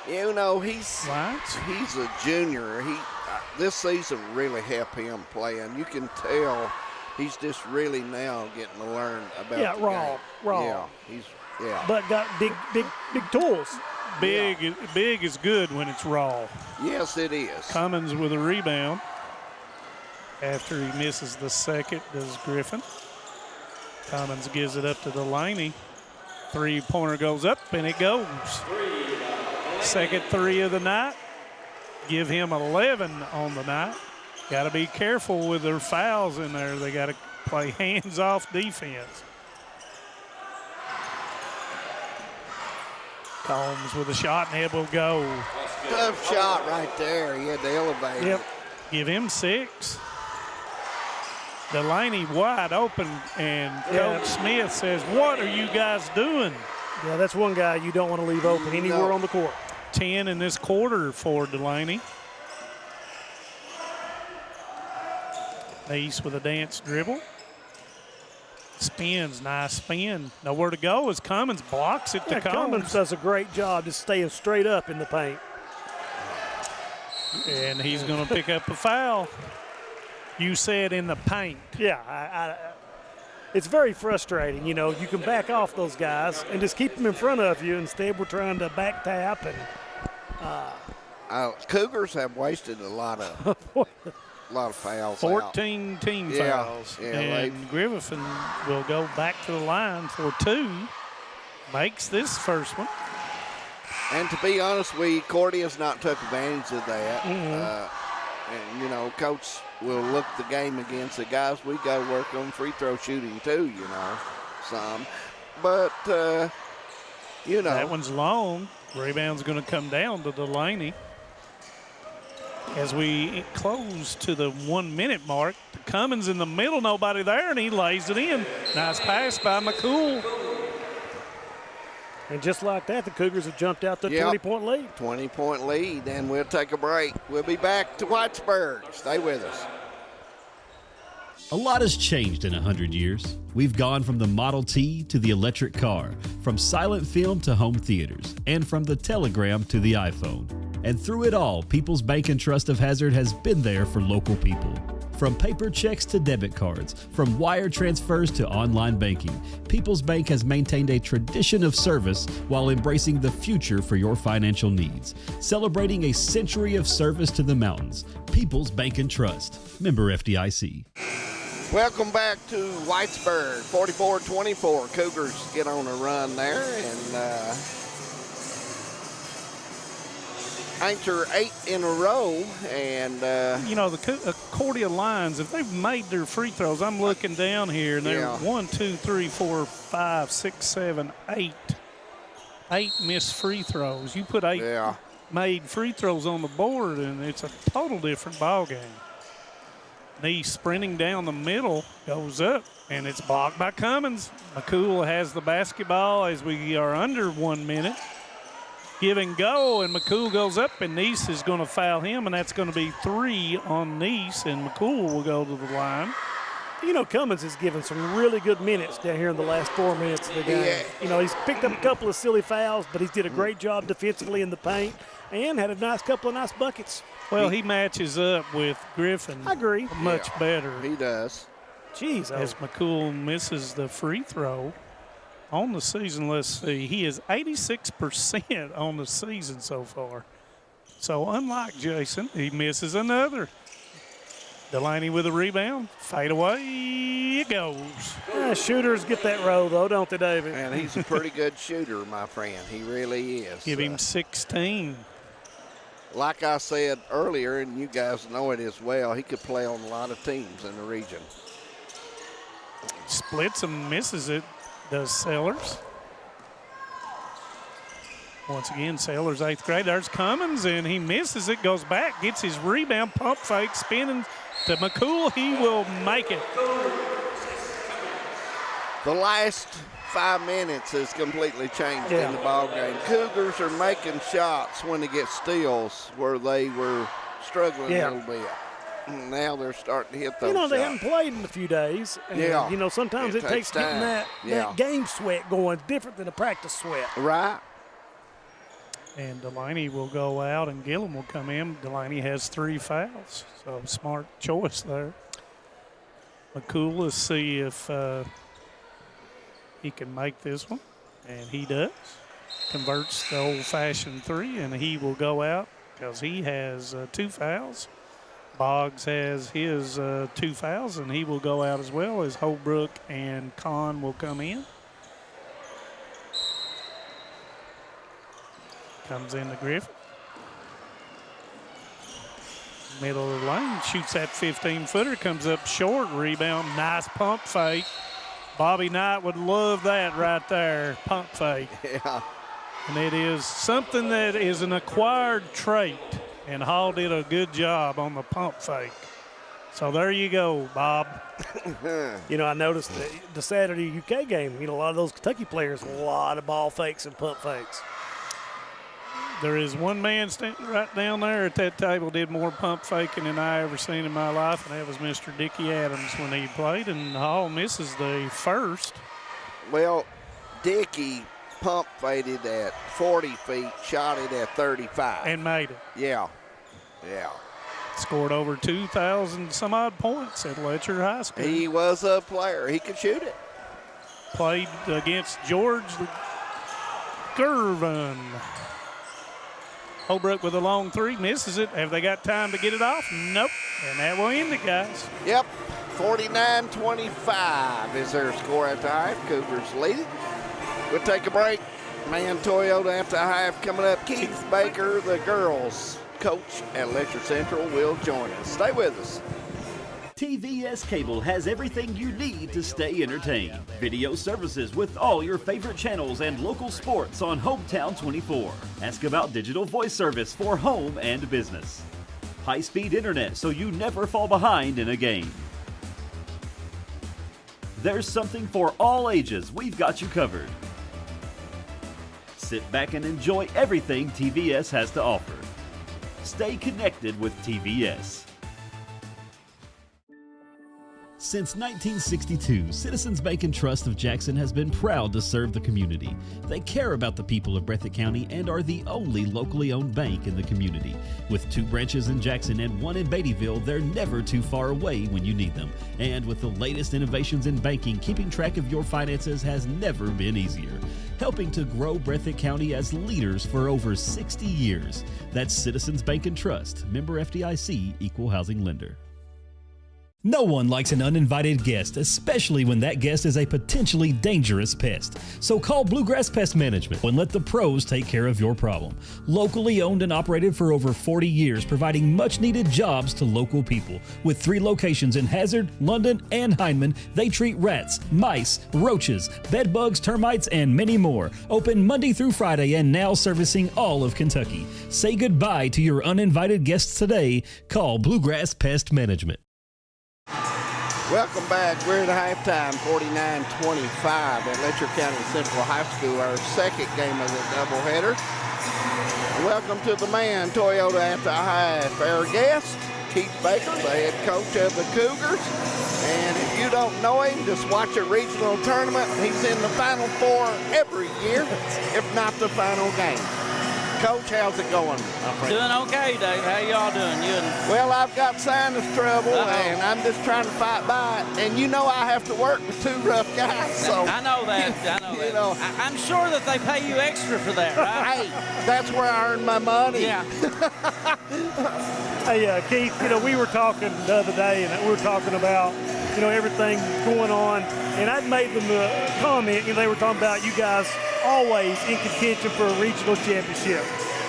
You know, he's Lions. He's a junior. This season really helped him playing. You can tell he's just really now getting to learn about the raw. Yeah, but got big tools. Big is good when it's raw. Yes, it is. Cummins with a rebound. After he misses the second, does Griffin. Cummins gives it up to Delaney. 3-pointer goes up, and it goes. Second 3 of the night. Give him 11 on the night. got to be careful with their fouls in there. They got to play hands-off defense. Combs with a shot, and it will go. Tough shot right there. He had to elevate it. Give him 6. Delaney wide open, and Coach Smith says, what are you guys doing? Yeah, that's one guy you don't want to leave open anywhere on the court. 10 in this quarter for Delaney. Nice with a dance dribble. Spins, nice spin. Nowhere to go as Cummins blocks it to Cummins does a great job just staying straight up in the paint. And he's going to pick up a foul. You said in the paint. Yeah, it's very frustrating. You know, you can back off those guys and just keep them in front of you. Instead, we're trying to back tap. And Cougars have wasted a lot of fouls. 14 team fouls. And Griffin will go back to the line for 2. Makes this first one. And to be honest, Cordia's not took advantage of that. And, you know, Coach will look the game against the guys. We got to work on free throw shooting too, you know, some. But, you know. That one's long. Rebound's going to come down to Delaney. As we close to the 1 minute mark, Cummins in the middle, nobody there, and he lays it in. Nice pass by McCool. And just like that, the Cougars have jumped out to 20-point lead. 20-point lead, and we'll take a break. We'll be back to Whitesburg. Stay with us. A lot has changed in 100 years. We've gone from the Model T to the electric car, from silent film to home theaters, and from the telegram to the iPhone. And through it all, People's Bank and Trust of Hazard has been there for local people. From paper checks to debit cards, from wire transfers to online banking, People's Bank has maintained a tradition of service while embracing the future for your financial needs. Celebrating a century of service to the mountains. People's Bank and Trust. Member FDIC. Welcome back to Whitesburg, 44-24. Cougars get on a run there, and anchor 8 in a row, and you know, the Cordia Lions, if they've made their free throws, I'm looking down here, and they're 1, 2, 3, 4, 5, 6, 7, 8 missed free throws. You put 8 made free throws on the board, and it's a total different ball game. Knee sprinting down the middle, goes up, and it's blocked by Cummins. McCool has the basketball as we are under 1 minute. Give and go, and McCool goes up, and Neese is going to foul him, and that's going to be 3 on Neese, and McCool will go to the line. You know, Cummins has given some really good minutes down here in the last 4 minutes of the game. Yeah. You know, he's picked up a couple of silly fouls, but he's did a great job defensively in the paint and had a couple of nice buckets. Well, he matches up with Griffin. I agree. Much better. He does. Jeez. As McCool misses the free throw on the season, let's see, he is 86% on the season so far. So unlike Jason, he misses another. Delaney with a rebound. Fade away it goes. Shooters get that roll, though, don't they, David? And he's a pretty good shooter, my friend. He really is. Give him 16. Like I said earlier, and you guys know it as well, he could play on a lot of teams in the region. Splits and misses it, does Sellers. Once again, Sellers 8th grade. There's Cummins, and he misses it, goes back, gets his rebound, pump fake, spinning to McCool. He will make it. The last 5 minutes has completely changed in the ball game. Cougars are making shots when they get steals where they were struggling a little bit. Now they're starting to hit those You know, they shots. haven't played in a few days. And, you know, sometimes it takes getting that game sweat going, different than a practice sweat. Right. And Delaney will go out, and Gillum will come in. Delaney has 3 fouls, so smart choice there. McCool, let's see if he can make this one, and he does. Converts the old-fashioned 3, and he will go out because he has 2 fouls. Boggs has his 2 fouls, and he will go out as well as Holbrook and Kahn will come in. Comes into Griffin. middle of the lane, shoots that 15-footer, comes up short, rebound, nice pump fake. Bobby Knight would love that right there, pump fake. Yeah. And it is something that is an acquired trait, and Hall did a good job on the pump fake. So there you go, Bob. I noticed the Saturday UK game, a lot of those Kentucky players, a lot of ball fakes and pump fakes. There is one man standing right down there at that table did more pump faking than I ever seen in my life, and that was Mr. Dickie Adams when he played, and Hall misses the first. Well, Dickie pump faded at 40 feet, shot it at 35. And made it. Yeah. Scored over 2,000 some odd points at Letcher High School. He was a player. He could shoot it. Played against George Gervin. Holbrook with a long three, misses it. Have they got time to get it off? Nope. And that will end it, guys. Yep. 49-25 is their score at the half. Cougars lead it. We'll take a break. Man Toyota after the half coming up. Keith Baker, the girls coach at Letcher Central, will join us. Stay with us. TVS Cable has everything you need to stay entertained. Video services with all your favorite channels and local sports on Hometown 24. Ask about digital voice service for home and business. High-speed internet so you never fall behind in a game. There's something for all ages. We've got you covered. Sit back and enjoy everything TVS has to offer. Stay connected with TVS. Since 1962, Citizens Bank and Trust of Jackson has been proud to serve the community. They care about the people of Breathitt County and are the only locally owned bank in the community. With 2 branches in Jackson and 1 in Beattyville, they're never too far away when you need them. And with the latest innovations in banking, keeping track of your finances has never been easier. Helping to grow Breathitt County as leaders for over 60 years. That's Citizens Bank and Trust, member FDIC, equal housing lender. No one likes an uninvited guest, especially when that guest is a potentially dangerous pest. So call Bluegrass Pest Management and let the pros take care of your problem. Locally owned and operated for over 40 years, providing much-needed jobs to local people. With 3 locations in Hazard, London, and Hindman, they treat rats, mice, roaches, bed bugs, termites, and many more. Open Monday through Friday and now servicing all of Kentucky. Say goodbye to your uninvited guests today. Call Bluegrass Pest Management. Welcome back. We're at halftime, 49-25 at Letcher County Central High School, our second game of the doubleheader. Welcome to the Man Toyota at the half. Our guest, Keith Baker, the head coach of the Cougars. And if you don't know him, just watch a regional tournament. He's in the Final Four every year, if not the final game. Coach, how's it going, my friend? Doing okay, Dave. How y'all doing? Well, I've got sinus trouble, and I'm just trying to fight by it. And you know I have to work with 2 rough guys, so. I know that. You know. I'm sure that they pay you extra for that, right? Hey, that's where I earn my money. Yeah. Hey, Keith, we were talking the other day, and we were talking about, everything going on. And I'd made them a comment, they were talking about you guys always in contention for a regional championship.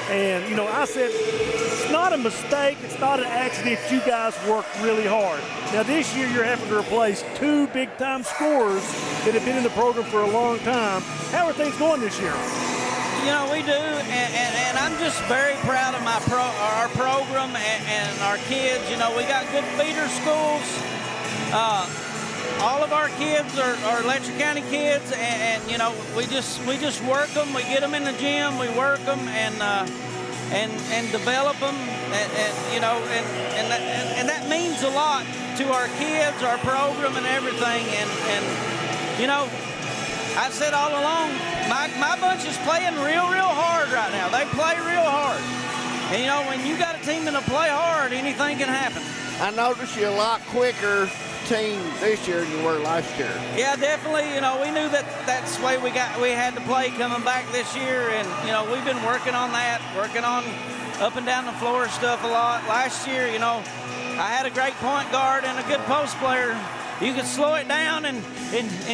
And, I said, it's not a mistake, it's not an accident. You guys worked really hard. Now, this year you're having to replace 2 big-time scorers that have been in the program for a long time. How are things going this year? We do, and I'm just very proud of our program and our kids. We got good feeder schools. All of our kids are Letcher County kids, and we just work them. We get them in the gym, we work them, and develop them, and that means a lot to our kids, our program, and everything. And I've said all along, my bunch is playing real hard right now. They play real hard, and when you got a team that'll play hard, anything can happen. I noticed you a lot quicker team this year than you were last year. Yeah, definitely. We knew that's the way we had to play coming back this year, and we've been working on that, working on up and down the floor stuff a lot. Last year, I had a great point guard and a good post player. You could slow it down and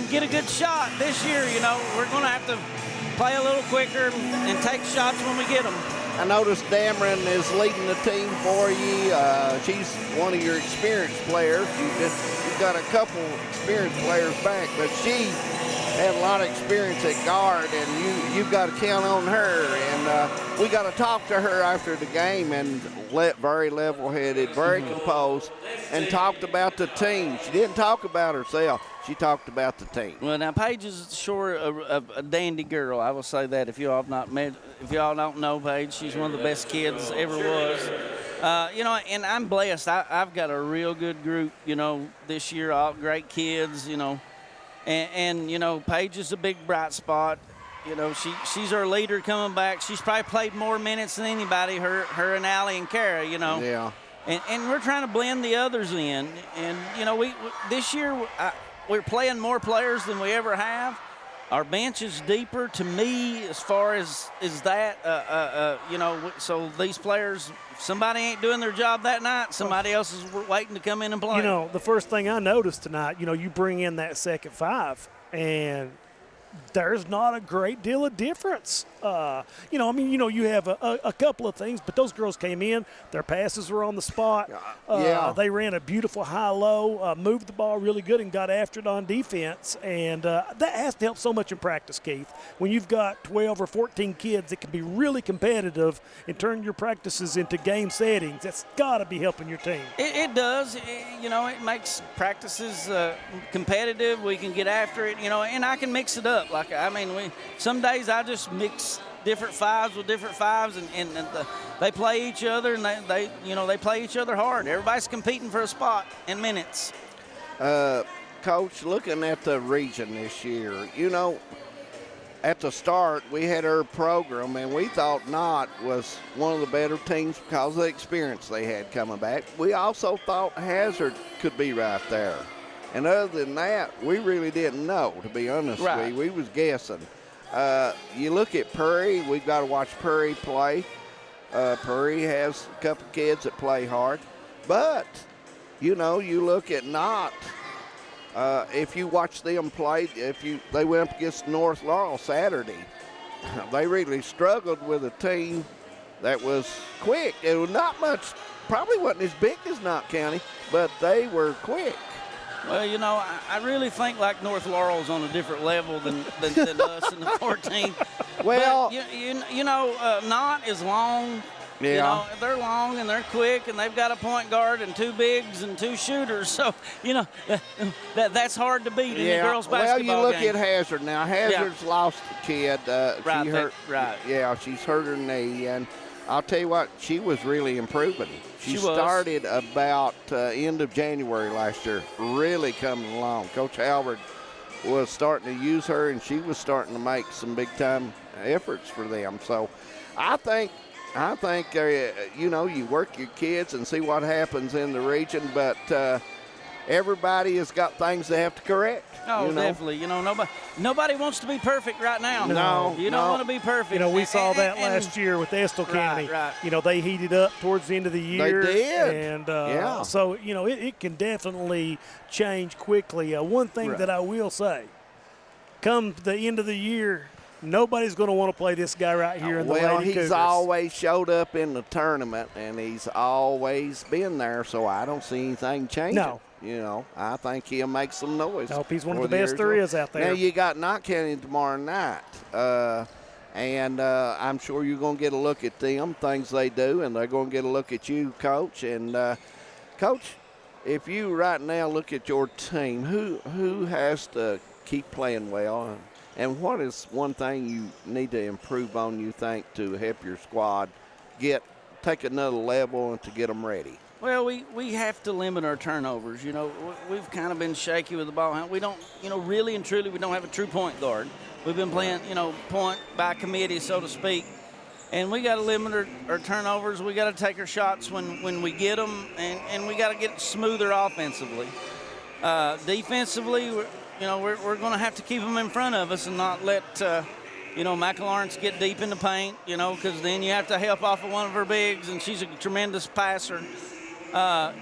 get a good shot. This year, we're going to have to play a little quicker and take shots when we get them. I noticed Dameron is leading the team for you. She's one of your experienced players. You've got a couple experienced players back, but she had a lot of experience at guard, and you've got to count on her. And we got to talk to her after the game, and very level-headed, very composed, and talked about the team. She didn't talk about herself. She talked about the team. Well, now Paige is sure a dandy girl. I will say that. If you all don't know Paige, she's one of the best kids ever was. And I'm blessed. I've got a real good group. This year, all great kids. And Paige is a big bright spot. She's our leader coming back. She's probably played more minutes than anybody. Her and Allie and Kara. Yeah. And we're trying to blend the others in. And we this year. We're playing more players than we ever have. Our bench is deeper to me as far as that. So these players, if somebody ain't doing their job that night, somebody else is waiting to come in and play. The first thing I noticed tonight, you bring in that second five, and there's not a great deal of difference. You have a couple of things, but those girls came in, their passes were on the spot. They ran a beautiful high-low, moved the ball really good, and got after it on defense. And that has to help so much in practice, Keith. When you've got 12 or 14 kids that can be really competitive and turn your practices into game settings, that's got to be helping your team. It does. It makes practices competitive. We can get after it, and I can mix it up. Some days I just mix different fives with different fives, and they play each other, and they play each other hard. Everybody's competing for a spot in minutes. Coach, looking at the region this year, at the start we had our program, and we thought Knott was one of the better teams because of the experience they had coming back. We also thought Hazard could be right there. And other than that, we really didn't know, to be honest with you. We was guessing. You look at Prairie, we've got to watch Prairie play. Prairie has a couple kids that play hard. But, you look at Knott. If you watch them play, they went up against North Laurel Saturday, they really struggled with a team that was quick. It was not much, probably wasn't as big as Knott County, but they were quick. Well, I really think like North Laurel's on a different level than us in the 14. Well, but, Knott is long. Yeah. They're long and they're quick, and they've got a point guard and two bigs and two shooters. So, that's hard to beat in the girls' basketball game. Well, you look at Hazard now. Hazard's lost a kid. She's hurt her knee, and I'll tell you what, she was really improving. She started about end of January last year, really coming along. Coach Halbert was starting to use her, and she was starting to make some big-time efforts for them. So I think you work your kids and see what happens in the region, but everybody has got things they have to correct. Oh, definitely. Nobody wants to be perfect right now. No. You don't want to be perfect. We saw that last year with Estill County. Right. They heated up towards the end of the year. They did. And so, it can definitely change quickly. One thing that I will say, come the end of the year, nobody's going to want to play this guy right here in the Lady Cougars. He's always showed up in the tournament, and he's always been there, so I don't see anything changing. No. I think he'll make some noise. I hope he's one of the best there is out there. Now, you got Knott County tomorrow night, and I'm sure you're going to get a look at them, things they do, and they're going to get a look at you, Coach. And, Coach, if you right now look at your team, who has to keep playing well, and what is one thing you need to improve on, you think, to help your squad take another level and to get them ready? Well, we have to limit our turnovers. We've kind of been shaky with the ball. We don't, really and truly, we don't have a true point guard. We've been playing, point by committee, so to speak. And we got to limit our turnovers. We got to take our shots when we get them, and we got to get smoother offensively. Defensively, we're going to have to keep them in front of us and not let McLaurin's get deep in the paint, because then you have to help off of one of her bigs, and she's a tremendous passer. And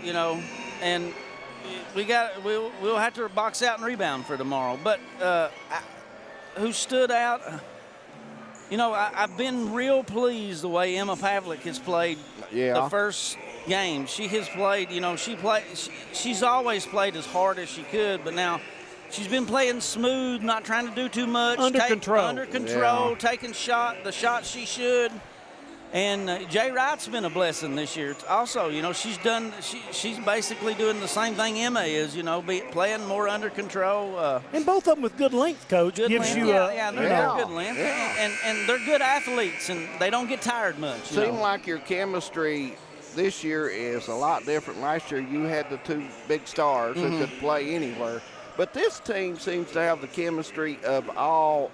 we'll have to box out and rebound for tomorrow. But who stood out? You know, I've been real pleased the way Emma Pavlik has played the first game. She has played, you know, she's always played as hard as she could, but now she's been playing smooth, not trying to do too much. Under control, taking the shots she should. And Jay Wright's been a blessing this year. Also, you know, she's basically doing the same thing Emma is, you know, playing more under control. And both of them with good length, Coach. Good length. They're good length. Yeah. And they're good athletes, and they don't get tired much. Seems like your chemistry this year is a lot different. Last year you had the two big stars who could play anywhere. But this team seems to have the chemistry of all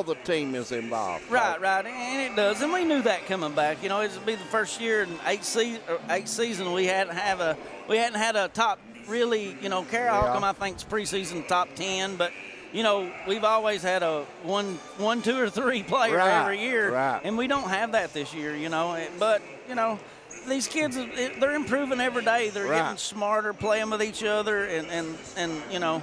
the team is involved. Right, and it does. And we knew that coming back. You know, it'd be the first year in eight season we hadn't had a top really, you know, Carol Holcomb, I think, is preseason top 10, but you know, we've always had a one, 2, or 3 player every year, and we don't have that this year, you know. But, you know, these kids, they're improving every day. They're getting smarter, playing with each other, and you know,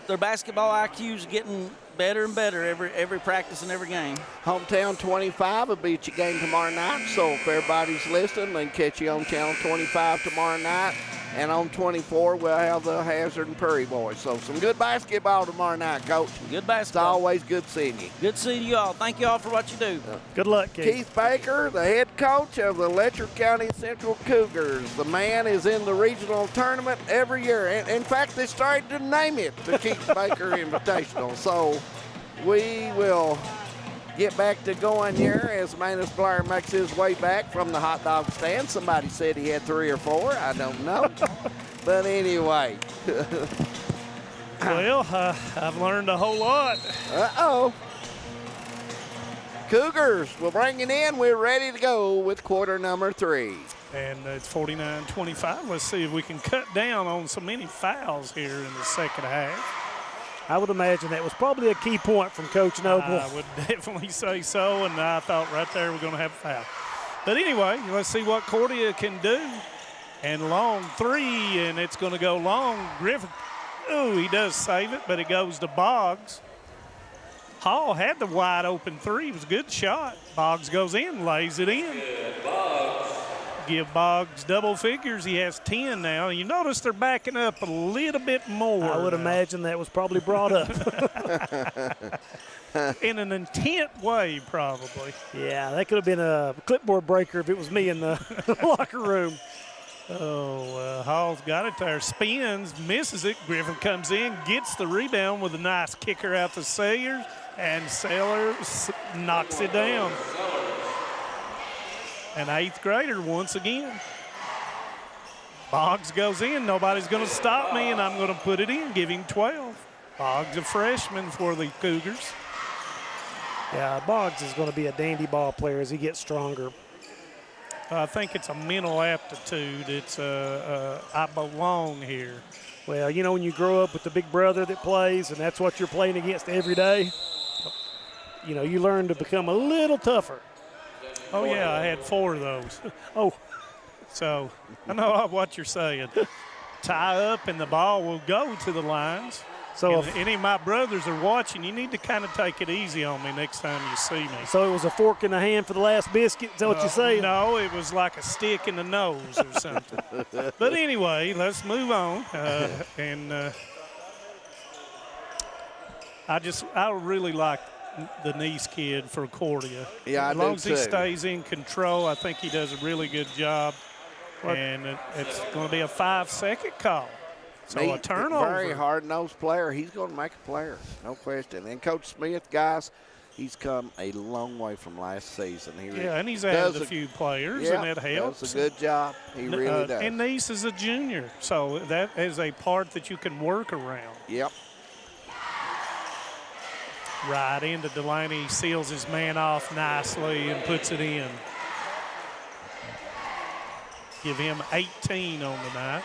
their basketball IQ is getting better and better every practice and every game. Hometown 25 will be at your game tomorrow night, so if everybody's listening, they can catch you on Channel 25 tomorrow night. And on 24, we'll have the Hazard and Prairie Boys. So some good basketball tomorrow night, Coach. Good basketball. It's always good seeing you. Good seeing you all. Thank you all for what you do. Good luck, Keith. Keith Baker, the head coach of the Letcher County Central Cougars. The man is in the regional tournament every year. And in fact, they started to name it the Keith Baker Invitational. So we will get back to going here as Manus Blair makes his way back from the hot dog stand. Somebody said he had 3 or 4. I don't know. But anyway. Well, I've learned a whole lot. Uh-oh. Cougars will bring it in. We're ready to go with quarter number 3. And it's 49-25. Let's see if we can cut down on so many fouls here in the second half. I would imagine that was probably a key point from Coach Noble. I would definitely say so, and I thought right there we're going to have a foul. But anyway, let's see what Cordia can do. And long 3, and it's going to go long. Griffin, oh, he does save it, but it goes to Boggs. Hall had the wide open 3. It was a good shot. Boggs goes in, lays it in. Give Boggs double figures. He has 10 now. You notice they're backing up a little bit more. I would imagine that was probably brought up. In an intent way, probably. Yeah, that could have been a clipboard breaker if it was me in the locker room. Oh, Hall's got it there. Spins, misses it. Griffin comes in, gets the rebound with a nice kicker out to Sayers, and Sayers knocks it down. An 8th grader once again. Boggs goes in. Nobody's going to stop me, and I'm going to put it in. Give him 12. Boggs, a freshman for the Cougars. Yeah, Boggs is going to be a dandy ball player as he gets stronger. I think it's a mental aptitude. It's I belong here. Well, you know, when you grow up with the big brother that plays, and that's what you're playing against every day, you know, you learn to become a little tougher. Oh, yeah, I had 4 of those. Oh, so I know what you're saying. Tie up and the ball will go to the lines. So if any of my brothers are watching, you need to kind of take it easy on me next time you see me. So it was a fork in the hand for the last biscuit? Is that what you're saying? No, it was like a stick in the nose or something. But anyway, let's move on. I really like the Nice kid for Cordia. Yeah, as long as he stays in control, I think he does a really good job. And it's going to be a 5-second call. So a turnover. Very hard-nosed player. He's going to make a player, no question. And Coach Smith, guys, he's come a long way from last season. And he's added a few players, and that helps. Does a good job. He really does. And Nice is a junior, so that is a part that you can work around. Yep. Right into Delaney, seals his man off nicely and puts it in. Give him 18 on the night.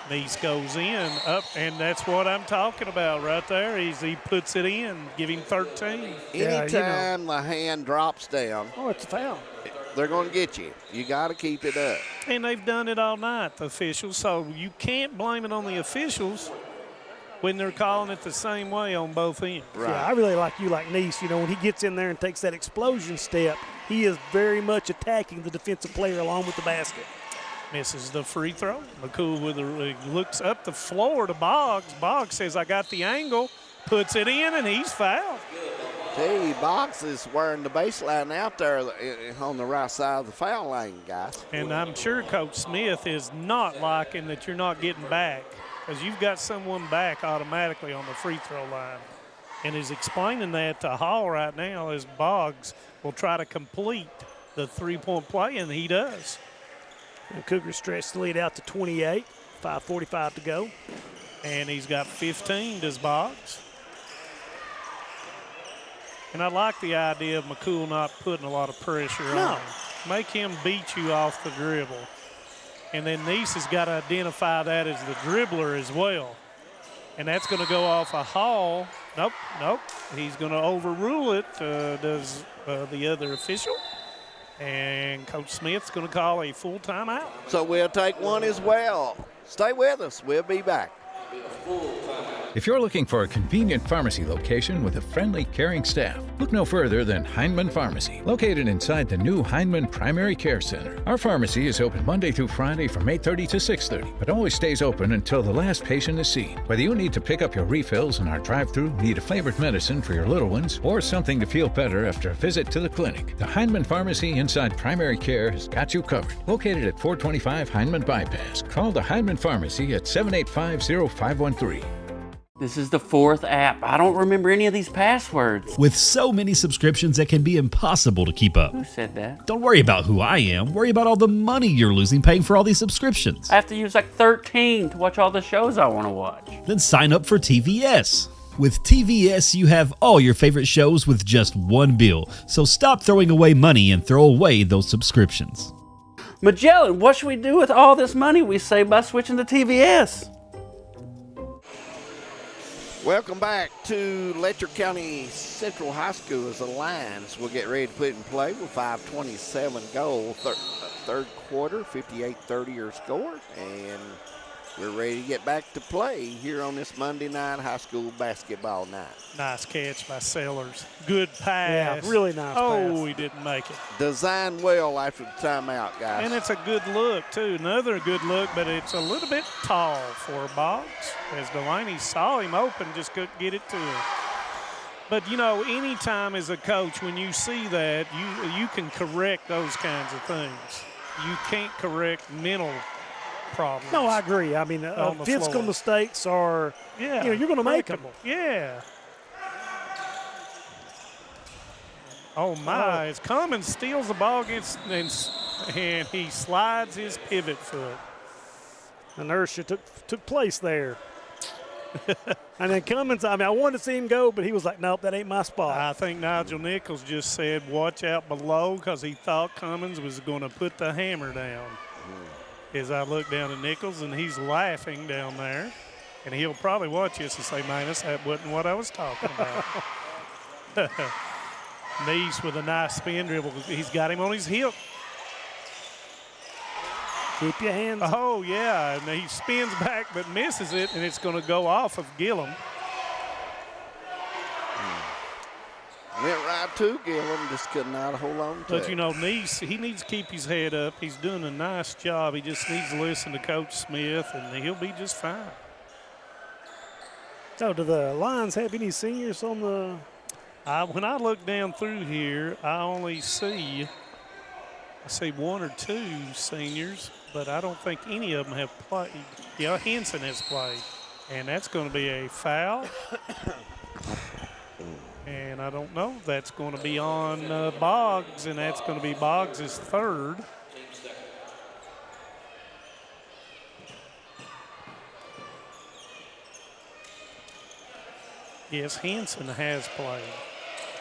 Nice goes in, up, and that's what I'm talking about right there. He puts it in, give him 13. Anytime the hand drops down, it's a foul. They're going to get you. You got to keep it up. And they've done it all night, the officials, so you can't blame it on the officials. when they're calling it the same way on both ends. Right. Yeah, I really like Neese. When he gets in there and takes that explosion step, he is very much attacking the defensive player along with the basket. Misses the free throw. McCool looks up the floor to Boggs. Boggs says, I got the angle, puts it in, and he's fouled. Hey, Boggs is wearing the baseline out there on the right side of the foul line, guys. And I'm sure Coach Smith is not liking that you're not getting back, because you've got someone back automatically on the free throw line. And he's explaining that to Hall right now as Boggs will try to complete the three-point play, and he does. And Cougars stretch the lead out to 28, 5:45 to go. And he's got 15, does Boggs. And I like the idea of McCool not putting a lot of pressure on him. Make him beat you off the dribble. And then Neese has got to identify that as the dribbler as well. And that's going to go off a Hall. Nope. He's going to overrule it, does the other official. And Coach Smith's going to call a full timeout. So we'll take one as well. Stay with us. We'll be back. If you're looking for a convenient pharmacy location with a friendly, caring staff, look no further than Hindman Pharmacy, located inside the new Hindman Primary Care Center. Our pharmacy is open Monday through Friday from 8:30 to 6:30, but always stays open until the last patient is seen. Whether you need to pick up your refills in our drive-thru, need a flavored medicine for your little ones, or something to feel better after a visit to the clinic, the Hindman Pharmacy inside Primary Care has got you covered. Located at 425 Hindman Bypass. Call the Hindman Pharmacy at 785-0513. This is the fourth app. I don't remember any of these passwords. With so many subscriptions, it can be impossible to keep up. Who said that? Don't worry about who I am. Worry about all the money you're losing paying for all these subscriptions. I have to use like 13 to watch all the shows I want to watch. Then sign up for TVS. With TVS, you have all your favorite shows with just one bill. So stop throwing away money and throw away those subscriptions. Magellan, what should we do with all this money we save by switching to TVS? Welcome back to Letcher County Central High School as the Lions will get ready to put in play with 5:27 goal. Third quarter, 58-30 your score. And we're ready to get back to play here on this Monday night high school basketball night. Nice catch by Sellers. Good pass. Yeah, really nice pass. Oh, he didn't make it. Designed well after the timeout, guys. And it's a good look, too. Another good look, but it's a little bit tall for Boggs. As Delaney saw him open, just couldn't get it to him. But, anytime as a coach, when you see that, you can correct those kinds of things. You can't correct mental problems. No, I agree. I mean, physical mistakes are, you're going to make them. Yeah. Oh, my. As Cummins steals the ball against, and he slides his pivot foot. Inertia took place there. And then Cummins, I wanted to see him go, but he was like, nope, that ain't my spot. I think Nigel Nichols just said, watch out below, because he thought Cummins was going to put the hammer down. As I look down at Nichols, and he's laughing down there. And he'll probably watch this and say, Manus, that wasn't what I was talking about. Neese with a nice spin dribble. He's got him on his hip. Keep your hands. Oh, yeah. And he spins back but misses it, and it's going to go off of Gillum. Went right to Gillum, just could not hold on to it. But, Neese, he needs to keep his head up. He's doing a nice job. He just needs to listen to Coach Smith, and he'll be just fine. So, do the Lions have any seniors on the – when I look down through here, I only see one or two seniors, but I don't think any of them have played. Yeah, Henson has played, and that's going to be a foul. And I don't know. That's going to be on Boggs, and that's going to be Boggs' third. Yes, Henson has played.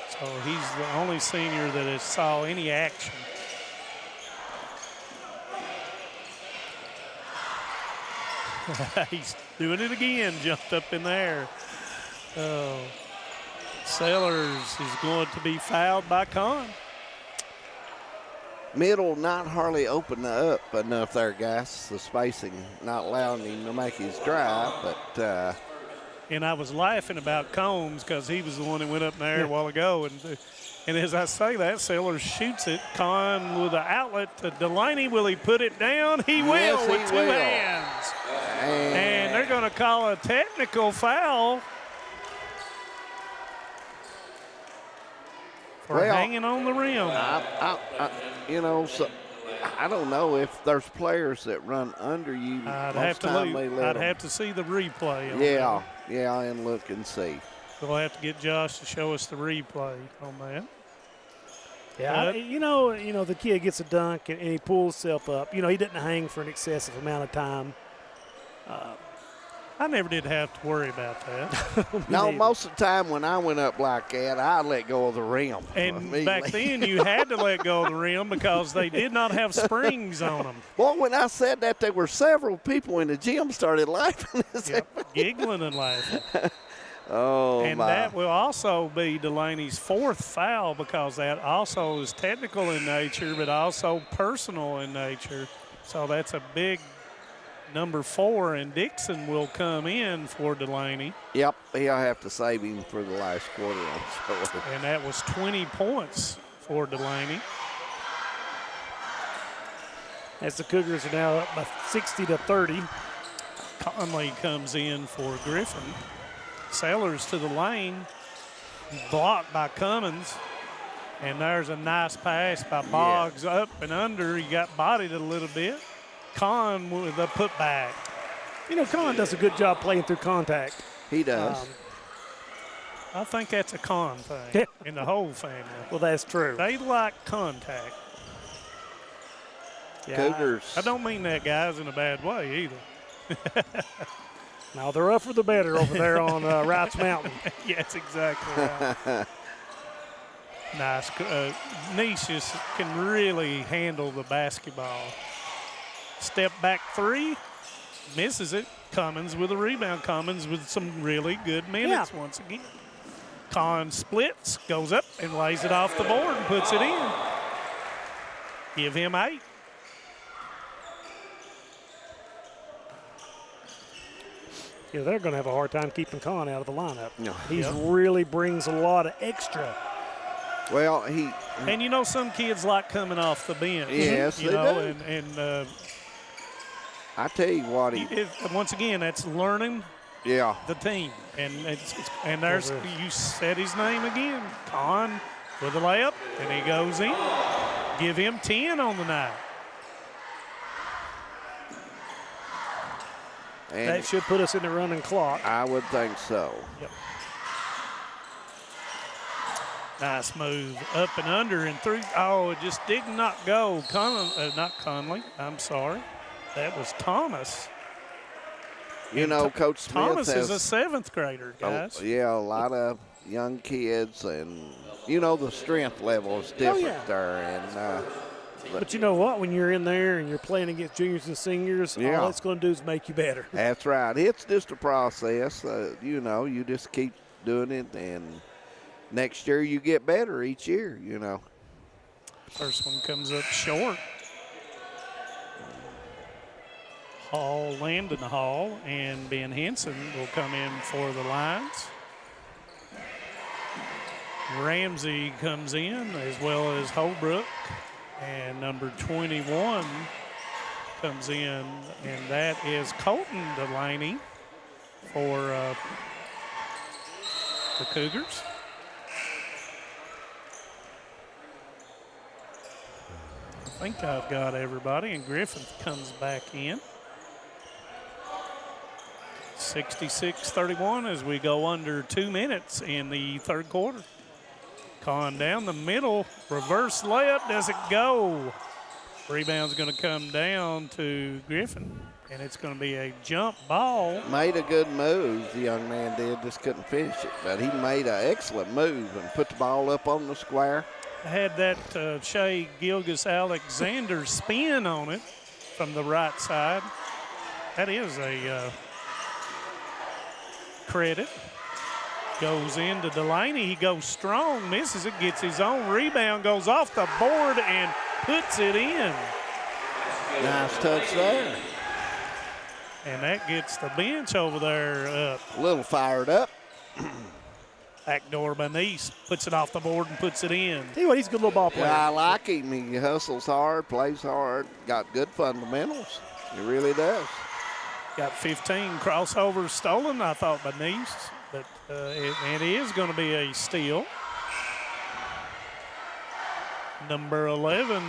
So he's the only senior that has saw any action. He's doing it again, jumped up in there. Oh. Sellers is going to be fouled by Kahn. Middle not hardly open up enough there, guys. The spacing not allowing him to make his drive, but And I was laughing about Combs because he was the one that went up in the air a while ago. And as I say that, Sellers shoots it. Con with the outlet to Delaney. Will he put it down? He will with two hands. And they're going to call a technical foul for hanging on the rim. I don't know if there's players that run under you. I'd have to see the replay. Yeah, and look and see. We'll have to get Josh to show us the replay on that. Yeah, the kid gets a dunk and he pulls himself up. He didn't hang for an excessive amount of time. I never did have to worry about that. No, most of the time when I went up like that, I let go of the rim. And back then you had to let go of the rim because they did not have springs on them. Well, when I said that, there were several people in the gym started laughing. Giggling and laughing. And that will also be Delaney's fourth foul because that also is technical in nature but also personal in nature. So that's a big number 4, and Dixon will come in for Delaney. Yep, he'll have to save him for the last quarter, I'm sure. And that was 20 points for Delaney. As the Cougars are now up by 60-30. Conley comes in for Griffin. Sellers to the lane, blocked by Cummins. And there's a nice pass by Boggs up and under. He got bodied a little bit. Con with a putback. Con does a good job playing through contact. He does. I think that's a Con thing in the whole family. Well, that's true. They like contact. Yeah, Cougars. I don't mean that, guys, in a bad way either. No, the rougher the better over there on Wrights Mountain. Yes, exactly right. Nice. Nicias can really handle the basketball. Step back 3, misses it. Cummins with a rebound. Cummins with some really good minutes once again. Con splits, goes up and lays it off the board and puts it in. Give him 8. Yeah, they're going to have a hard time keeping Con out of the lineup. He really brings a lot of extra. Well, and some kids like coming off the bench. Yes, they do. And I tell you what, once again, that's learning. Yeah. The team, and there's you said his name again, Con with a layup, and he goes in. Give him 10 on the night. And that should put us in the running clock. I would think so. Yep. Nice move, up and under and through. Oh, it just did not go. Not Conley. I'm sorry. That was Thomas. Coach Smith Thomas is a 7th grader, guys. A lot of young kids, and the strength level is different there. And but you know what? When you're in there and you're playing against juniors and seniors, all it's going to do is make you better. That's right. It's just a process. You just keep doing it, and next year you get better each year. First one comes up short. Landon Hall and Ben Henson will come in for the Lions. Ramsey comes in as well as Holbrook, and number 21 comes in, and that is Colton Delaney for the Cougars. I think I've got everybody, and Griffin comes back in. 66-31 as we go under 2 minutes in the third quarter. Con down the middle, reverse layup, doesn't go. Rebound's going to come down to Griffin, and it's going to be a jump ball. Made a good move, the young man did, just couldn't finish it. But he made an excellent move and put the ball up on the square. Had that Shea Gilgis-Alexander spin on it from the right side. That is a credit. Goes into Delaney. He goes strong, misses it, gets his own rebound, goes off the board and puts it in. Nice touch there. And that gets the bench over there up. A little fired up. Backdoor by Neese, puts it off the board and puts it in. Tell you what, he's a good little ball player. Yeah, I like him. He hustles hard, plays hard, got good fundamentals. He really does. Got 15 crossovers stolen, I thought, by Neese, but it is going to be a steal. Number 11,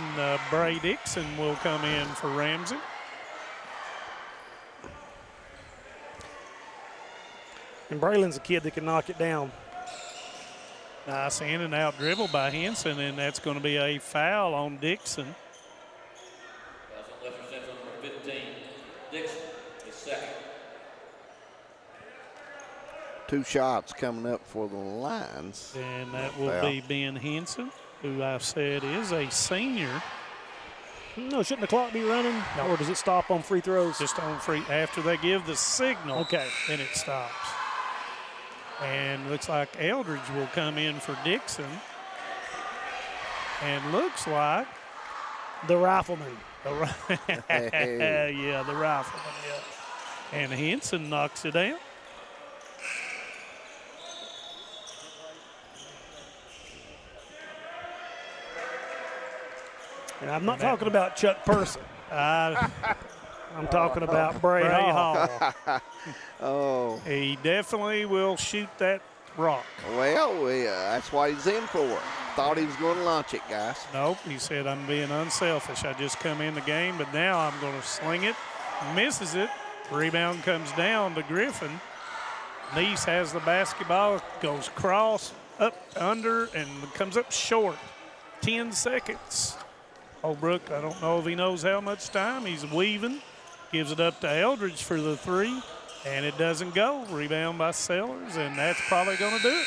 Bray Dixon will come in for Ramsey. And Braylon's a kid that can knock it down. Nice in and out dribble by Henson, and that's going to be a foul on Dixon. Letcher sends on number 15. Dixon is second. 2 shots coming up for the Lions. And that will be Ben Henson, who I've said is a senior. No, shouldn't the clock be running? No. Or does it stop on free throws? Just on free, after they give the signal. Okay. Then it stops. And looks like Eldridge will come in for Dixon. And looks like the Rifleman. Yeah, the Rifleman, yeah. And Henson knocks it down. And I'm not talking about Chuck Person. I'm talking about Bray Hall. Oh. He definitely will shoot that rock. Well, that's what he's in for. Thought he was going to launch it, guys. Nope, he said, I'm being unselfish. I just come in the game, but now I'm going to sling it. Misses it. Rebound comes down to Griffin. Neese has the basketball, goes cross, up, under, and comes up short. 10 seconds. Holbrook, I don't know if he knows how much time. He's weaving. Gives it up to Eldridge for the 3, and it doesn't go. Rebound by Sellers, and that's probably going to do it.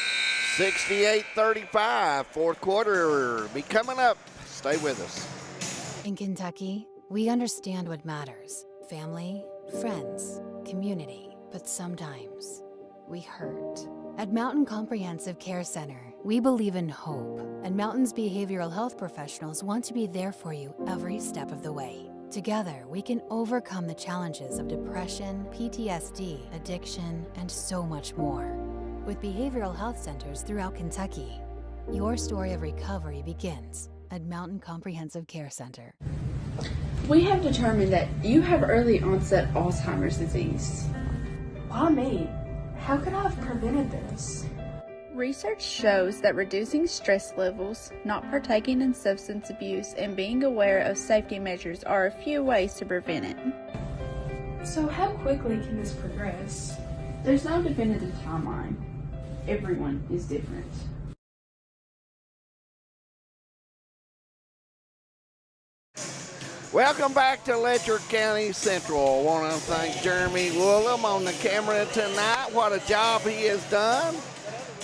68-35, fourth quarter be coming up. Stay with us. In Kentucky, we understand what matters. Family, friends, community. But sometimes we hurt. At Mountain Comprehensive Care Center, we believe in hope, and Mountain's behavioral health professionals want to be there for you every step of the way. Together, we can overcome the challenges of depression, PTSD, addiction, and so much more. With behavioral health centers throughout Kentucky, your story of recovery begins at Mountain Comprehensive Care Center. We have determined that you have early onset Alzheimer's disease. Why me? How could I have prevented this? Research shows that reducing stress levels, not partaking in substance abuse, and being aware of safety measures are a few ways to prevent it. So how quickly can this progress? There's no definitive timeline. Everyone is different. Welcome back to Letcher County Central. I want to thank Jeremy Woolham on the camera tonight. What a job he has done.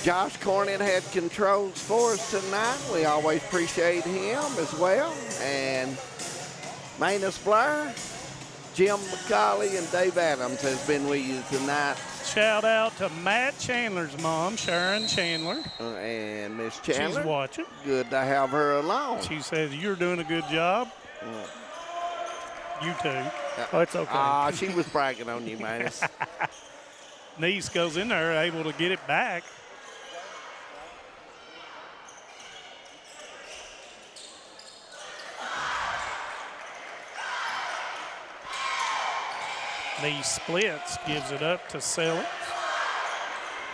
Josh Cornett had controls for us tonight. We always appreciate him as well. And Manus Blair, Jim McCauley, and Dave Adams has been with you tonight. Shout out to Matt Chandler's mom, Sharon Chandler. And Miss Chandler. She's watching. Good to have her along. She says, you're doing a good job. You too. Oh, it's okay. She was bragging on you, Manus. Neese goes in there, able to get it back. Neese splits, gives it up to Sellers.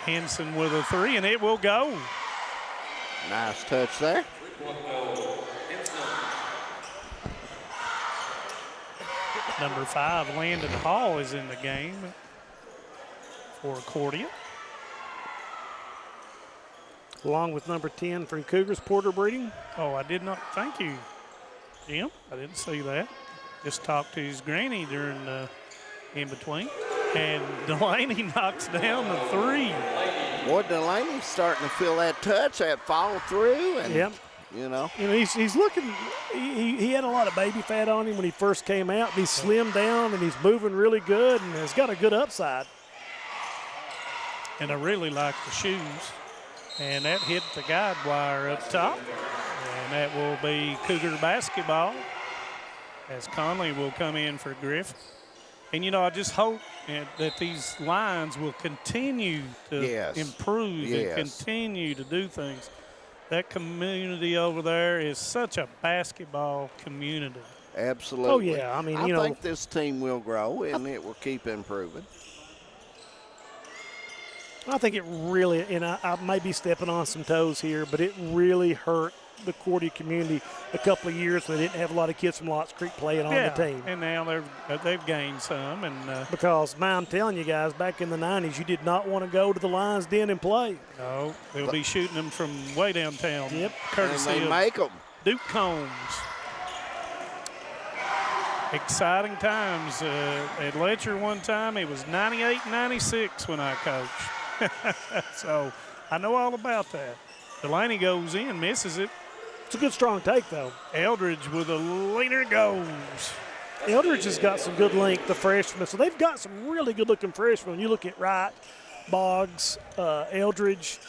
Henson with a 3, and it will go. Nice touch there. Number 5, Landon Hall, is in the game for Cordia. Along with number 10 from Cougars, Porter Breeding. Oh, I did not. Thank you, Jim. I didn't see that. Just talked to his granny during the in between. And Delaney knocks down the 3. Boy, Delaney's starting to feel that touch, that follow through. And, yep. You know, he's looking. He had a lot of baby fat on him when he first came out. He's slimmed down and he's moving really good and has got a good upside. And I really like the shoes. And that hit the guide wire up top. And that will be Cougar basketball as Conley will come in for Griffin. And, I just hope that these lines will continue to improve and continue to do things. That community over there is such a basketball community. Absolutely. Oh, yeah. I mean, I think this team will grow, and it will keep improving. I think it really, and I may be stepping on some toes here, but it really hurt the Cordia community a couple of years when they didn't have a lot of kids from Lots Creek playing on the team. And now they've gained some. And because, man, I'm telling you guys, back in the 90s, you did not want to go to the Lions Den and play. No, they'll be shooting them from way downtown. Yep. Courtesy and they of make them. Duke Combs. Exciting times. At Letcher one time, it was 98-96 when I coached. So I know all about that. Delaney goes in, misses it. It's a good, strong take, though. Eldridge with a leader goes. Eldridge has got some good length, the freshman. So they've got some really good-looking freshmen. When you look at Wright, Boggs, Eldridge,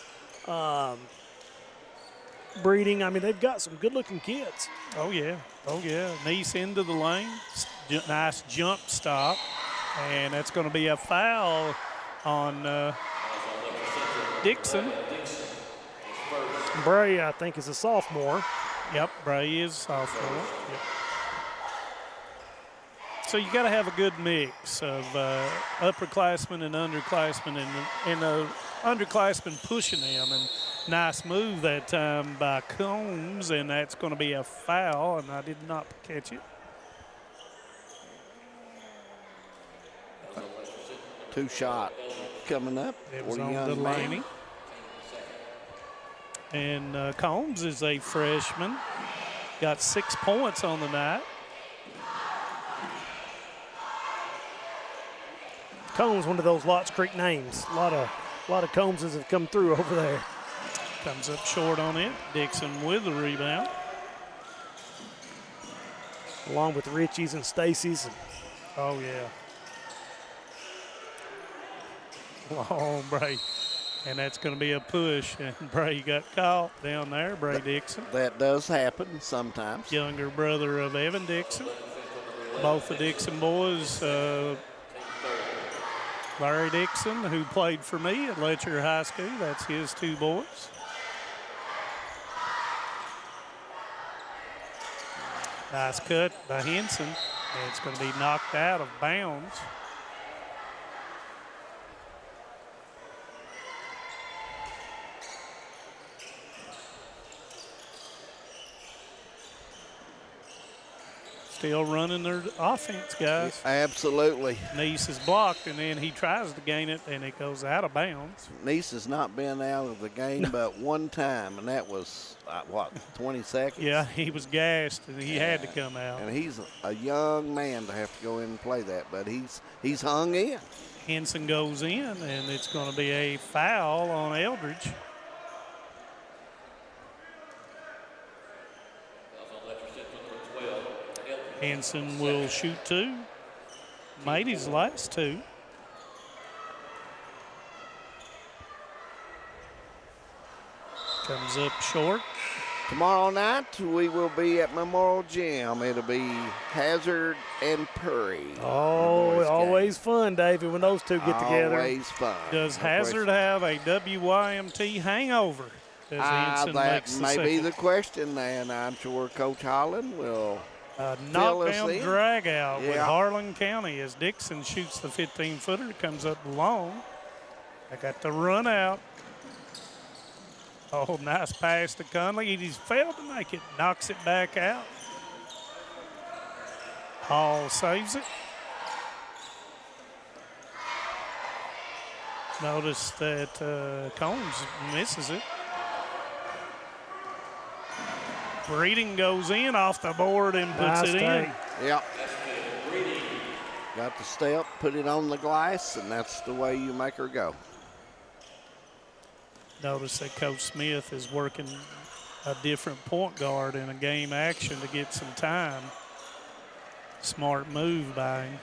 Breeding, I mean, they've got some good-looking kids. Oh, yeah. Nice into the lane. Nice jump stop. And that's going to be a foul on Dixon. Bray, I think, is a sophomore. Yep, Bray is sophomore. Yep. So you got to have a good mix of upperclassmen and underclassmen, and the underclassmen pushing them. And nice move that time by Combs, and that's going to be a foul, and I did not catch it. Two shot coming up. It was on Delaney. And Combs is a freshman. Got 6 points on the night. Combs, one of those Lots Creek names. A lot of Combses have come through over there. Comes up short on it. Dixon with the rebound. Along with Richie's and Stacy's. Oh, yeah. Long break. And that's going to be a push. And Bray got caught down there, Bray Dixon. That does happen sometimes. Younger brother of Evan Dixon. Both the Dixon boys. Larry Dixon, who played for me at Letcher High School. That's his two boys. Nice cut by Henson. And it's going to be knocked out of bounds. Still running their offense, guys. Absolutely. Neese is blocked, and then he tries to gain it, and it goes out of bounds. Neese has not been out of the game but one time, and that was, 20 seconds? Yeah, he was gassed, and he had to come out. And he's a young man to have to go in and play that, but he's hung in. Henson goes in, and it's going to be a foul on Eldridge. Henson will shoot two. Made his last two. Comes up short. Tomorrow night we will be at Memorial Gym. It'll be Hazard and Purry. Oh, always fun, David, when those two get together. Always fun. Does Hazard have a WYMT hangover? That may be the question, and I'm sure Coach Holland will knockdown drag out with Harlan County as Dixon shoots the 15-footer, comes up long. I got the run out. Oh, nice pass to Conley. He's failed to make it, knocks it back out. Hall saves it. Notice that Combs misses it. Breeding goes in off the board and puts it in. Yep. Got the step, put it on the glass, and that's the way you make her go. Notice that Coach Smith is working a different point guard in a game action to get some time. Smart move by him.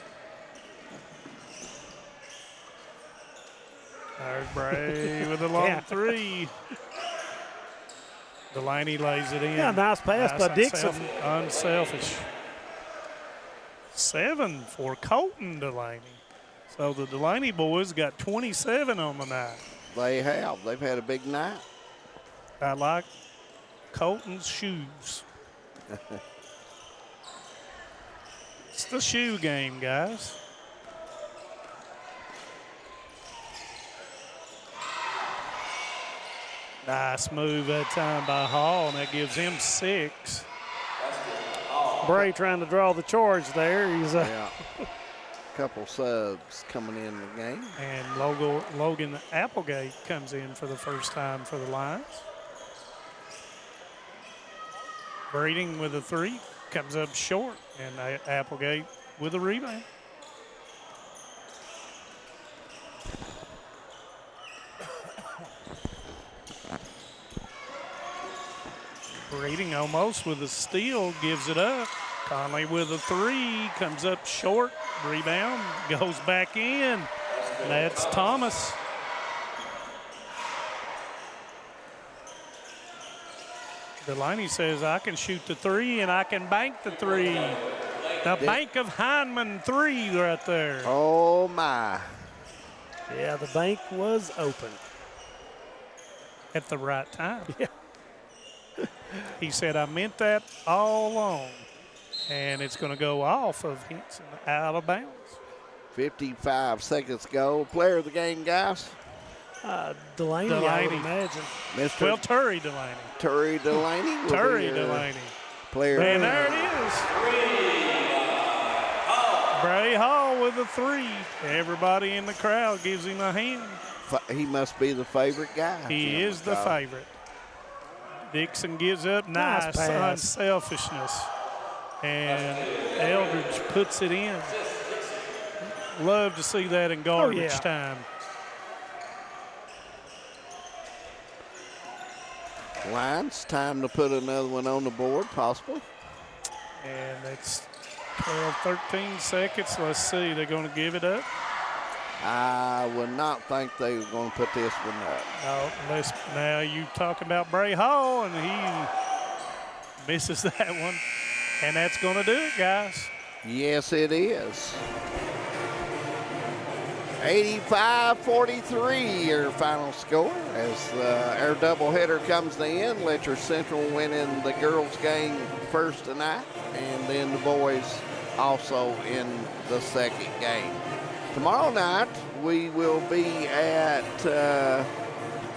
There's Bray with a long three. Delaney lays it in. Yeah, nice pass by Dixon. Unselfish. 7 for Colton Delaney. So the Delaney boys got 27 on the night. They have. They've had a big night. I like Colton's shoes. It's the shoe game, guys. Nice move that time by Hall, and that gives him 6. Bray trying to draw the charge there. He's yeah. Couple subs coming in the game. And Logan Applegate comes in for the first time for the Lions. Breeding with a 3, comes up short, and Applegate with a rebound. Breeding almost with a steal, gives it up. Conley with a 3, comes up short, rebound, goes back in. That's Thomas. Delaney says, I can shoot the 3 and I can bank the 3. The bank of Hindman 3 right there. Oh, my. Yeah, the bank was open. At the right time. Yeah. He said, I meant that all along. And it's going to go off of Henson, out of bounds. 55 seconds go. Player of the game, guys. Delaney, I would imagine. Well, Turry Delaney. Turry Delaney. Turry Delaney. Player. And there it is. Bray Hall with a 3. Everybody in the crowd gives him a hand. He must be the favorite guy. He is the favorite. Dixon gives up. Nice unselfishness. And Eldridge puts it in. Love to see that in garbage time. Lions, time to put another one on the board, possibly. And it's 12, 13 seconds. Let's see, they're going to give it up. I would not think they were going to put this one up. No, now you talk about Bray Hall, and he misses that one. And that's going to do it, guys. Yes, it is. 85-43, your final score as our doubleheader comes to end. Letcher Central winning the girls' game first tonight, and then the boys also in the second game. Tomorrow night, we will be at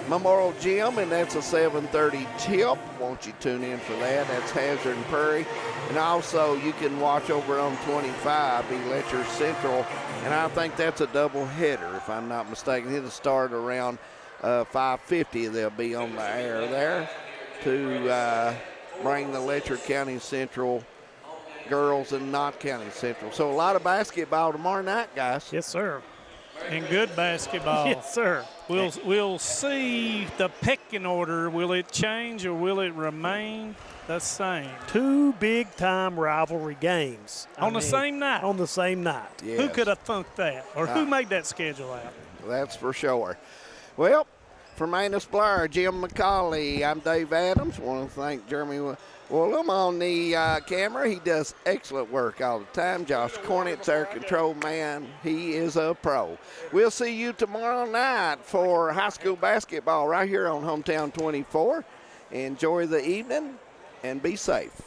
Memorial Gym, and that's a 7:30 tip. Won't you tune in for that? That's Hazard and Prairie. And also, you can watch over on 25, be Letcher Central. And I think that's a double header, if I'm not mistaken. It'll start around 5:50. They'll be on the air there to bring the Letcher County Central girls and Knott County Central. So a lot of basketball tomorrow night, guys. Yes, sir. And good basketball. Yes, sir. We'll see the pecking order. Will it change or will it remain the same? 2 big-time rivalry games. On the same night? On the same night. Yes. Who could have thunk that? Or who made that schedule out? That's for sure. Well, for Manus Blair, Jim McCauley, I'm Dave Adams. I want to thank Jeremy Woolham on the camera. He does excellent work all the time. Josh Cornett's our control man. He is a pro. We'll see you tomorrow night for high school basketball right here on Hometown 24. Enjoy the evening and be safe.